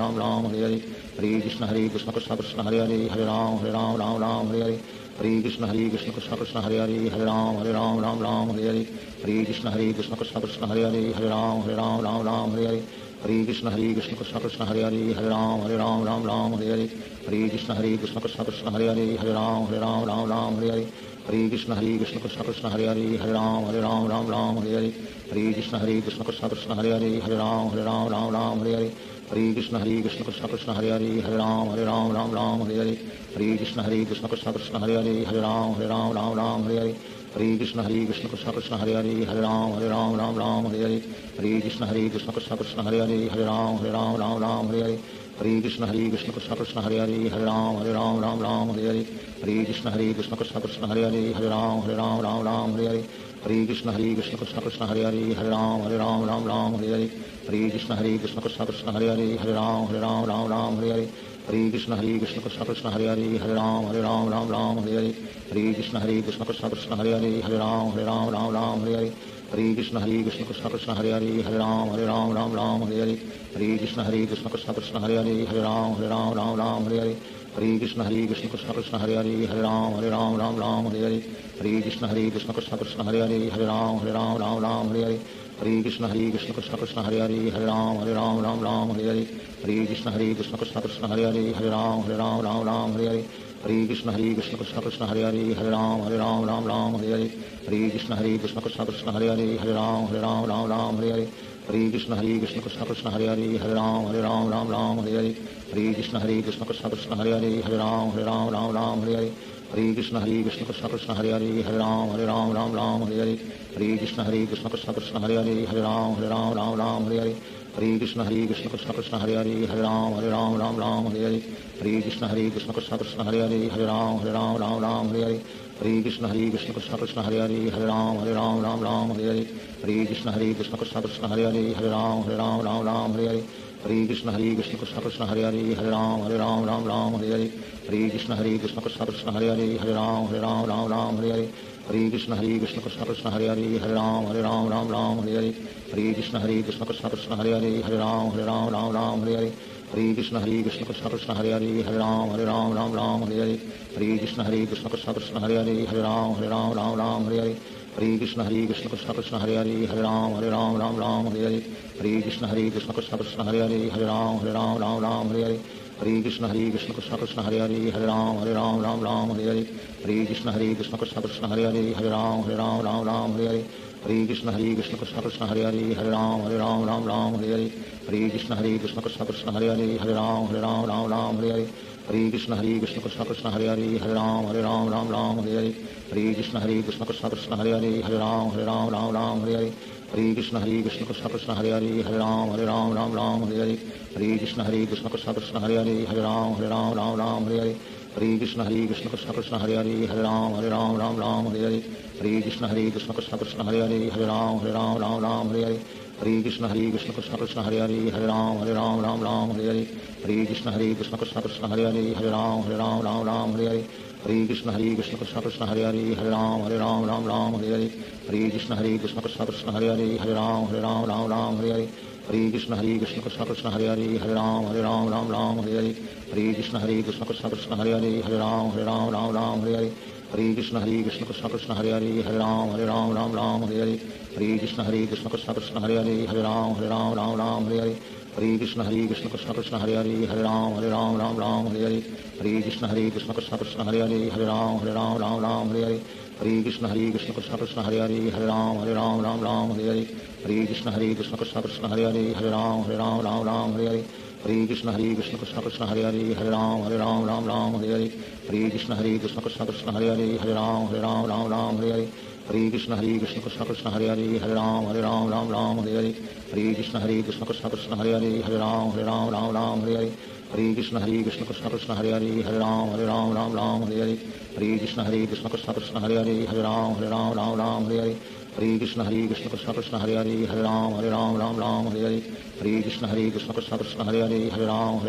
Hare Krishna Krishna Krishna Hare Hare Hare Ram Hare Hare Hare Krishna Krishna Krishna Hare Hare Hare Ram Hare Hare Hare Krishna Krishna Krishna Hare Hare Hare Ram Hare Hare Hare Krishna Krishna Krishna Hare Hare Hare Ram Hare Hare Hare Krishna Krishna Krishna Hare Hare Hare Ram Hare Hare Hare Hare Krishna Krishna Krishna Hare Hare Hare Ram Ram Ram Hare Hare Hare Krishna Krishna Krishna Hare Hare Hare Ram Ram Hare Hare Hare Krishna Krishna Krishna Hare Hare Hare Ram Ram Hare Hare Hare Krishna Krishna Krishna Hare Hare Hare Ram Ram Hare Hare Hare Krishna Krishna Krishna Hare Hare Hare Ram Ram Hare Hare Hare Krishna Krishna Krishna Hare Hare Hare Ram Ram Hare Hare Hare Krishna Krishna Krishna Hare Hare Hare Ram Ram Hare Hare Hare Krishna Krishna Krishna Hare Hare Hare Ram Ram Hare Hare Hare Krishna Krishna Krishna Hare Hare Hare Ram Ram Hare Hare Hare Krishna Krishna Krishna Hare Hare Hare Ram Ram Hare Hare Hare Krishna Krishna Krishna Hare Hare Hare Ram Ram Hare Hare Hare Krishna Krishna Krishna Hare Hare Hare Ram Ram Hare Hare Hare Krishna Krishna Krishna Hare Hare Hare Ram Ram Hare Hare Hare Krishna Krishna Krishna Hare Hare Hare Ram Ram Hare Hare Hare Krishna Krishna Krishna Hare Hare Hare Ram Ram Hare Hare Hare Krishna Krishna Krishna Hare Hare Hare Ram Ram Hare Hare Hare Krishna Krishna Krishna Hare Hare Hare Ram Ram Hare Hare Hare Krishna Krishna Krishna Hare Hare Hare Ram Ram Hare Hare Hare Krishna Krishna Krishna Hare Hare Hare Ram Ram Hare Hare Hare Krishna Krishna Krishna Hare Hare Hare Ram Ram Hare Hare Hare Krishna Krishna Krishna Hare Hare Hare Ram Ram Hare Hare Hare Krishna Krishna Krishna Hare Hare Hare Ram Ram Hare Hare Hare Krishna Krishna Krishna Hare Hare Hare Ram Ram Hare Hare Hare Krishna Krishna Krishna Hare Hare Hare Ram Ram Hare Hare Hare Krishna Krishna Krishna Hare Hare Hare Ram Ram Hare Hare Hare Krishna Krishna Krishna Hare Hare Hare Ram Ram Hare Hare Hare Krishna Krishna Krishna Hare Hare Hare Ram Ram Hare Hare Hare Krishna Krishna Krishna Hare Hare Hare Ram Ram Hare Hare Hare Krishna Krishna Krishna Hare Hare Hare Ram Ram Hare Hare Hare Krishna Krishna Krishna Hare Hare Hare Ram Ram Hare Hare Hare Krishna Krishna Krishna Hare Hare Hare Ram Ram Hare Hare Hare Krishna Krishna Krishna Hare Hare Hare Ram Ram Hare Hare Hare Krishna Krishna Krishna Hare Hare Hare Ram Ram Hare Hare Hare Krishna Krishna Krishna Hare Hare Hare Ram Ram Hare Hare Hare Krishna Krishna Krishna Hare Hare Hare Ram Ram Hare Hare Hare Krishna Krishna Krishna Hare Hare Hare Ram Ram Hare Hare Hare Krishna Krishna Krishna Hare Hare Hare Ram Ram Hare Hare Hare Krishna Krishna Krishna Hare Hare Hare Ram Ram Hare Hare Hare Krishna Krishna Krishna Hare Hare Hare Ram Ram Hare Hare Hare Krishna Krishna Krishna Hare Hare Hare Ram Ram Hare Hare Hare Krishna Krishna Krishna Hare Hare Hare Ram Ram Hare Hare Hare Krishna Krishna Krishna Hare Hare Hare Ram Ram Hare Hare Hare Krishna Krishna Krishna Hare Hare Hare Ram Ram Hare Hare Hare Krishna Krishna Krishna Hare Hare Hare Ram Ram Hare Hare Hare Krishna Krishna Krishna Hare Hare Hare Ram Ram Hare Hare Hare Krishna Krishna Krishna Hare Hare Hare Ram Ram Hare Hare Hare Krishna Krishna Krishna Hare Hare Hare Ram Ram Hare Hare Hare Krishna Krishna Krishna Hare Hare Hare Ram Ram Hare Hare Hare Krishna Krishna Krishna Hare Hare Hare Ram Ram Hare Hare Hare Krishna Krishna Krishna Hare Hare Hare Ram Ram Hare Hare Hare Krishna Krishna Krishna Hare Hare Hare Ram Ram Hare Hare Hare Krishna Krishna Krishna Hare Hare Hare Ram Ram Hare Hare Hare Krishna Krishna Krishna Hare Hare Hare Ram Ram Hare Hare Hare Krishna Krishna Krishna Hare Hare Hare Ram Ram Hare Hare Hare Krishna Krishna Krishna Hare Hare Hare Ram Ram Hare Hare Hare Krishna Krishna Krishna Hare Hare Hare Ram Ram Hare Hare Hare Krishna Krishna Krishna Hare Hare Hare Ram Ram Hare Hare Hare Krishna Krishna Krishna Hare Hare Hare Ram Ram Hare Hare Hare Krishna Krishna Krishna Hare Hare Hare Ram Ram Hare Hare Hare Krishna Krishna Krishna Hare Hare Hare Ram Ram Hare Hare Hare Krishna Krishna Krishna Hare Hare Hare Ram Ram Hare Hare Hare Krishna Krishna Krishna Hare Hare Hare Ram Ram Hare Hare Hare Krishna Krishna Krishna Hare Hare Hare Ram Ram Hare Hare Hare Krishna Krishna Krishna Hare Hare Hare Ram Ram Hare Hare Hare Krishna Krishna Krishna Hare Hare Hare Ram Ram Hare Hare Hare Krishna Krishna Krishna Hare Hare Hare Ram Ram Hare Hare Hare Krishna Krishna Krishna Hare Hare Hare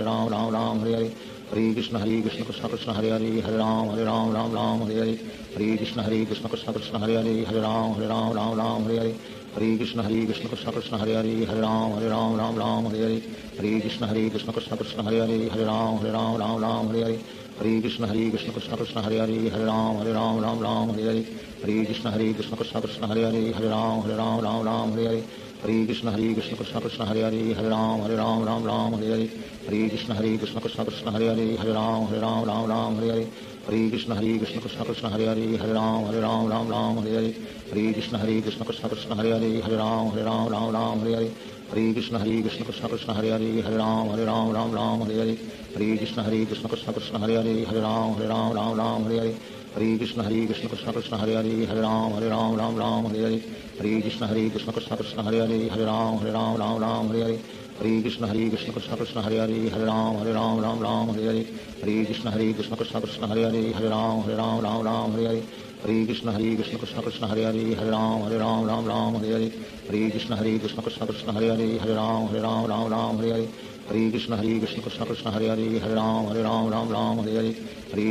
Ram Ram Hare Hare Hare Krishna Krishna Krishna Hare Hare Hare Ram Ram Hare Hare Hare Krishna Krishna Krishna Hare Hare Hare Ram Ram Hare Hare Hare Krishna Krishna Krishna Hare Hare Hare Ram Ram Hare Hare Hare Krishna Krishna Krishna Hare Hare Hare Ram Ram Hare Hare Hare Krishna Krishna Krishna Hare Hare Hare Ram Ram Hare Hare Hare Krishna Krishna Krishna Hare Hare Hare Ram Ram Hare Hare Hare Krishna Krishna Krishna Hare Hare Hare Ram Ram Hare Hare Hare Krishna Krishna Krishna Hare Hare Hare Ram Ram Hare Hare Hare Krishna Krishna Krishna Hare Hare Hare Ram Ram Ram Hare Hare Hare Krishna Krishna Krishna Hare Hare Hare Ram Ram Hare Hare Hare Krishna Krishna Krishna Hare Hare Hare Ram Ram Hare Hare Hare Krishna Krishna Krishna Hare Hare Hare Ram Ram Hare Hare Hare Krishna Krishna Krishna Hare Hare Hare Ram Ram Hare Hare Hare Krishna Krishna Krishna Hare Hare Hare Ram Ram Hare Hare Hare Krishna Krishna Krishna Hare Hare Hare Ram Ram Hare Hare Hare Krishna Krishna Krishna Hare Hare Hare Ram Ram Hare Hare Hare Krishna Krishna Krishna Hare Hare Hare Ram Ram Hare Hare Hare Krishna Krishna Krishna Hare Hare Hare Ram Ram Hare Hare Hare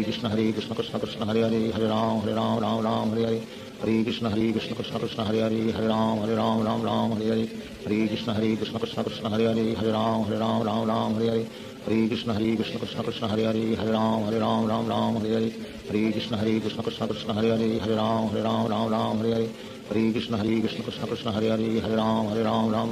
Krishna Krishna Krishna Hare Hare Hare Ram Ram Hare Hare Hare Krishna Krishna Krishna Hare Hare Hare Ram Ram Hare Hare Hare Krishna Krishna Krishna Hare Hare Hare Ram Ram Hare Hare Hare Krishna Krishna Krishna Hare Hare Hare Ram Ram Hare Hare Hare Krishna Krishna Krishna Hare Hare Hare Ram Ram Hare Hare Hare Krishna Krishna Krishna Hare Hare Hare Ram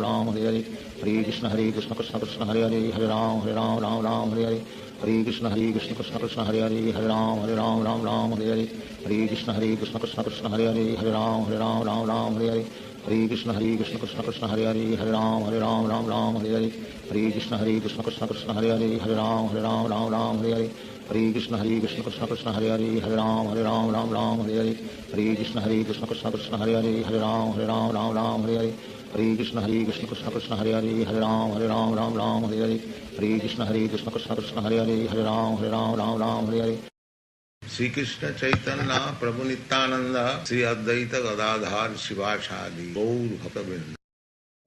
Ram Hare Hare Hare Krishna Krishna Krishna Hare Hare Hare Ram Ram Hare Hare Hare Krishna Krishna Krishna Hare Hare Hare Ram Ram Hare Hare Hare Krishna Krishna Krishna Hare Hare Hare Ram Ram Hare Hare Hare Krishna Krishna Krishna Hare Hare Hare Ram Ram Hare Hare Hare Krishna Krishna Krishna Hare Hare Hare Ram Ram Hare Hare Hare Krishna Krishna Krishna Hare Hare Hare Ram Ram Hare Hare Hare Krishna Krishna Krishna Hare Hare Hare Ram Ram Hare Hare Hare Krishna Krishna Krishna Hare Hare Hare Ram Ram Hare Hare Hare Krishna Krishna Krishna Hare Hare Hare Ram Ram Hare Hare Hare Krishna Krishna Krishna Hare Hare Hare Ram Ram Hare Hare Shri Krishna Chaitanya Prabhu Nityanand Shri Advaita Gadadhar शिवासादि Gaur भक्तवृंद।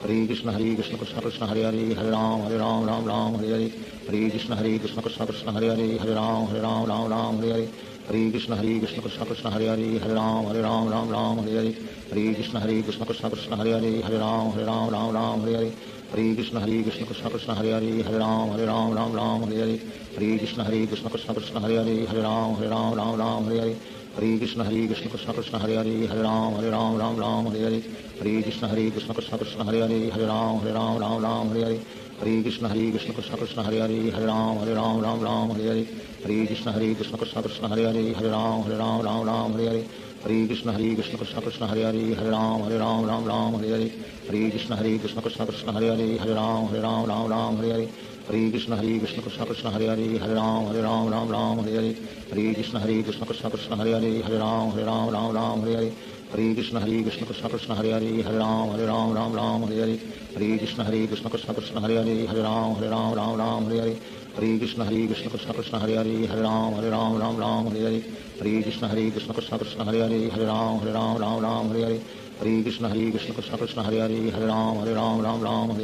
Hare Krishna Krishna Krishna Hare Hare Hare Ram Ram Hare Hare Hare Krishna Krishna Krishna Hare Hare Hare Ram Ram Hare Hare Hare Krishna Krishna Krishna Hare Hare Hare Ram Ram Hare Hare Hare Krishna Krishna Krishna Hare Hare Hare Ram Ram Hare Hare Hare Krishna Krishna Krishna Hare Hare Hare Ram Ram Hare Hare Hare Krishna Krishna Krishna Hare Hare Hare Ram Ram Hare Hare Hare Krishna Krishna Krishna Hare Hare Hare Ram Ram Hare Hare Hare Krishna Krishna Krishna Hare Hare Hare Ram Ram Hare Hare Hare Krishna Krishna Krishna Hare Hare Hare Ram Ram Hare Hare Hare Krishna Krishna Krishna Hare Hare Hare Ram Ram Hare Hare Hare Krishna Krishna Krishna Hare Hare Hare Ram Ram Hare Hare Hare Krishna Krishna Krishna Hare Hare Hare Ram Ram Hare Hare Hare Krishna Krishna Krishna Hare Hare Hare Ram Hare Hare Hare Krishna Krishna Krishna Hare Hare Hare Ram Hare Hare Hare Krishna Krishna Krishna Hare Hare Hare Ram Hare Hare Hare Krishna Krishna Krishna Hare Hare Hare Ram Hare Hare Hare Krishna Krishna Krishna Hare Hare Hare Ram Hare Hare Hare Krishna Krishna Krishna Hare Hare Hare Ram Hare Hare Hare Krishna Krishna Krishna Hare Hare Hare Ram Hare Hare Hare Krishna Krishna Krishna Hare Hare Hare Ram Hare Hare Hare Krishna Krishna Krishna Hare Hare Hare Ram Hare Hare Hare Krishna Krishna Krishna Hare Hare Hare Ram Hare Hare Hare Krishna Krishna Krishna Hare Hare Hare Ram Hare Hare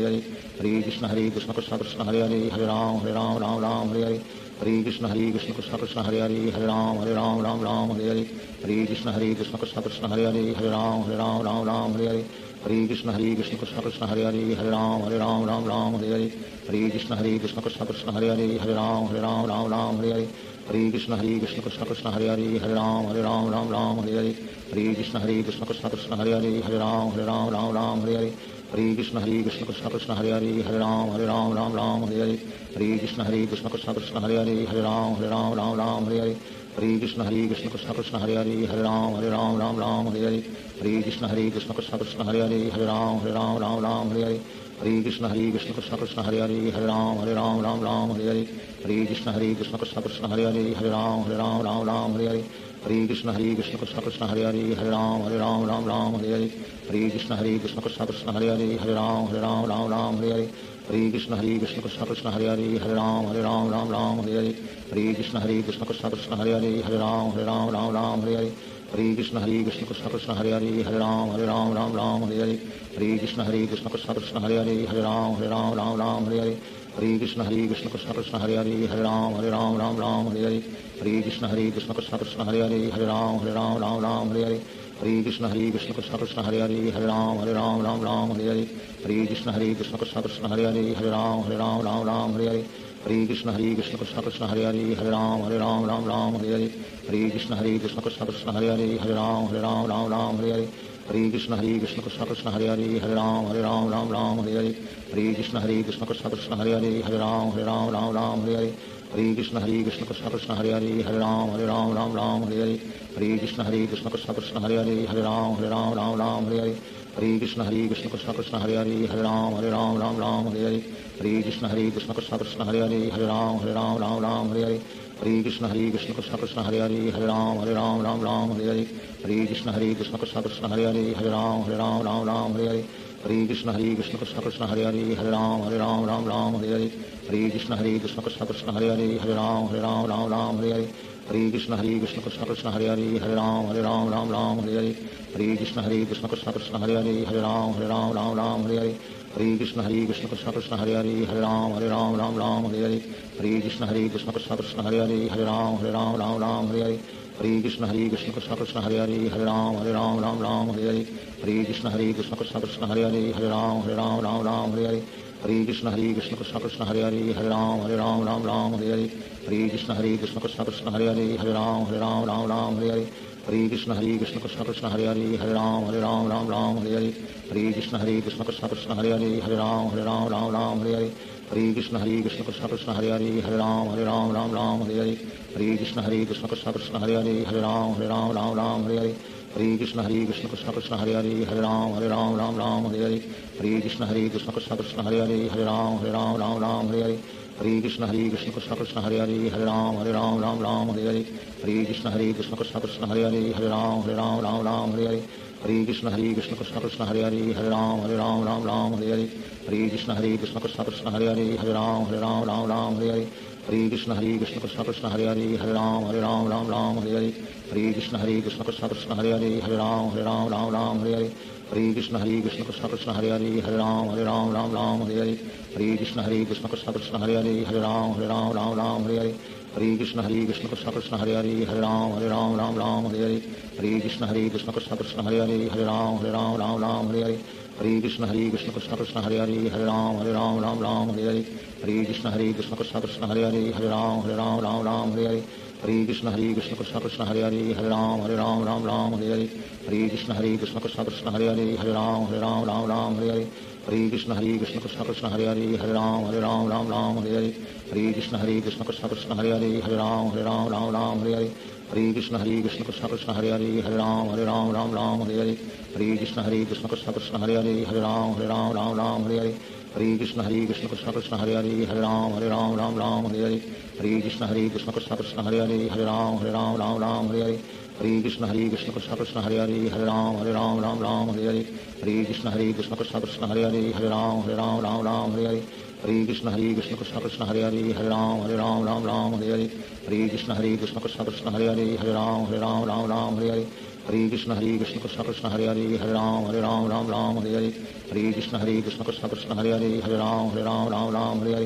Hare Krishna Krishna Krishna Hare Hare Hare Ram Hare Hare Hare Krishna Krishna Krishna Hare Hare Hare Ram Hare Hare Hare Krishna Krishna Krishna Hare Hare Hare Ram Hare Hare Hare Krishna Krishna Krishna Hare Hare Hare Ram Hare Hare Hare Krishna Krishna Krishna Hare Hare Hare Ram Hare Hare Hare Krishna Krishna Krishna Hare Hare Hare Ram Hare Hare Hare Krishna Krishna Krishna Hare Hare Hare Ram Hare Hare Hare Krishna Krishna Krishna Hare Hare Hare Ram Hare Hare Hare Krishna Krishna Krishna Hare Hare Hare Ram Hare Hare Hare Krishna Krishna Krishna Hare Hare Hare Ram Hare Hare Hare Krishna Krishna Krishna Hare Hare Hare Ram Hare Hare Hare Krishna Krishna Krishna Hare Hare Hare Ram Hare Hare Hare Krishna Krishna Krishna Hare Hare Hare Ram Hare Hare Hare Krishna Krishna Krishna Hare Hare Hare Ram Hare Hare Hare Krishna Krishna Krishna Hare Hare Hare Ram Hare Hare Hare Krishna Krishna Krishna Hare Hare Hare Ram Hare Hare Hare Krishna Krishna Krishna Hare Hare Hare Ram Hare Hare Hare Krishna Krishna Krishna Hare Hare Hare Ram Hare Hare Hare Krishna Krishna Krishna Hare Hare Hare Ram Hare Hare Hare Krishna Krishna Krishna Hare Hare Hare Ram Hare Hare Hare Krishna Krishna Krishna Hare Hare Hare Ram Hare Hare Hare Krishna Krishna Krishna Hare Hare Hare Ram Hare Hare Hare Krishna Krishna Krishna Hare Hare Hare Ram Hare Hare Hare Krishna Krishna Krishna Hare Hare Hare Ram Ram Ram Hare Hare Hare Krishna Krishna Krishna Hare Hare Hare Ram Ram Hare Hare Hare Krishna Krishna Krishna Hare Hare Hare Ram Ram Hare Hare Hare Krishna Krishna Krishna Hare Hare Hare Ram Ram Hare Hare Hare Krishna Krishna Krishna Hare Hare Hare Ram Ram Hare Hare Hare Krishna Krishna Krishna Hare Hare Hare Ram Ram Hare Hare Hare Krishna Krishna Krishna Hare Hare Hare Ram Ram Hare Hare Hare Krishna Krishna Krishna Hare Hare Hare Ram Ram Hare Hare Hare Krishna Krishna Krishna Hare Hare Hare Ram Ram Hare Hare Hare Krishna Krishna Krishna Hare Hare Hare Ram Ram Hare Hare Hare Krishna Krishna Krishna Hare Hare Hare Ram Ram Hare Hare Hare Krishna Krishna Krishna Hare Hare Hare Ram Ram Hare Hare Hare Krishna Krishna Krishna Hare Hare Hare Ram Ram Hare Hare Hare Krishna Krishna Krishna Hare Hare Hare Ram Ram Hare Hare Hare Krishna Krishna Krishna Hare Hare Hare Ram Ram Hare Hare Hare Krishna Krishna Krishna Hare Hare Hare Ram Ram Hare Hare Hare Krishna Krishna Krishna Hare Hare Hare Ram Ram Hare Hare Hare Krishna Krishna Krishna Hare Hare Hare Ram Ram Hare Hare Hare Krishna Krishna Krishna Hare Hare Hare Ram Ram Hare Hare Hare Krishna Krishna Krishna Hare Hare Hare Ram Ram Hare Hare Hare Krishna Krishna Krishna Hare Hare Hare Ram Ram Hare Hare Hare Krishna Krishna Krishna Hare Hare Hare Ram Ram Hare Hare Hare Krishna Krishna Krishna Hare Hare Hare Ram Ram Hare Hare Hare Krishna Krishna Krishna Hare Hare Hare Ram Ram Hare Hare Hare Krishna Krishna Krishna Hare Hare Hare Ram Ram Hare Hare Hare Krishna Krishna Krishna Hare Hare Hare Ram Ram Hare Hare Hare Krishna Krishna Krishna Hare Hare Hare Ram Ram Hare Hare Hare Krishna Krishna Krishna Hare Hare Hare Ram Ram Hare Hare Hare Krishna Krishna Krishna Hare Hare Hare Ram Ram Hare Hare Hare Krishna Krishna Krishna Hare Hare Hare Ram Ram Hare Hare Hare Krishna Krishna Krishna Hare Hare Hare Ram Ram Hare Hare Hare Krishna Krishna Krishna Hare Hare Hare Ram Ram Hare Hare Hare Krishna Krishna Krishna Hare Hare Hare Ram Ram Hare Hare Hare Krishna Krishna Krishna Hare Hare Hare Ram Ram Hare Hare Hare Krishna Krishna Krishna Hare Hare Hare Ram Ram Hare Hare Hare Krishna Krishna Krishna Hare Hare Hare Ram Ram Hare Hare Hare Krishna Krishna Krishna Hare Hare Hare Ram Ram Hare Hare Hare Krishna Krishna Krishna Hare Hare Hare Ram Ram Hare Hare Hare Krishna Krishna Krishna Hare Hare Hare Ram Ram Hare Hare Hare Krishna Krishna Krishna Hare Hare Hare Ram Ram Hare Hare Hare Krishna Krishna Krishna Hare Hare Hare Ram Ram Hare Hare Hare Krishna Krishna Krishna Hare Hare Hare Ram Ram Hare Hare Hare Krishna Krishna Krishna Hare Hare Hare Ram Ram Hare Hare Hare Krishna Krishna Krishna Hare Hare Hare Ram Ram Hare Hare Hare Krishna Krishna Krishna Hare Hare Hare Ram Hare Hare Hare Krishna Krishna Krishna Hare Hare Hare Ram Ram Hare Hare Hare Krishna Krishna Krishna Hare Hare Hare Ram Ram Hare Hare Hare Krishna Krishna Krishna Hare Hare Hare Ram Ram Hare Hare Hare Krishna Krishna Krishna Hare Hare Hare Ram Ram Hare Hare Hare Krishna Krishna Krishna Hare Hare Hare Ram Ram Hare Hare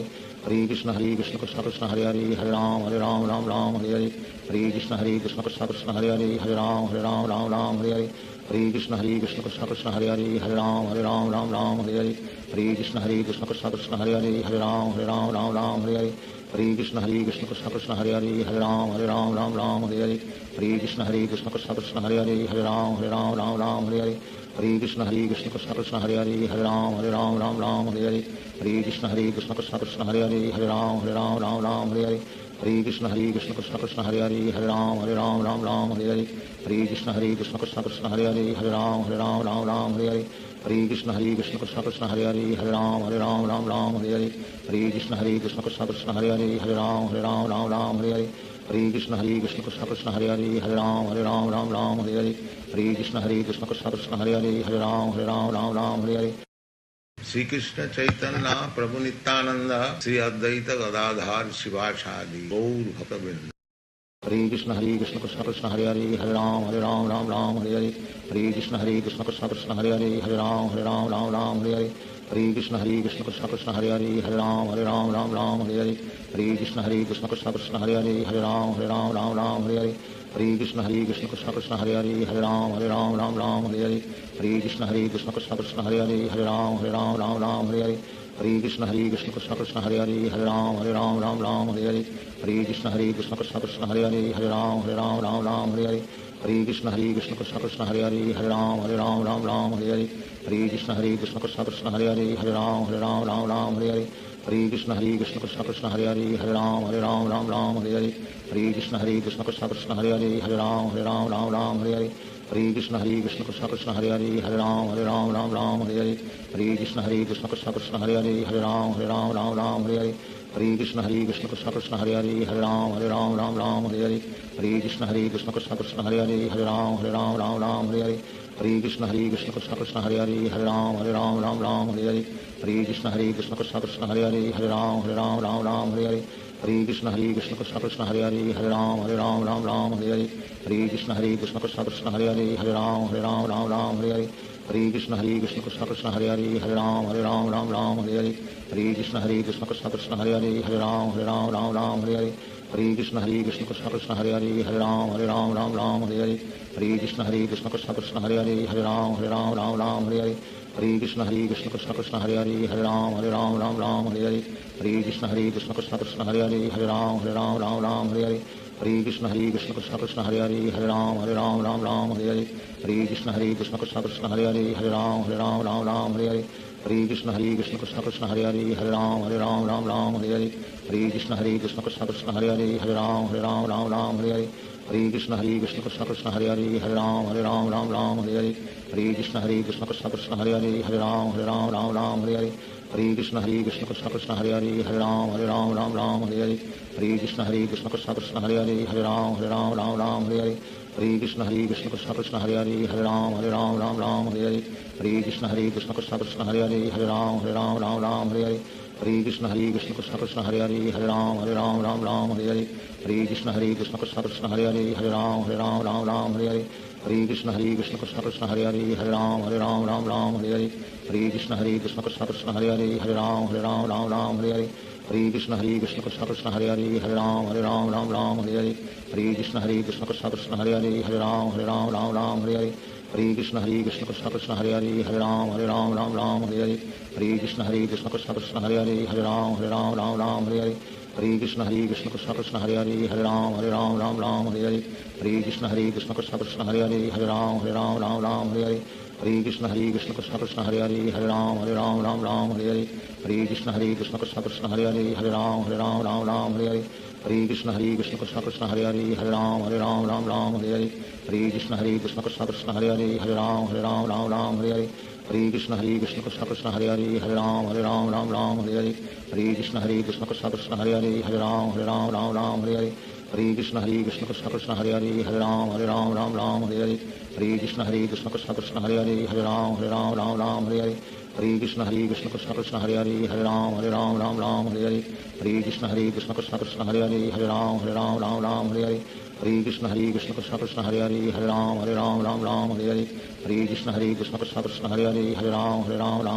Hare Krishna Krishna Krishna Hare Hare Hare Ram Ram Hare Hare Hare Krishna Krishna Krishna Hare Hare Hare Ram Ram Hare Hare Hare Krishna Krishna Krishna Hare Hare Hare Ram Ram Hare Hare Hare Krishna Krishna Krishna Hare Hare Hare Ram Ram Hare Hare Hare Krishna Krishna Krishna Hare Hare Hare Ram Ram Hare Hare Hare Krishna Krishna Krishna Hare Hare Hare Ram Ram Hare Hare Hare Krishna Krishna Krishna Hare Hare Hare Ram Ram Hare Hare Hare Krishna Krishna Krishna Hare Hare Hare Ram Ram Hare Hare Hare Krishna Krishna Krishna Hare Hare Hare Ram Ram Hare Hare Hare Krishna Krishna Krishna Hare Hare Hare Ram Ram Hare Hare Hare Krishna Krishna Krishna Hare Hare Hare Ram Hare Hare Hare Krishna Krishna Krishna Hare Hare Hare Ram Hare Hare Shri Krishna Chaitanya Prabhu Nityanand Shri Advaita Gadadhar शिवासादि Gaur भक्तवृंद। Hare Krishna Krishna Krishna Hare Hare Hare Ram Ram Hare Hare Hare Krishna Krishna Krishna Hare Hare Hare Ram Hare Hare Hare Krishna Krishna Krishna Hare Hare Hare Ram Hare Hare Hare Krishna Krishna Krishna Hare Hare Hare Ram Hare Hare Hare Krishna Krishna Krishna Hare Hare Hare Ram Hare Hare Hare Krishna Krishna Krishna Hare Hare Hare Ram Hare Hare Hare Krishna Krishna Krishna Hare Hare Hare Ram Hare Hare Hare Krishna Krishna Krishna Hare Hare Hare Ram Hare Hare Hare Krishna Krishna Krishna Hare Hare Hare Ram Hare Hare Hare Krishna Krishna Krishna Hare Hare Hare Ram Hare Hare Hare Krishna Krishna Krishna Hare Hare Hare Ram Ram Ram Hare Hare Hare Krishna Krishna Krishna Hare Hare Hare Ram Ram Hare Hare Hare Krishna Krishna Krishna Hare Hare Hare Ram Ram Hare Hare Hare Krishna Krishna Krishna Hare Hare Hare Ram Ram Hare Hare Hare Krishna Krishna Krishna Hare Hare Hare Ram Ram Hare Hare Hare Krishna Krishna Krishna Hare Hare Hare Ram Ram Hare Hare Hare Krishna Krishna Krishna Hare Hare Hare Ram Ram Hare Hare Hare Krishna Krishna Krishna Hare Hare Hare Ram Ram Hare Hare Hare Krishna Krishna Krishna Hare Hare Hare Ram Ram Hare Hare Hare Krishna Krishna Krishna Hare Hare Hare Ram Ram Hare Hare Hare Krishna Krishna Krishna Hare Hare Hare Ram Ram Hare Hare Hare Krishna Krishna Krishna Hare Hare Hare Ram Ram Hare Hare Hare Krishna Krishna Krishna Hare Hare Hare Ram Ram Hare Hare Hare Krishna Krishna Krishna Hare Hare Hare Ram Ram Hare Hare Hare Krishna Krishna Krishna Hare Hare Hare Ram Ram Hare Hare Hare Krishna Krishna Krishna Hare Hare Hare Ram Ram Hare Hare Hare Krishna Krishna Krishna Hare Hare Hare Ram Ram Hare Hare Hare Krishna Krishna Krishna Hare Hare Hare Ram Ram Hare Hare Hare Krishna Krishna Krishna Hare Hare Hare Ram Ram Hare Hare Hare Krishna Krishna Krishna Hare Hare Hare Ram Ram Hare Hare Hare Krishna Krishna Krishna Hare Hare Hare Ram Ram Hare Hare Hare Krishna Krishna Krishna Hare Hare Hare Ram Ram Hare Hare Hare Krishna Krishna Krishna Hare Hare Hare Ram Ram Hare Hare Hare Krishna Krishna Krishna Hare Hare Hare Ram Ram Hare Hare Hare Krishna Krishna Krishna Hare Hare Hare Ram Ram Hare Hare Hare Krishna Krishna Krishna Hare Hare Hare Ram Ram Hare Hare Hare Krishna Krishna Krishna Hare Hare Hare Ram Ram Hare Hare Hare Krishna Krishna Krishna Hare Hare Hare Ram Ram Hare Hare Hare Krishna Krishna Krishna Hare Hare Hare Ram Ram Hare Hare Hare Krishna Krishna Krishna Hare Hare Hare Ram Ram Hare Hare Hare Krishna Krishna Krishna Hare Hare Hare Ram Ram Hare Hare Hare Krishna Krishna Krishna Hare Hare Hare Ram Ram Hare Hare Hare Krishna Krishna Krishna Hare Hare Hare Ram Ram Hare Hare Hare Krishna Krishna Krishna Hare Hare Hare Ram Ram Hare Hare Hare Krishna Krishna Krishna Hare Hare Hare Ram Ram Hare Hare Hare Krishna Krishna Krishna Hare Hare Hare Ram Ram Hare Hare Hare Krishna Krishna Krishna Hare Hare Hare Ram Ram Hare Hare Hare Krishna Krishna Krishna Hare Hare Hare Ram Ram Hare Hare Hare Krishna Krishna Krishna Hare Hare Hare Ram Ram Hare Hare Hare Krishna Krishna Krishna Hare Hare Hare Ram Ram Hare Hare Hare Krishna Krishna Krishna Hare Hare Hare Ram Ram Hare Hare Hare Krishna Krishna Krishna Hare Hare Hare Ram Ram Hare Hare Hare Krishna Krishna Krishna Hare Hare Hare Ram Ram Hare Hare Hare Krishna Krishna Krishna Hare Hare Hare Ram Ram Hare Hare Hare Krishna Krishna Krishna Hare Hare Hare Ram Ram Hare Hare Hare Krishna Krishna Krishna Hare Hare Hare Ram Ram Hare Hare Hare Krishna Krishna Krishna Hare Hare Hare Ram Ram Hare Hare Hare Krishna Krishna Krishna Hare Hare Hare Ram Ram Hare Hare Hare Krishna Krishna Krishna Hare Hare Hare Ram Ram Hare Hare Hare Krishna Krishna Krishna Hare Hare Hare Ram Ram Hare Hare Hare Krishna Krishna Krishna Hare Hare Hare Ram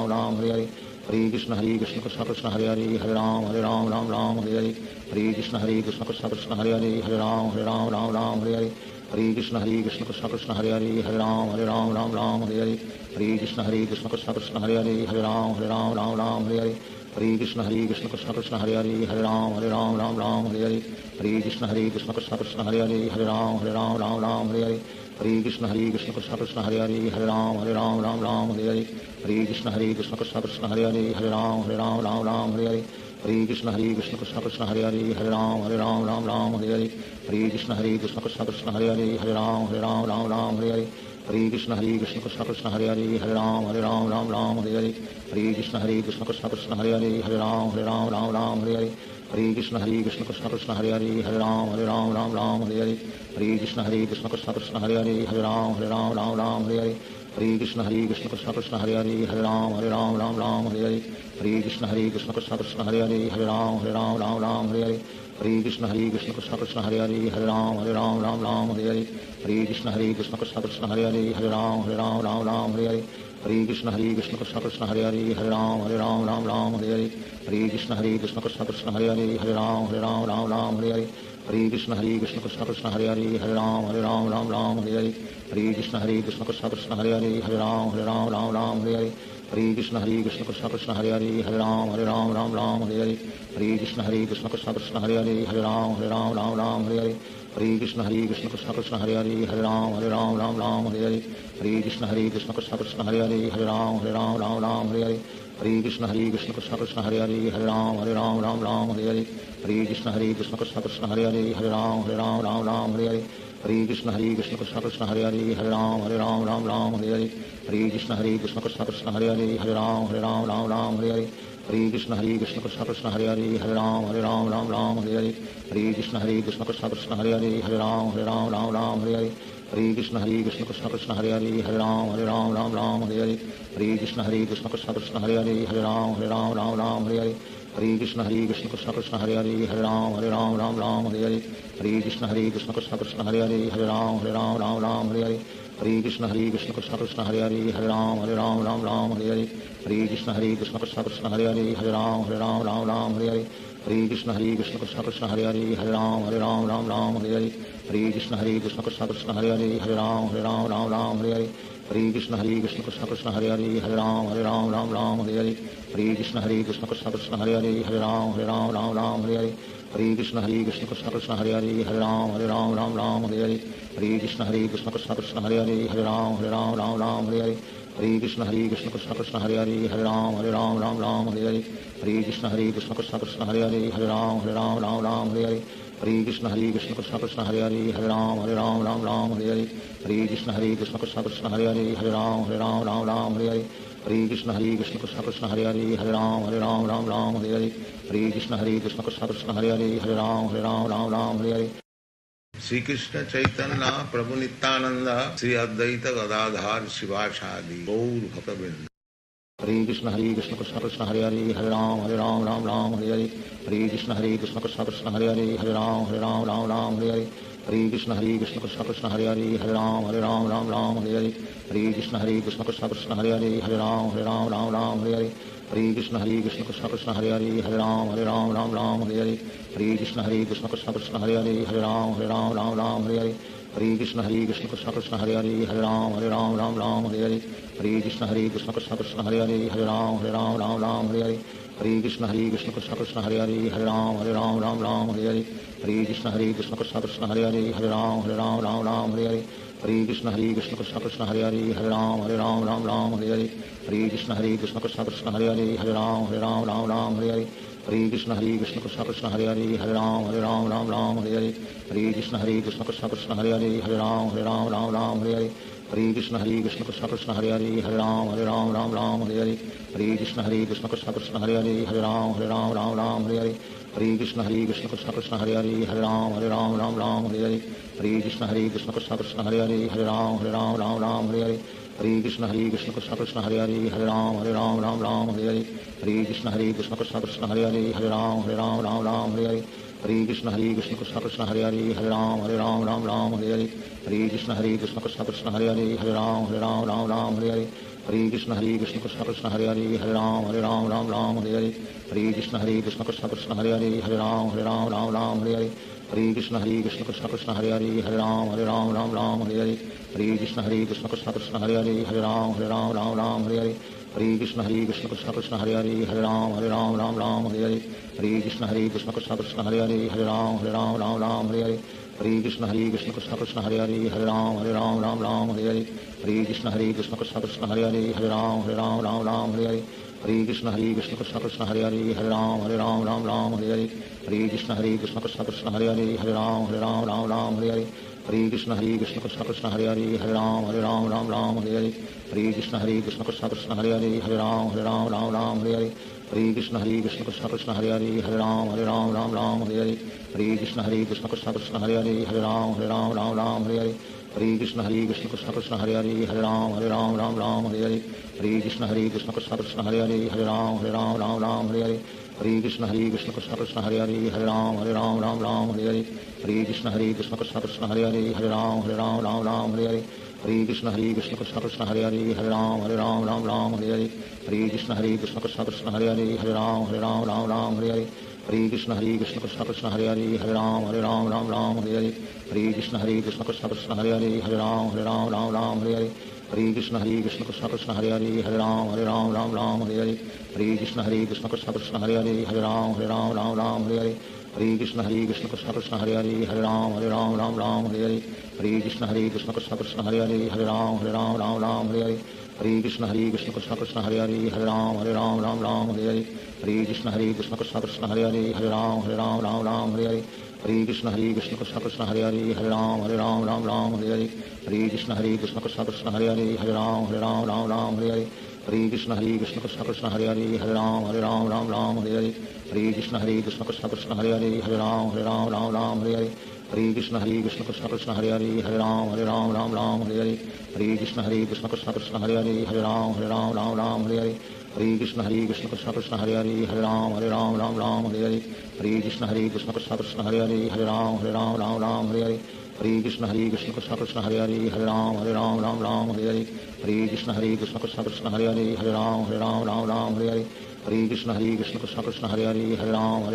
Ram Hare Hare Hare Krishna Krishna Krishna Hare Hare Hare Ram Ram Hare Hare Hare Krishna Krishna Krishna Hare Hare Hare Ram Ram Hare Hare Hare Krishna Krishna Krishna Hare Hare Hare Ram Ram Hare Hare Hare Krishna Krishna Krishna Hare Hare Hare Ram Ram Hare Hare Hare Krishna Krishna Krishna Hare Hare Hare Ram Ram Hare Hare Hare Krishna Krishna Krishna Hare Hare Hare Ram Ram Hare Hare Hare Krishna Krishna Krishna Hare Hare Hare Ram Ram Hare Hare Hare Krishna Krishna Krishna Hare Hare Hare Ram Ram Hare Hare Hare Krishna Krishna Krishna Hare Hare Hare Ram Ram Hare Hare Hare Krishna Krishna Krishna Hare Hare Hare Ram Ram Hare Hare Hare Krishna Krishna Krishna Hare Hare Hare Ram Ram Hare Hare Hare Krishna Krishna Krishna Hare Hare Hare Ram Ram Hare Hare Hare Krishna Krishna Krishna Hare Hare Hare Ram Ram Hare Hare Hare Krishna Krishna Krishna Hare Hare Hare Ram Ram Hare Hare Hare Krishna Krishna Krishna Hare Hare Hare Ram Ram Hare Hare Hare Krishna Krishna Krishna Hare Hare Hare Ram Ram Hare Hare Hare Krishna Krishna Krishna Hare Hare Hare Ram Ram Hare Hare Hare Krishna Krishna Krishna Hare Hare Hare Ram Ram Hare Hare Hare Krishna Krishna Krishna Hare Hare Hare Ram Ram Hare Hare Hare Krishna Krishna Krishna Hare Hare Hare Ram Ram Hare Hare Hare Krishna Krishna Krishna Hare Hare Hare Ram Ram Hare Hare Hare Krishna Krishna Krishna Hare Hare Hare Ram Ram Ram Hare Hare Hare Krishna Krishna Krishna Hare Hare Hare Ram Ram Hare Hare Hare Krishna Krishna Krishna Hare Hare Hare Ram Ram Hare Hare Hare Krishna Krishna Krishna Hare Hare Hare Ram Ram Hare Hare Hare Krishna Krishna Krishna Hare Hare Hare Ram Ram Hare Hare Hare Krishna Krishna Krishna Hare Hare Hare Ram Ram Hare Hare Hare Krishna Krishna Krishna Hare Hare Hare Ram Hare Hare Hare Krishna Krishna Krishna Hare Hare Hare Ram Hare Hare Hare Krishna Krishna Krishna Hare Hare Hare Ram Hare Hare Hare Krishna Krishna Krishna Hare Hare Hare Ram Hare Hare Hare Krishna Krishna Krishna Hare Hare Hare Ram Hare Hare Hare Krishna Krishna Krishna Hare Hare Hare Ram Hare Hare Hare Krishna Krishna Krishna Hare Hare Hare Ram Hare Hare Hare Krishna Krishna Krishna Hare Hare Hare Ram Hare Hare Hare Krishna Krishna Krishna Hare Hare Hare Ram Hare Hare Hare Krishna Krishna Krishna Hare Hare Hare Ram Hare Hare Hare Krishna Krishna Krishna Hare Hare Hare Ram Hare Hare Hare Krishna Krishna Krishna Hare Hare Hare Ram Hare Hare Hare Krishna Krishna Krishna Hare Hare Hare Ram Hare Hare Hare Krishna Krishna Krishna Hare Hare Hare Ram Hare Hare Hare Krishna Krishna Krishna Hare Hare Hare Ram Hare Hare Hare Krishna Krishna Krishna Hare Hare Hare Ram Hare Hare Hare Krishna Krishna Krishna Hare Hare Hare Ram Hare Hare Hare Krishna Krishna Krishna Hare Hare Hare Ram Hare Hare Hare Krishna Krishna Krishna Hare Hare Hare Ram Hare Hare Hare Krishna Krishna Krishna Hare Hare Hare Ram Hare Hare Shri Krishna Chaitanya Prabhu Nityanand Shri Advaita Gadadhar शिवासादि Gaur भक्तवृंद Hare Krishna Krishna Krishna Hare Hare Hare Ram Ram Hare Hare Hare Krishna Krishna Krishna Hare Hare Hare Ram Hare Hare Hare Krishna Krishna Krishna Hare Hare Hare Ram Hare Hare Hare Krishna Krishna Krishna Hare Hare Hare Ram Hare Hare Hare Krishna Krishna Krishna Hare Hare Hare Ram Hare Hare Hare Krishna Krishna Krishna Hare Hare Hare Ram Hare Hare Hare Krishna Krishna Krishna Hare Hare Hare Ram Hare Hare Hare Krishna Krishna Krishna Hare Hare Hare Ram Hare Hare Hare Krishna Krishna Krishna Hare Hare Hare Ram Hare Hare Hare Krishna Krishna Krishna Hare Hare Hare Ram Hare Hare Krishna Krishna Krishna Hare Hare Hare Ram Hare Hare Krishna Krishna Krishna Hare Hare Hare Ram Hare Hare Krishna Krishna Krishna Hare Hare Hare Ram Hare Hare Krishna Krishna Krishna Hare Hare Hare Ram Hare Hare Krishna Krishna Krishna Hare Hare Hare Ram Hare Hare Krishna Krishna Krishna Hare Hare Hare Ram Hare Hare Krishna Krishna Krishna Hare Hare Hare Ram Hare Hare Krishna Krishna Krishna Hare Hare Hare Ram Hare Hare Krishna Krishna Krishna Hare Hare Hare Ram Hare Hare Krishna Krishna Krishna Hare Hare Hare Ram Hare Hare Krishna Krishna Krishna Hare Hare Hare Ram Hare Hare Krishna Krishna Krishna Hare Hare Hare Ram Hare Hare Krishna Krishna Krishna Hare Hare Hare Ram Hare Hare Krishna Krishna Krishna Hare Hare Hare Ram Hare Hare Krishna Krishna Krishna Hare Hare Hare Ram Hare Hare Krishna Krishna Krishna Hare Hare Hare Ram Hare Hare Krishna Krishna Krishna Hare Hare Hare Ram Hare Hare Krishna Krishna Krishna Hare Hare Hare Ram Hare Hare Krishna Krishna Krishna Hare Hare Hare Ram Hare Hare Krishna Krishna Krishna Hare Hare Hare Ram Hare Hare Krishna Krishna Krishna Hare Hare Hare Ram Hare Hare Krishna Krishna Krishna Hare Hare Hare Ram Hare Hare Krishna Krishna Krishna Hare Hare Hare Ram Hare Krishna Krishna Krishna Hare Hare Hare Ram Hare Krishna Krishna Krishna Hare Hare Hare Ram Hare Krishna Krishna Krishna Hare Hare Hare Ram Hare Krishna Krishna Krishna Hare Hare Hare Ram Hare Krishna Krishna Krishna Hare Hare Hare Ram Hare Krishna Krishna Krishna Hare Hare Hare Ram Hare Krishna Krishna Krishna Hare Hare Hare Ram Hare Krishna Krishna Krishna Hare Hare Hare Ram Hare Krishna Krishna Krishna Hare Hare Hare Ram Hare Krishna Krishna Krishna Hare Hare Hare Ram Hare Krishna Krishna Krishna Hare Hare Hare Ram Hare Krishna Krishna Krishna Hare Hare Hare Ram Hare Krishna Krishna Krishna Hare Hare Hare Ram Hare Hare Krishna Krishna Krishna Hare Hare Ram Ram Ram Hare Hare Hare Krishna Krishna Krishna Hare Hare Ram Ram Hare Hare Hare Krishna Krishna Krishna Hare Hare Ram Ram Hare Hare Hare Krishna Krishna Krishna Hare Hare Ram Ram Hare Hare Hare Krishna Krishna Krishna Hare Hare Ram Ram Hare Hare Hare Krishna Krishna Krishna Hare Hare Ram Ram Hare Hare Hare Krishna Krishna Krishna Hare Hare Ram Ram Hare Hare Hare Krishna Krishna Krishna Krishna Hare Hare Ram Ram Hare Hare Hare Krishna Krishna Krishna Krishna Hare Hare Ram Ram Hare Hare Hare Krishna Krishna Krishna Krishna Hare Hare Ram Ram Hare Hare Hare Krishna Krishna Krishna Krishna Hare Hare Ram Ram Hare Hare Hare Krishna Krishna Krishna Krishna Hare Hare Ram Ram Hare Hare Hare Krishna Krishna Krishna Krishna Hare Hare Ram Ram Hare Hare Hare Krishna Krishna Krishna Krishna Hare Hare Ram Ram Hare Hare Hare Krishna Krishna Krishna Krishna Hare Hare Ram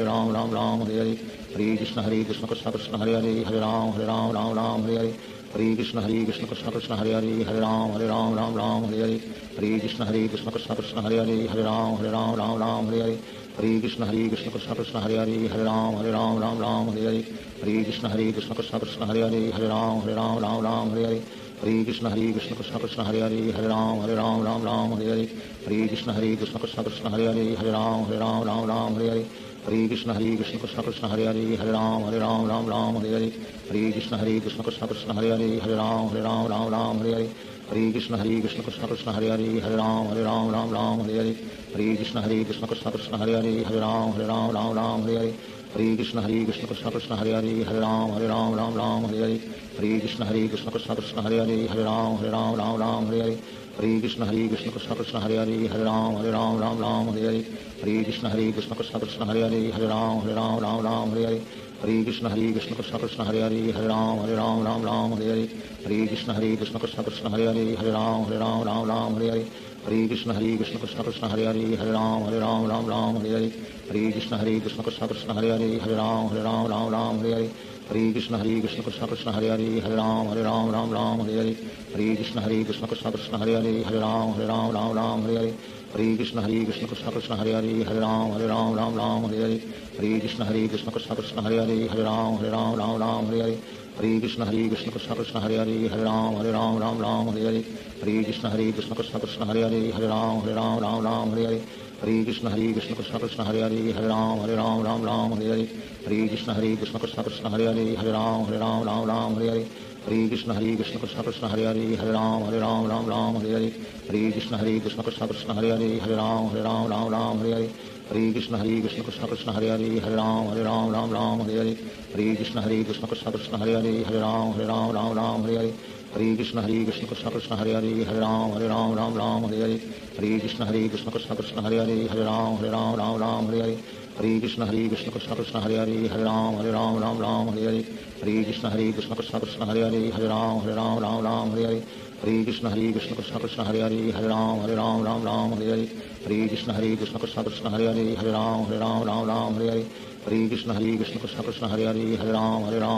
Ram Hare Hare Hare Krishna Krishna Krishna Krishna Hare Hare Ram Ram Hare Hare Hare Krishna Krishna Krishna Krishna Hare Hare Ram Ram Hare Hare Hare Krishna Krishna Krishna Krishna Hare Hare Ram Ram Hare Hare Hare Krishna Krishna Krishna Krishna Hare Hare Ram Ram Hare Hare Hare Krishna Krishna Krishna Krishna Hare Hare Ram Ram Hare Hare Hare Krishna Krishna Krishna Krishna Hare Hare Ram Ram Hare Hare Hare Krishna Krishna Krishna Krishna Hare Hare Ram Ram Hare Hare Hare Krishna Krishna Krishna Krishna Hare Hare Ram Ram Hare Hare Hare Krishna Krishna Krishna Krishna Hare Hare Ram Ram Hare Hare Hare Krishna Krishna Krishna Krishna Hare Hare Ram Ram Hare Hare Hare Krishna Krishna Krishna Krishna Hare Hare Ram Ram Hare Hare Hare Krishna Krishna Krishna Krishna Hare Hare Ram Ram Hare Hare Hare Krishna Krishna Krishna Krishna Hare Hare Ram Ram Hare Hare Hare Krishna Krishna Krishna Krishna Hare Hare Ram Ram Hare Hare Hare Krishna Krishna Krishna Krishna Hare Hare Ram Ram Hare Hare Hare Krishna Krishna Krishna Krishna Hare Hare Ram Ram Hare Hare Hare Krishna Krishna Krishna Krishna Hare Hare Ram Ram Hare Hare Hare Krishna Krishna Krishna Krishna Hare Hare Ram Ram Hare Hare Hare Krishna Krishna Krishna Krishna Hare Hare Ram Ram Hare Hare Hare Krishna Krishna Krishna Krishna Hare Hare Ram Ram Hare Hare Hare Krishna Krishna Krishna Krishna Hare Hare Ram Ram Hare Hare Hare Krishna Krishna Krishna Krishna Hare Hare Ram Ram Hare Hare Hare Krishna Krishna Krishna Krishna Hare Hare Ram Ram Hare Hare Hare Krishna Krishna Krishna Krishna Hare Hare Ram Ram Hare Hare Hare Krishna Krishna Krishna Krishna Hare Hare Ram Ram Hare Hare Hare Krishna Krishna Krishna Krishna Hare Hare Ram Ram Hare Hare Hare Krishna Krishna Krishna Krishna Hare Hare Ram Ram Hare Hare Hare Krishna Krishna Krishna Krishna Hare Hare Ram Ram Hare Hare Hare Krishna Krishna Krishna Krishna Hare Hare Ram Ram Hare Hare Hare Krishna Krishna Krishna Krishna Hare Hare Ram Ram Hare Hare Hare Krishna Krishna Krishna Krishna Hare Hare Ram Ram Hare Hare Hare Krishna Krishna Krishna Krishna Hare Hare Ram Ram Hare Hare Hare Krishna Krishna Krishna Krishna Hare Hare Ram Ram Hare Hare Hare Krishna Krishna Krishna Krishna Hare Hare Ram Ram Hare Hare Hare Krishna Krishna Krishna Krishna Hare Hare Ram Ram Hare Hare Hare Krishna Krishna Krishna Krishna Hare Hare Ram Ram Hare Hare Hare Krishna Krishna Krishna Krishna Hare Hare Ram Ram Hare Hare Hare Krishna Krishna Krishna Krishna Hare Hare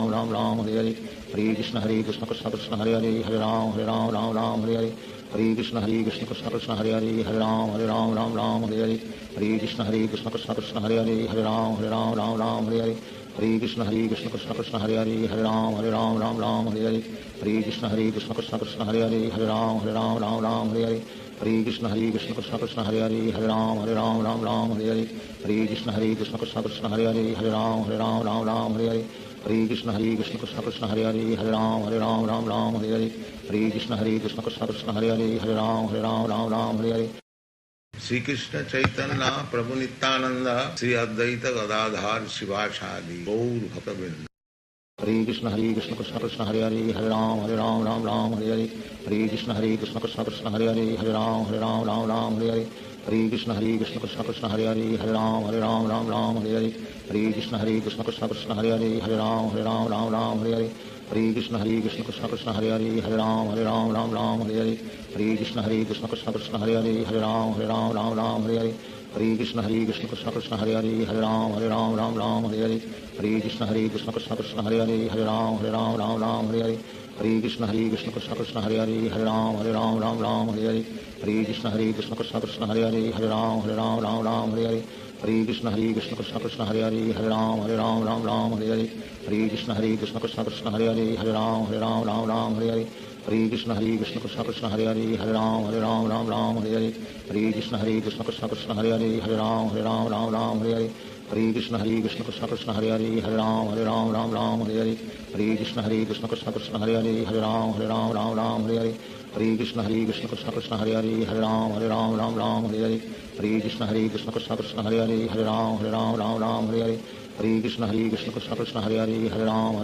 Ram Ram Hare Hare Hare Krishna Krishna Krishna Krishna Hare Hare Ram Ram Hare Hare Hare Krishna Krishna Krishna Krishna Hare Hare Ram Ram Hare Hare Hare Krishna Krishna Krishna Krishna Hare Hare Ram Ram Hare Hare Hare Krishna Krishna Krishna Krishna Hare Hare Ram Ram Hare Hare Hare Krishna Krishna Krishna Krishna Hare Hare Ram Ram Hare Hare Hare Krishna Krishna Krishna Krishna Hare Hare Ram Ram Hare Hare Hare Krishna Krishna Krishna Krishna Hare Hare Ram Ram Hare Hare Hare Krishna Krishna Krishna Krishna Hare Hare Ram Ram Hare Hare Hare Krishna Krishna Krishna Krishna Hare Hare Ram Ram Hare Hare Shri Krishna Chaitanya Prabhu Nityanand Shri Advaita Gadadhar शिवासादि Gaur भक्तवृंद। Hare Krishna Krishna Krishna Hare Hare Ram Hare Hare Hare Krishna Krishna Krishna Krishna Hare Hare Ram Ram Hare Hare Hare Krishna Krishna Krishna Krishna Hare Hare Ram Ram Hare Hare Hare Krishna Krishna Krishna Krishna Hare Hare Ram Ram Hare Hare Hare Krishna Krishna Krishna Krishna Hare Hare Ram Ram Hare Hare Hare Krishna Krishna Krishna Krishna Hare Hare Ram Ram Hare Hare Hare Krishna Krishna Krishna Krishna Hare Hare Ram Ram Hare Hare Hare Krishna Krishna Krishna Krishna Hare Hare Ram Hare Hare Hare Krishna Krishna Krishna Krishna Hare Hare Ram Ram Hare Hare Hare Krishna Krishna Krishna Krishna Hare Hare Ram Hare Hare Hare Krishna Krishna Krishna Hare Hare Ram Ram Ram Hare Hare Hare Krishna Krishna Krishna Hare Hare Ram Ram Hare Hare Hare Krishna Krishna Krishna Hare Hare Ram Ram Hare Hare Hare Krishna Krishna Krishna Hare Hare Ram Ram Hare Hare Hare Krishna Krishna Krishna Hare Hare Ram Ram Hare Hare Hare Krishna Krishna Krishna Hare Hare Ram Ram Hare Hare Hare Krishna Krishna Krishna Hare Hare Ram Ram Hare Hare Hare Krishna Krishna Krishna Hare Hare Ram Ram Hare Hare Hare Krishna Krishna Krishna Hare Hare Ram Ram Hare Hare Hare Krishna Krishna Krishna Hare Hare Ram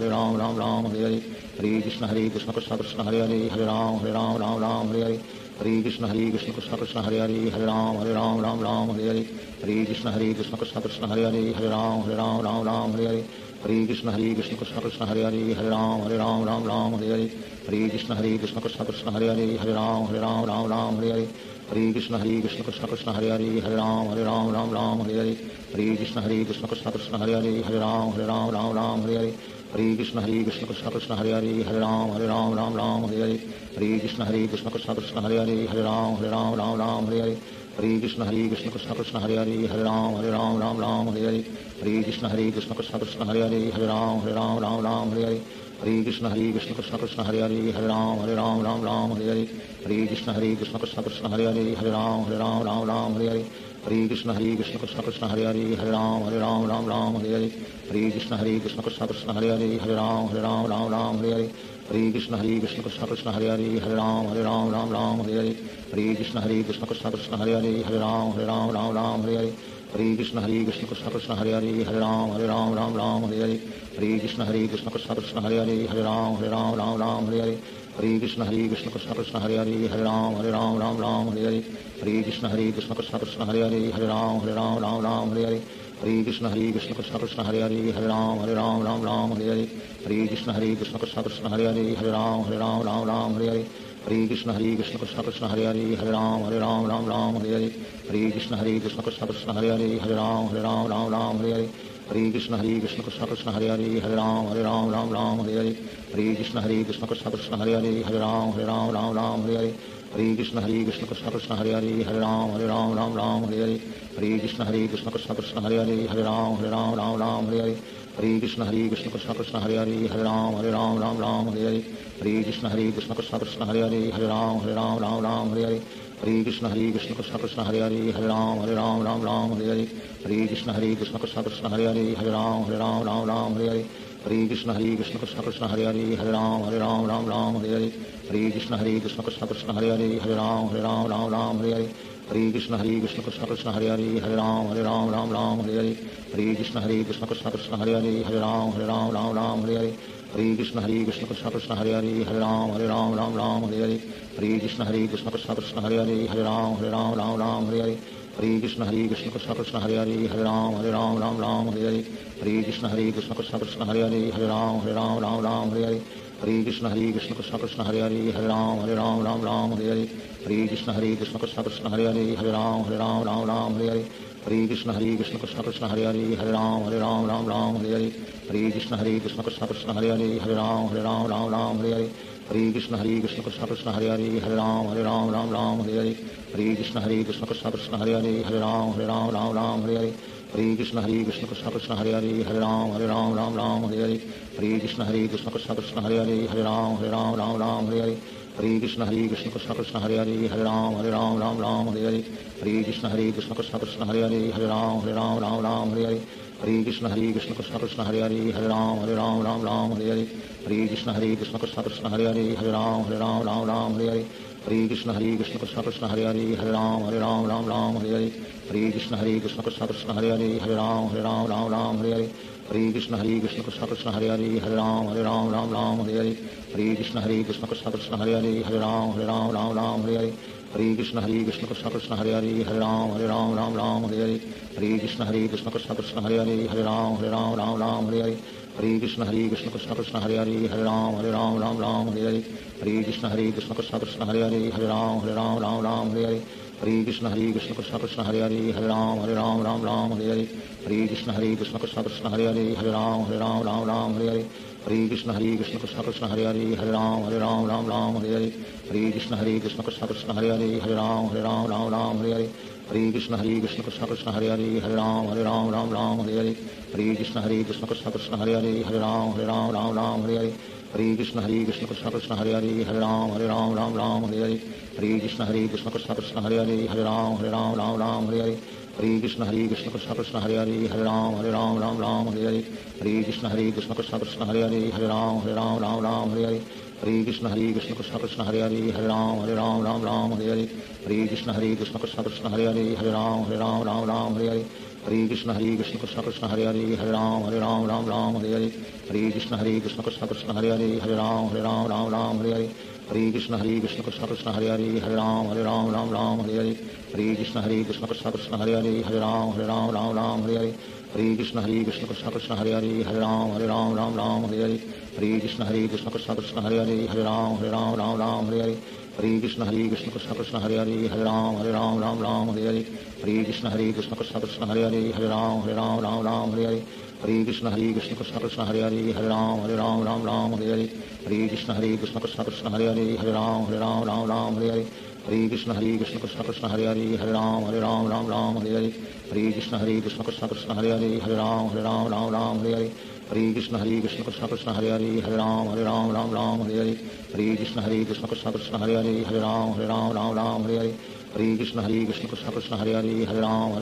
Ram Hare Hare Hare Krishna Krishna Krishna Hare Hare Ram Ram Hare Hare Hare Krishna Krishna Krishna Hare Hare Ram Ram Hare Hare Hare Krishna Krishna Krishna Hare Hare Ram Ram Hare Hare Hare Krishna Krishna Krishna Hare Hare Ram Ram Hare Hare Hare Krishna Krishna Krishna Hare Hare Ram Ram Hare Hare Hare Krishna Krishna Krishna Hare Hare Ram Ram Hare Hare Hare Krishna Krishna Krishna Hare Hare Ram Ram Hare Hare Hare Krishna Krishna Krishna Hare Hare Ram Ram Hare Hare Hare Krishna Krishna Krishna Hare Hare Ram Ram Hare Hare Hare Krishna Krishna Krishna Hare Hare Ram Ram Hare Hare Hare Krishna Krishna Krishna Hare Hare Ram Ram Hare Hare Hare Krishna Krishna Krishna Hare Hare Ram Ram Hare Hare Hare Krishna Krishna Krishna Hare Hare Ram Ram Hare Hare Hare Krishna Krishna Krishna Hare Hare Ram Ram Hare Hare Hare Krishna Krishna Krishna Hare Hare Ram Ram Hare Hare Hare Krishna Krishna Krishna Hare Hare Ram Ram Hare Hare Hare Krishna Krishna Krishna Hare Hare Ram Ram Hare Hare Hare Krishna Krishna Krishna Hare Hare Ram Ram Hare Hare Hare Krishna Krishna Krishna Hare Hare Ram Ram Hare Hare Hare Krishna Krishna Krishna Hare Hare Ram Ram Hare Hare Hare Krishna Krishna Krishna Hare Hare Ram Ram Hare Hare Hare Krishna Krishna Krishna Hare Hare Ram Ram Hare Hare Hare Krishna Krishna Krishna Hare Hare Ram Ram Hare Hare Hare Krishna Krishna Krishna Hare Hare Ram Ram Hare Hare Hare Krishna Krishna Krishna Hare Hare Ram Ram Hare Hare Hare Krishna Krishna Krishna Hare Hare Ram Ram Hare Hare Hare Krishna Krishna Krishna Hare Hare Ram Ram Hare Hare Hare Krishna Krishna Krishna Hare Hare Ram Ram Hare Hare Hare Krishna Krishna Krishna Hare Hare Ram Ram Hare Hare Hare Krishna Krishna Krishna Hare Hare Ram Ram Hare Hare Hare Krishna Krishna Krishna Hare Hare Ram Ram Hare Hare Hare Krishna Krishna Krishna Hare Hare Ram Ram Hare Hare Hare Krishna Krishna Krishna Hare Hare Ram Ram Hare Hare Hare Krishna Krishna Krishna Hare Hare Ram Ram Hare Hare Hare Krishna Krishna Krishna Hare Hare Ram Ram Hare Hare Hare Krishna Krishna Krishna Hare Hare Ram Ram Hare Hare Hare Krishna Krishna Krishna Hare Hare Ram Ram Hare Hare Hare Krishna Krishna Krishna Hare Hare Ram Ram Hare Hare Hare Krishna Krishna Krishna Hare Hare Ram Ram Hare Hare Hare Krishna Krishna Krishna Hare Hare Ram Ram Hare Hare Hare Krishna Krishna Krishna Hare Hare Ram Ram Hare Hare Hare Krishna Krishna Krishna Hare Hare Ram Ram Hare Hare Hare Krishna Krishna Krishna Hare Hare Ram Ram Hare Hare Hare Krishna Krishna Krishna Hare Hare Ram Ram Hare Hare Hare Krishna Krishna Krishna Hare Hare Ram Ram Hare Hare Hare Krishna Krishna Krishna Hare Hare Ram Ram Hare Hare Hare Krishna Krishna Krishna Hare Hare Ram Ram Hare Hare Hare Krishna Krishna Krishna Hare Hare Ram Ram Hare Hare Hare Krishna Krishna Krishna Hare Hare Ram Ram Hare Hare Hare Krishna Krishna Krishna Hare Hare Ram Ram Hare Hare Hare Krishna Krishna Krishna Hare Hare Ram Ram Hare Hare Hare Krishna Krishna Krishna Hare Hare Ram Ram Hare Hare Hare Krishna Krishna Krishna Hare Hare Ram Ram Hare Hare Hare Krishna Krishna Krishna Hare Hare Ram Ram Hare Hare Hare Krishna Krishna Krishna Hare Hare Ram Ram Hare Hare Hare Krishna Krishna Krishna Hare Hare Ram Ram Hare Hare Hare Krishna Krishna Krishna Hare Hare Ram Ram Hare Hare Hare Krishna Krishna Krishna Hare Hare Ram Ram Hare Hare Hare Krishna Krishna Krishna Hare Hare Ram Ram Hare Hare Hare Krishna Krishna Krishna Hare Hare Ram Ram Hare Hare Hare Krishna Krishna Krishna Hare Hare Ram Ram Hare Hare Hare Krishna Krishna Krishna Hare Hare Ram Ram Hare Hare Hare Krishna Krishna Krishna Hare Hare Ram Ram Hare Hare Hare Krishna Krishna Krishna Hare Hare Ram Ram Hare Hare Hare Krishna Krishna Krishna Hare Hare Ram Ram Ram Hare Hare Hare Krishna Krishna Krishna Hare Hare Ram Ram Hare Hare Hare Krishna Krishna Krishna Hare Hare Ram Ram Hare Hare Hare Krishna Krishna Krishna Hare Hare Ram Ram Hare Hare Hare Krishna Krishna Krishna Hare Hare Ram Ram Hare Hare Hare Krishna Krishna Krishna Hare Hare Ram Ram Hare Hare Hare Krishna Krishna Krishna Hare Hare Ram Ram Hare Hare Hare Krishna Krishna Krishna Krishna Hare Hare Ram Ram Hare Hare Hare Krishna Krishna Krishna Hare Hare Ram Ram Hare Hare Hare Krishna Krishna Krishna Krishna Hare Hare Ram Ram Hare Hare Hare Krishna Krishna Krishna Krishna Hare Hare Ram Ram Hare Hare Hare Krishna Krishna Krishna Krishna Hare Hare Ram Ram Hare Hare Hare Krishna Krishna Krishna Krishna Hare Hare Ram Ram Hare Hare Hare Krishna Krishna Krishna Krishna Hare Hare Ram Ram Hare Hare Hare Krishna Krishna Krishna Krishna Hare Hare Ram Ram Hare Hare Hare Krishna Krishna Krishna Krishna Hare Hare Ram Ram Hare Hare Hare Krishna Krishna Krishna Krishna Hare Hare Ram Ram Hare Hare Hare Krishna Krishna Krishna Krishna Hare Hare Ram Ram Hare Hare Hare Krishna Krishna Krishna Krishna Hare Hare Ram Ram Hare Hare Hare Krishna Krishna Krishna Krishna Hare Hare Ram Ram Hare Hare Hare Krishna Krishna Krishna Krishna Hare Hare Ram Ram Hare Hare Hare Krishna Krishna Krishna Krishna Hare Hare Ram Ram Hare Hare Hare Krishna Krishna Krishna Krishna Hare Hare Ram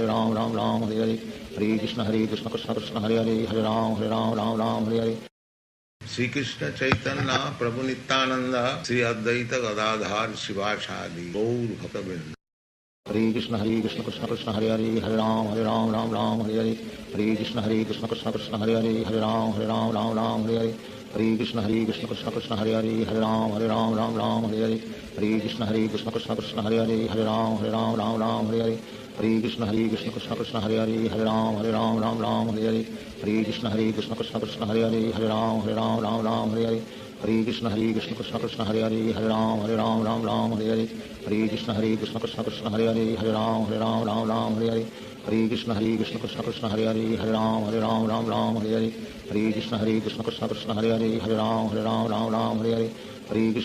Ram Hare Hare Hare Krishna Krishna Krishna Krishna Hare Hare Ram Ram Hare Hare Shri Krishna Chaitanya Prabhu Nityanand Shri Advaita Gadadhar शिवासादि Gaur भक्तवृंद। Hare Krishna Krishna Krishna Hare Hare Ram Ram Hare Hare Hare Krishna Krishna Krishna Krishna Hare Hare Ram Ram Hare Hare Hare Krishna Krishna Krishna Hare Hare Ram Ram Hare Hare Hare Krishna Krishna Krishna Krishna Hare Hare Ram Ram Hare Hare Hare Krishna Krishna Krishna Hare Hare Ram Ram Hare Hare Hare Krishna Krishna Krishna Krishna Hare Hare Ram Ram Hare Hare Hare Krishna Krishna Krishna Hare Hare Ram Ram Hare Hare Hare Krishna Krishna Krishna Krishna Hare Hare Ram Ram Hare Hare Hare Krishna Krishna Krishna Krishna Hare Hare Ram Ram Hare Hare Hare Krishna Krishna Krishna Krishna Hare Hare Ram Ram Hare Hare Hare Krishna Krishna Krishna Krishna Hare Hare Ram Ram Hare Hare Hare Krishna Krishna Krishna Krishna Hare Hare Ram Ram Hare Hare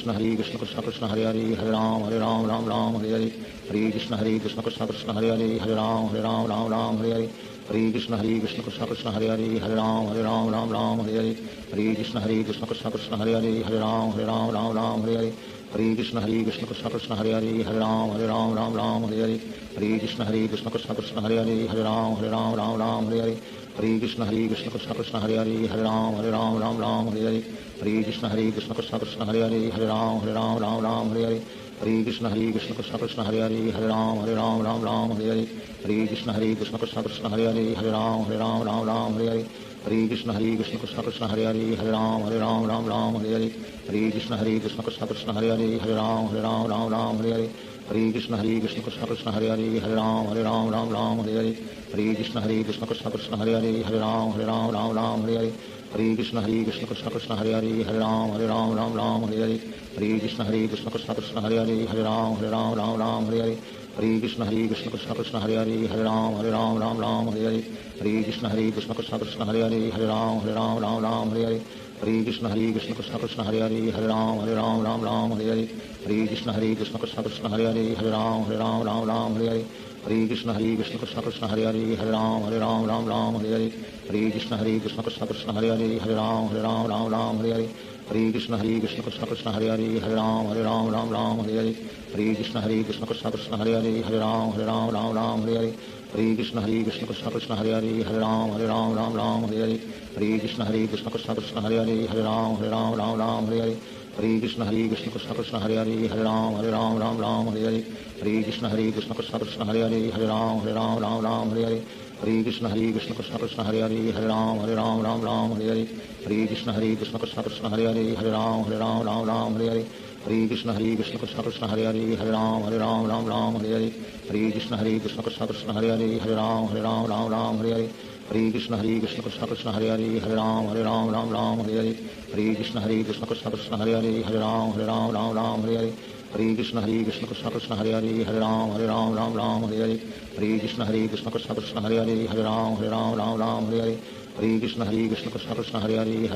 Hare Krishna Krishna Krishna Krishna Hare Hare Ram Ram Hare Hare Hare Krishna Krishna Krishna Krishna Hare Hare Ram Ram Hare Hare Hare Krishna Krishna Krishna Krishna Hare Hare Ram Ram Hare Hare Hare Krishna Krishna Krishna Krishna Hare Hare Ram Ram Hare Hare Hare Krishna Krishna Krishna Krishna Hare Hare Ram Ram Hare Hare Hare Krishna Krishna Krishna Krishna Hare Hare Ram Ram Hare Hare Hare Krishna Krishna Krishna Krishna Hare Hare Ram Ram Hare Hare Hare Krishna Krishna Krishna Krishna Hare Hare Ram Ram Hare Hare Hare Krishna Krishna Krishna Krishna Hare Hare Ram Ram Hare Hare Hare Krishna Krishna Krishna Krishna Hare Hare Ram Ram Hare Hare Hare Krishna Krishna Krishna Krishna Hare Hare Ram Ram Hare Hare Hare Krishna Krishna Krishna Krishna Hare Hare Ram Ram Hare Hare Hare Krishna Krishna Krishna Krishna Hare Hare Ram Ram Hare Hare Hare Krishna Krishna Krishna Krishna Hare Hare Ram Ram Hare Hare Hare Krishna Krishna Krishna Krishna Hare Hare Ram Ram Hare Hare Hare Krishna Krishna Krishna Krishna Hare Hare Ram Ram Hare Hare Hare Krishna Krishna Krishna Krishna Hare Hare Ram Ram Hare Hare Hare Krishna Krishna Krishna Krishna Hare Hare Ram Ram Hare Hare Hare Krishna Krishna Krishna Krishna Hare Hare Ram Ram Hare Hare Hare Krishna Krishna Krishna Krishna Hare Hare Ram Ram Hare Hare Hare Krishna Krishna Krishna Krishna Hare Hare Ram Ram Hare Hare Hare Krishna Krishna Krishna Krishna Hare Hare Ram Ram Hare Hare Hare Krishna Krishna Krishna Krishna Hare Hare Ram Ram Hare Hare Hare Krishna Krishna Krishna Krishna Hare Hare Ram Ram Hare Hare Hare Krishna Krishna Krishna Krishna Hare Hare Ram Ram Hare Hare Hare Krishna Krishna Krishna Krishna Hare Hare Ram Ram Hare Hare Hare Krishna Krishna Krishna Krishna Hare Hare Ram Ram Hare Hare Hare Krishna Krishna Krishna Krishna Hare Hare Ram Ram Hare Hare Hare Krishna Krishna Krishna Krishna Hare Hare Ram Ram Hare Hare Hare Krishna Krishna Krishna Krishna Hare Hare Ram Ram Hare Hare Hare Krishna Krishna Krishna Krishna Hare Hare Ram Ram Hare Hare Hare Krishna Krishna Krishna Krishna Hare Hare Ram Ram Hare Hare Hare Krishna Krishna Krishna Krishna Hare Hare Ram Ram Hare Hare Hare Krishna Krishna Krishna Krishna Hare Hare Ram Ram Hare Hare Hare Krishna Krishna Krishna Krishna Hare Hare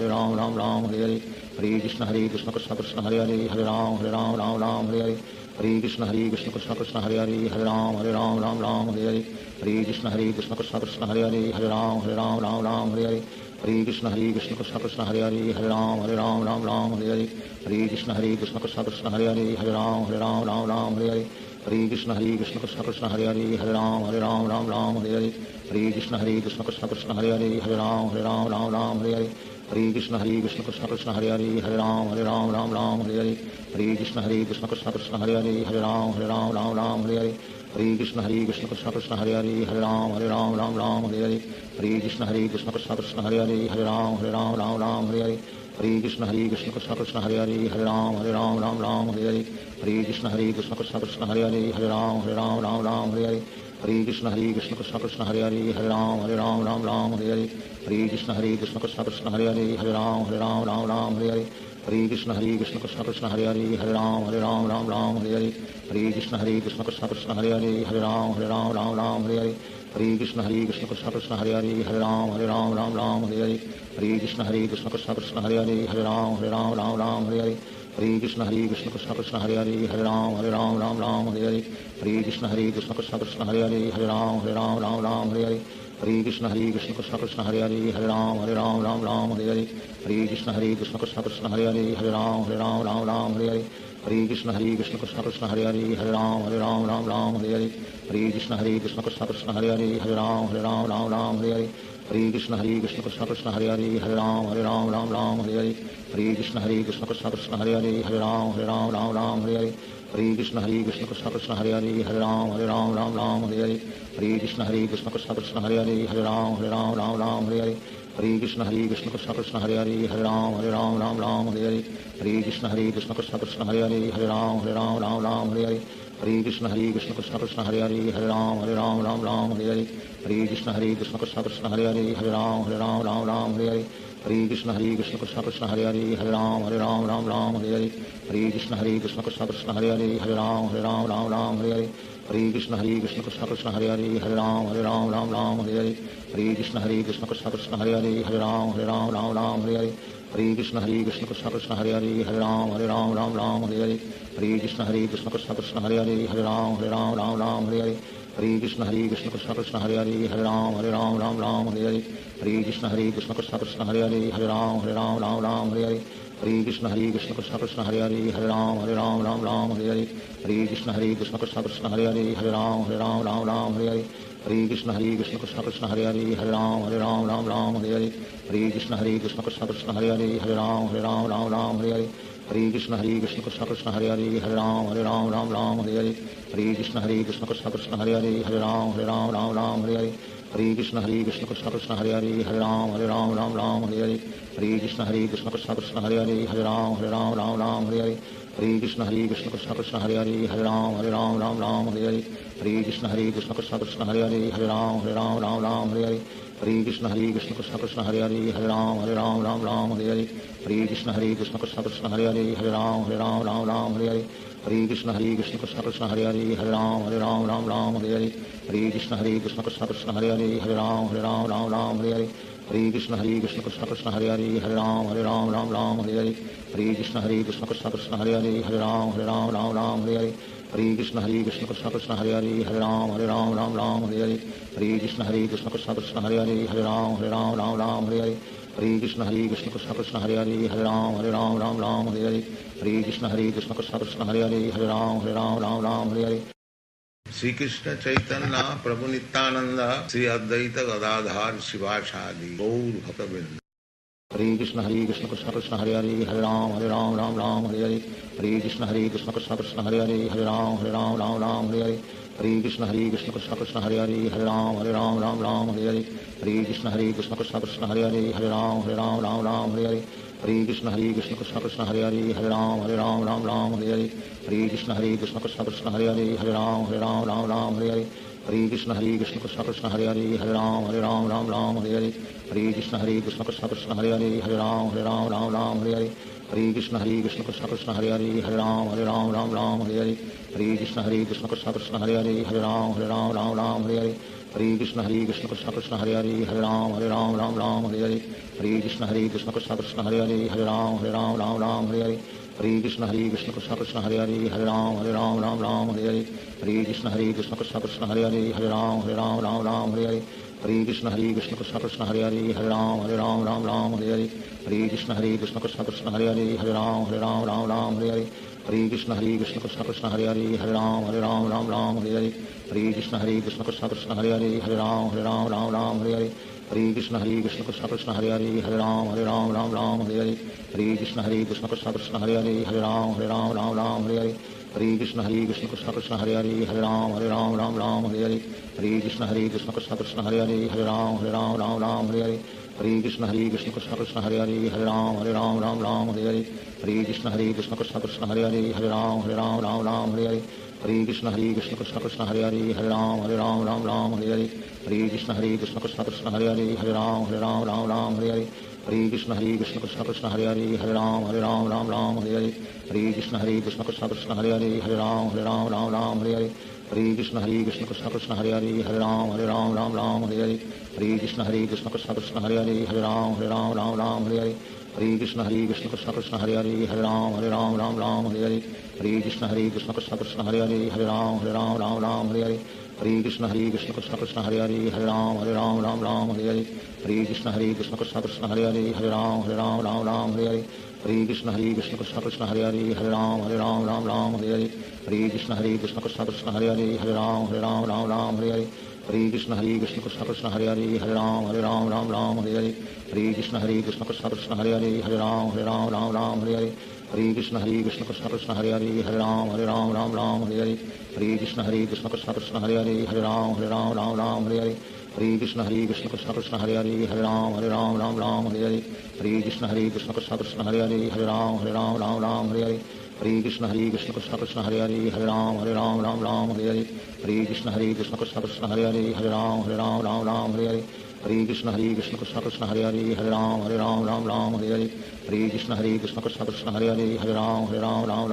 Ram Ram Hare Hare Hare Krishna Krishna Krishna Krishna Hare Hare Ram Ram Hare Hare Hare Krishna Krishna Krishna Hare Hare Hare Ram Ram Ram Hare Hare Hare Krishna Krishna Krishna Hare Hare Hare Ram Ram Ram Hare Hare Hare Krishna Krishna Krishna Hare Hare Hare Ram Ram Hare Hare Hare Krishna Krishna Krishna Hare Hare Hare Ram Ram Hare Hare Hare Krishna Krishna Krishna Hare Hare Hare Ram Ram Hare Hare Hare Krishna Krishna Krishna Hare Hare Hare Ram Ram Hare Hare Hare Krishna Krishna Krishna Hare Hare Hare Ram Ram Hare Hare Hare Krishna Krishna Krishna Hare Hare Hare Ram Ram Hare Hare Hare Krishna Krishna Krishna Hare Hare Hare Ram Ram Hare Hare Hare Krishna Krishna Krishna Hare Hare Hare Ram Ram Hare Hare Hare Krishna Krishna Krishna Hare Hare Hare Ram Ram Hare Hare Hare Krishna Krishna Krishna Hare Hare Hare Ram Ram Hare Hare Hare Krishna Krishna Krishna Hare Hare Hare Ram Hare Hare Hare Krishna Krishna Krishna Hare Hare Hare Ram Ram Hare Hare Hare Krishna Krishna Krishna Hare Hare Hare Ram Hare Hare Hare Krishna Krishna Krishna Hare Hare Hare Ram Hare Hare Hare Krishna Krishna Krishna Hare Hare Hare Ram Hare Hare Hare Krishna Krishna Krishna Hare Hare Hare Ram Hare Hare Hare Krishna Krishna Krishna Hare Hare Hare Ram Hare Hare Hare Krishna Krishna Krishna Hare Hare Hare Ram Hare Hare Hare Krishna Krishna Krishna Hare Hare Hare Ram Hare Hare Hare Krishna Krishna Krishna Hare Hare Hare Ram Hare Hare Hare Krishna Krishna Krishna Hare Hare Hare Ram Hare Hare Hare Krishna Krishna Krishna Hare Hare Hare Ram Hare Hare Hare Krishna Krishna Krishna Hare Hare Hare Ram Hare Hare Hare Krishna Krishna Krishna Hare Hare Hare Ram Hare Hare Hare Krishna Krishna Krishna Hare Hare Hare Ram Hare Hare Hare Krishna Krishna Krishna Hare Hare Hare Ram Hare Hare Hare Krishna Krishna Krishna Hare Hare Hare Ram Hare Hare Hare Krishna Krishna Krishna Hare Hare Hare Ram Hare Hare Hare Krishna Krishna Krishna Hare Hare Hare Ram Hare Hare Hare Krishna Krishna Krishna Hare Hare Hare Ram Hare Hare Hare Krishna Krishna Krishna Hare Hare Hare Ram Hare Hare Hare Krishna Krishna Krishna Hare Hare Hare Ram Hare Hare Hare Krishna Krishna Krishna Hare Hare Hare Ram Hare Hare Hare Krishna Krishna Krishna Hare Hare Hare Ram Hare Hare Hare Krishna Krishna Krishna Hare Hare Hare Ram Hare Hare Hare Krishna Krishna Krishna Hare Hare Hare Ram Hare Hare Hare Krishna Krishna Krishna Hare Hare Hare Ram Hare Hare Hare Krishna Krishna Krishna Hare Hare Hare Ram Hare Hare Hare Krishna Krishna Krishna Hare Hare Hare Ram Hare Hare Hare Krishna Krishna Krishna Hare Hare Hare Ram Hare Hare Hare Krishna Krishna Krishna Hare Hare Hare Ram Hare Hare Hare Krishna Krishna Krishna Hare Hare Hare Ram Hare Hare Hare Krishna Krishna Krishna Hare Hare Hare Ram Hare Hare Hare Krishna Krishna Krishna Hare Hare Hare Ram Hare Hare Hare Krishna Krishna Krishna Hare Hare Hare Ram Hare Hare Hare Krishna Krishna Krishna Hare Hare Hare Ram Hare Hare Hare Krishna Krishna Krishna Hare Hare Hare Ram Hare Hare Hare Krishna Krishna Krishna Hare Hare Hare Ram Hare Hare Hare Krishna Krishna Krishna Hare Hare Hare Ram Hare Hare Hare Krishna Krishna Krishna Hare Hare Hare Ram Hare Hare Hare Krishna Krishna Krishna Hare Hare Hare Ram Hare Hare Hare Krishna Krishna Krishna Hare Hare Hare Ram Hare Hare Hare Krishna Krishna Krishna Hare Hare Hare Ram Hare Hare Hare Krishna Krishna Krishna Hare Hare Hare Ram Hare Hare Hare Krishna Krishna Krishna Hare Hare Hare Ram Hare Hare Hare Krishna Krishna Krishna Hare Hare Hare Ram Hare Hare Hare Krishna Krishna Krishna Hare Hare Hare Ram Hare Hare Hare Krishna Krishna Krishna Hare Hare Hare Ram Hare Hare Shri Krishna Chaitanya Prabhu Nityanand Shri Advaita Gadadhar शिवासादि Gaur भक्तवृंद। Hare Krishna Krishna Krishna Hare Hare Hare Ram Hare Hare Hare Krishna Krishna Krishna Hare Hare Hare Ram Hare Hare Hare Krishna Krishna Krishna Hare Hare Hare Ram Hare Hare Hare Krishna Krishna Krishna Hare Hare Hare Ram Hare Hare Hare Krishna Krishna Krishna Hare Hare Hare Ram Hare Hare Hare Krishna Krishna Krishna Hare Hare Hare Ram Hare Hare Hare Krishna Krishna Krishna Hare Hare Hare Ram Hare Hare Hare Krishna Krishna Krishna Hare Hare Hare Ram Hare Hare Hare Krishna Krishna Krishna Hare Hare Hare Ram Hare Hare Hare Krishna Krishna Krishna Hare Hare Hare Ram Hare Hare Hare Krishna Krishna Krishna Hare Hare Hare Ram Ram Ram Hare Hare Hare Krishna Krishna Krishna Hare Hare Hare Ram Ram Ram Hare Hare Hare Krishna Krishna Krishna Hare Hare Hare Ram Ram Hare Hare Hare Krishna Krishna Krishna Hare Hare Hare Ram Ram Hare Hare Hare Krishna Krishna Krishna Hare Hare Hare Ram Ram Hare Hare Hare Krishna Krishna Krishna Hare Hare Hare Ram Ram Hare Hare Hare Krishna Krishna Krishna Hare Hare Hare Ram Ram Hare Hare Hare Krishna Krishna Krishna Hare Hare Hare Ram Ram Hare Hare Hare Krishna Krishna Krishna Hare Hare Hare Ram Ram Hare Hare Hare Krishna Krishna Krishna Hare Hare Hare Ram Ram Hare Hare Hare Krishna Krishna Krishna Hare Hare Hare Ram Ram Hare Hare Hare Krishna Krishna Krishna Hare Hare Hare Ram Ram Hare Hare Hare Krishna Krishna Krishna Hare Hare Hare Ram Ram Hare Hare Hare Krishna Krishna Krishna Hare Hare Hare Ram Ram Hare Hare Hare Krishna Krishna Krishna Hare Hare Hare Ram Ram Hare Hare Hare Krishna Krishna Krishna Hare Hare Hare Ram Ram Hare Hare Hare Krishna Krishna Krishna Hare Hare Hare Ram Ram Hare Hare Hare Krishna Krishna Krishna Hare Hare Hare Ram Ram Hare Hare Hare Krishna Krishna Krishna Hare Hare Hare Ram Ram Hare Hare Hare Krishna Krishna Krishna Hare Hare Hare Ram Ram Hare Hare Hare Krishna Krishna Krishna Hare Hare Hare Ram Ram Hare Hare Hare Krishna Krishna Krishna Hare Hare Hare Ram Ram Hare Hare Hare Krishna Krishna Krishna Hare Hare Hare Ram Ram Hare Hare Hare Krishna Krishna Krishna Hare Hare Hare Ram Ram Hare Hare Hare Krishna Krishna Krishna Hare Hare Hare Ram Ram Hare Hare Hare Krishna Krishna Krishna Hare Hare Hare Ram Ram Hare Hare Hare Krishna Krishna Krishna Hare Hare Hare Ram Ram Hare Hare Hare Krishna Krishna Krishna Hare Hare Hare Ram Ram Hare Hare Hare Krishna Krishna Krishna Hare Hare Hare Ram Ram Hare Hare Hare Krishna Krishna Krishna Hare Hare Hare Ram Ram Hare Hare Hare Krishna Krishna Krishna Hare Hare Hare Ram Ram Hare Hare Hare Krishna Krishna Krishna Hare Hare Hare Ram Ram Hare Hare Hare Krishna Krishna Krishna Hare Hare Hare Ram Ram Hare Hare Hare Krishna Krishna Krishna Hare Hare Hare Ram Ram Hare Hare Hare Krishna Krishna Krishna Hare Hare Hare Ram Ram Hare Hare Hare Krishna Krishna Krishna Hare Hare Hare Ram Ram Hare Hare Hare Krishna Krishna Krishna Hare Hare Hare Ram Ram Hare Hare Hare Krishna Krishna Krishna Hare Hare Hare Ram Ram Hare Hare Hare Krishna Krishna Krishna Hare Hare Hare Ram Ram Hare Hare Hare Krishna Krishna Krishna Hare Hare Hare Ram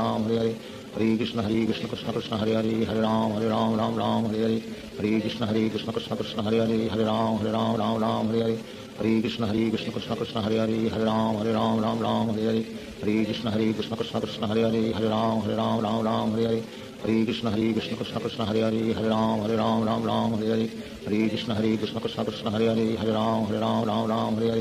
Ram Hare Hare Hare Krishna Krishna Krishna Hare Hare Hare Ram Ram Hare Hare Hare Krishna Krishna Krishna Hare Hare Hare Ram Ram Hare Hare Hare Krishna Krishna Krishna Hare Hare Hare Ram Ram Hare Hare Hare Krishna Krishna Krishna Hare Hare Hare Ram Ram Hare Hare Hare Krishna Krishna Krishna Hare Hare Hare Ram Ram Hare Hare Hare Krishna Krishna Krishna Hare Hare Hare Ram Ram Hare Hare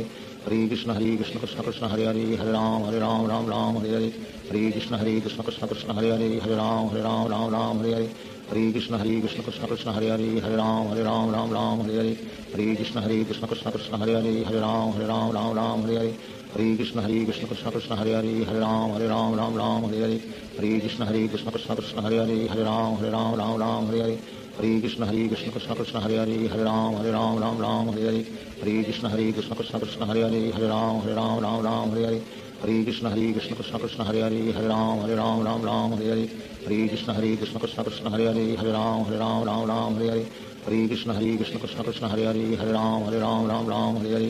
Hare Krishna Krishna Krishna Hare Hare Hare Ram Ram Hare Hare Hare Krishna Krishna Krishna Hare Hare Hare Ram Ram Hare Hare Hare Krishna Krishna Krishna Hare Hare Hare Ram Ram Hare Hare Hare Krishna Krishna Krishna Hare Hare Hare Ram Ram Hare Hare Hare Krishna Krishna Krishna Hare Hare Hare Ram Ram Hare Hare Hare Krishna Krishna Krishna Hare Hare Hare Ram Ram Hare Hare Hare Krishna Krishna Krishna Hare Hare Hare Ram Ram Hare Hare Hare Krishna Krishna Krishna Hare Hare Hare Ram Ram Hare Hare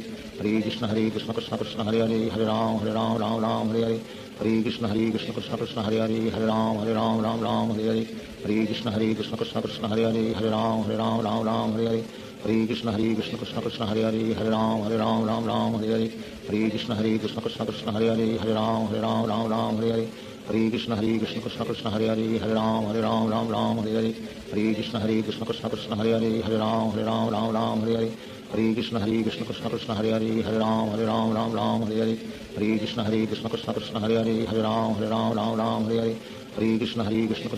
Hare Krishna Krishna Krishna Hare Hare Hare Ram Ram Hare Hare Hare Krishna Krishna Krishna Hare Hare Hare Ram Ram Hare Hare Hare Krishna Krishna Krishna Hare Hare Hare Ram Ram Hare Hare Hare Krishna Krishna Krishna Hare Hare Hare Ram Ram Hare Hare Hare Krishna Krishna Krishna Hare Hare Hare Ram Ram Hare Hare Hare Krishna Krishna Krishna Hare Hare Hare Ram Ram Hare Hare Hare Krishna Krishna Krishna Hare Hare Hare Ram Ram Hare Hare Hare Krishna Krishna Krishna Hare Hare Hare Ram Ram Hare Hare Hare Krishna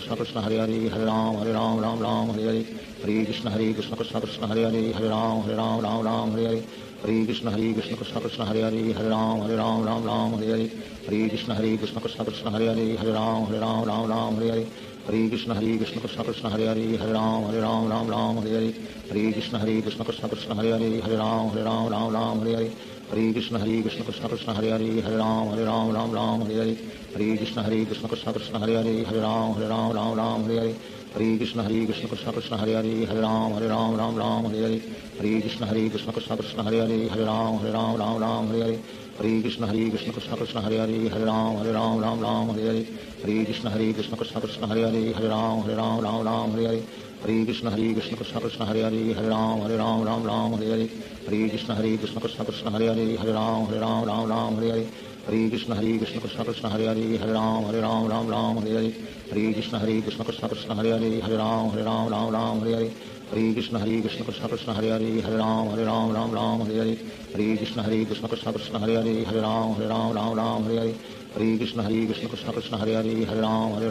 Krishna Krishna Hare Hare Hare Ram Ram Hare Hare Hare Krishna Krishna Krishna Hare Hare Hare Ram Ram Hare Hare Hare Krishna Krishna Krishna Hare Hare Hare Ram Ram Hare Hare Hare Krishna Krishna Krishna Hare Hare Hare Ram Ram Hare Hare Hare Krishna Krishna Krishna Hare Hare Hare Ram Ram Hare Hare Hare Krishna Krishna Krishna Hare Hare Hare Ram Ram Hare Hare Hare Krishna Krishna Krishna Hare Hare Hare Ram Ram Hare Hare Hare Krishna Krishna Krishna Hare Hare Hare Ram Ram Hare Hare Hare Krishna Krishna Krishna Hare Hare Hare Ram Ram Hare Hare Hare Krishna Krishna Krishna Hare Hare Hare Ram Ram Hare Hare Hare Krishna Krishna Krishna Hare Hare Hare Ram Ram Hare Hare Hare Krishna Krishna Krishna Hare Hare Ram Ram Hare Hare Hare Krishna Krishna Krishna Hare Hare Ram Ram Hare Hare Hare Krishna Krishna Krishna Hare Hare Ram Ram Hare Hare Hare Krishna Krishna Krishna Hare Hare Ram Hare Hare Hare Krishna Krishna Krishna Hare Ram Hare Hare Hare Krishna Krishna Krishna Hare Ram Hare Hare Hare Krishna Krishna Krishna Krishna Hare Ram Hare Hare Hare Krishna Krishna Krishna Hare Ram Hare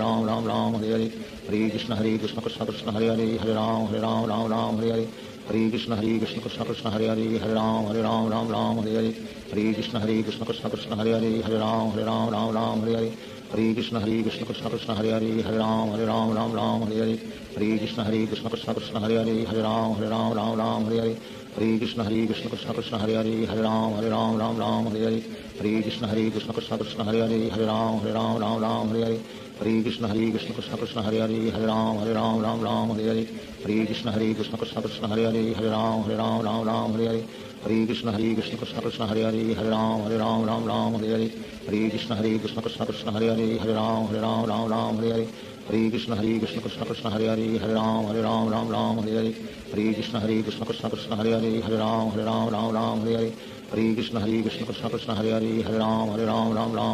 Hare Hare Krishna Krishna Krishna Krishna Hare Ram Hare Hare Hare Krishna Krishna Krishna Krishna Hare Ram Hare Hare Hare Krishna Krishna Krishna Krishna Hare Ram Hare Hare Hare Krishna Krishna Krishna Hare Ram Hare Hare Hare Krishna Krishna Krishna Krishna Hare Ram Hare Hare Hare Krishna Krishna Krishna Krishna Hare Ram Hare Hare Hare Krishna Krishna Krishna Krishna Hare Ram Hare Hare Hare Krishna Krishna Krishna Krishna Hare Ram Hare Hare Hare Krishna Krishna Krishna Krishna Hare Ram Hare Hare Hare Krishna Krishna Krishna Krishna Hare Ram Hare Hare Hare Krishna Krishna Krishna Krishna Hare Ram Hare Hare Hare Krishna Krishna Krishna Hare Ram Hare Hare Hare Krishna Krishna Krishna Krishna Hare Ram Hare Hare Hare Krishna Krishna Krishna Krishna Hare Ram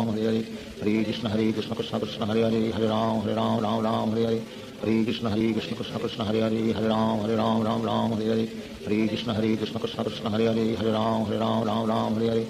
Hare Hare Hare Krishna Krishna Krishna Krishna Hare Ram Hare Hare Hare Krishna Krishna Krishna Krishna Hare Ram Hare Hare Hare Krishna Krishna Krishna Krishna Hare Ram Hare Hare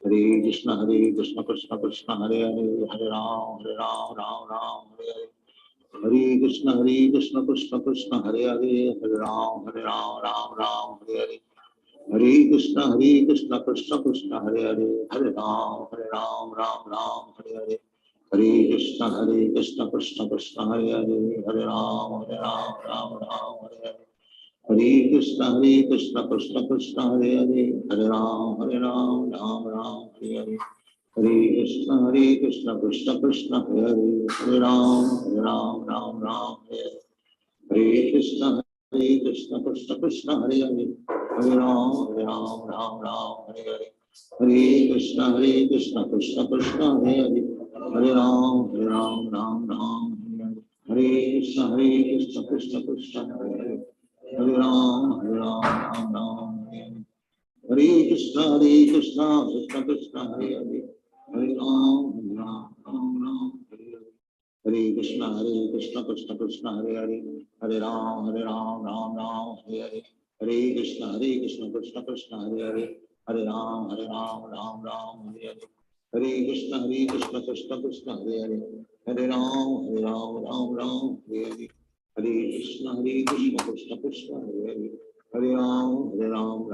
Hare Krishna Krishna Krishna Hare Hare, Hare Ram Ram Ram Hare Hare. Hare Krishna Krishna Krishna Hare Hare, Hare Ram Ram Hare Hare. Hare Krishna Krishna Krishna Hare Hare, Hare Ram Ram Hare Hare. Hare Krishna Krishna Krishna Hare Hare, Hare Ram Ram Hare Hare. Hare Krishna Krishna Krishna Hare Hare, Hare Ram Ram Hare Hare. Hare Krishna Krishna Krishna Hare Hare, Hare Ram Ram Hare Hare. Hare Krishna Krishna Krishna Hare Hare, Hare Ram Hare Hare. Hare Krishna Krishna Krishna Hare Hare, Hare Ram Hare Hare. Hare Krishna Krishna Krishna Hare Hare, Hare Ram Hare Hare. Hare Krishna Krishna Krishna Hare Hare, Hare Ram Hare Hare. Hare Krishna Krishna Krishna Hare Hare, Hare Ram Ram Hare Hare. Hare Krishna Krishna Krishna Hare Hare, Hare Ram Ram Hare Hare. Hare Krishna Krishna Krishna Hare Hare, Hare Ram Hare Hare. Hare Krishna Krishna Krishna Hare Hare, Hare Ram Ram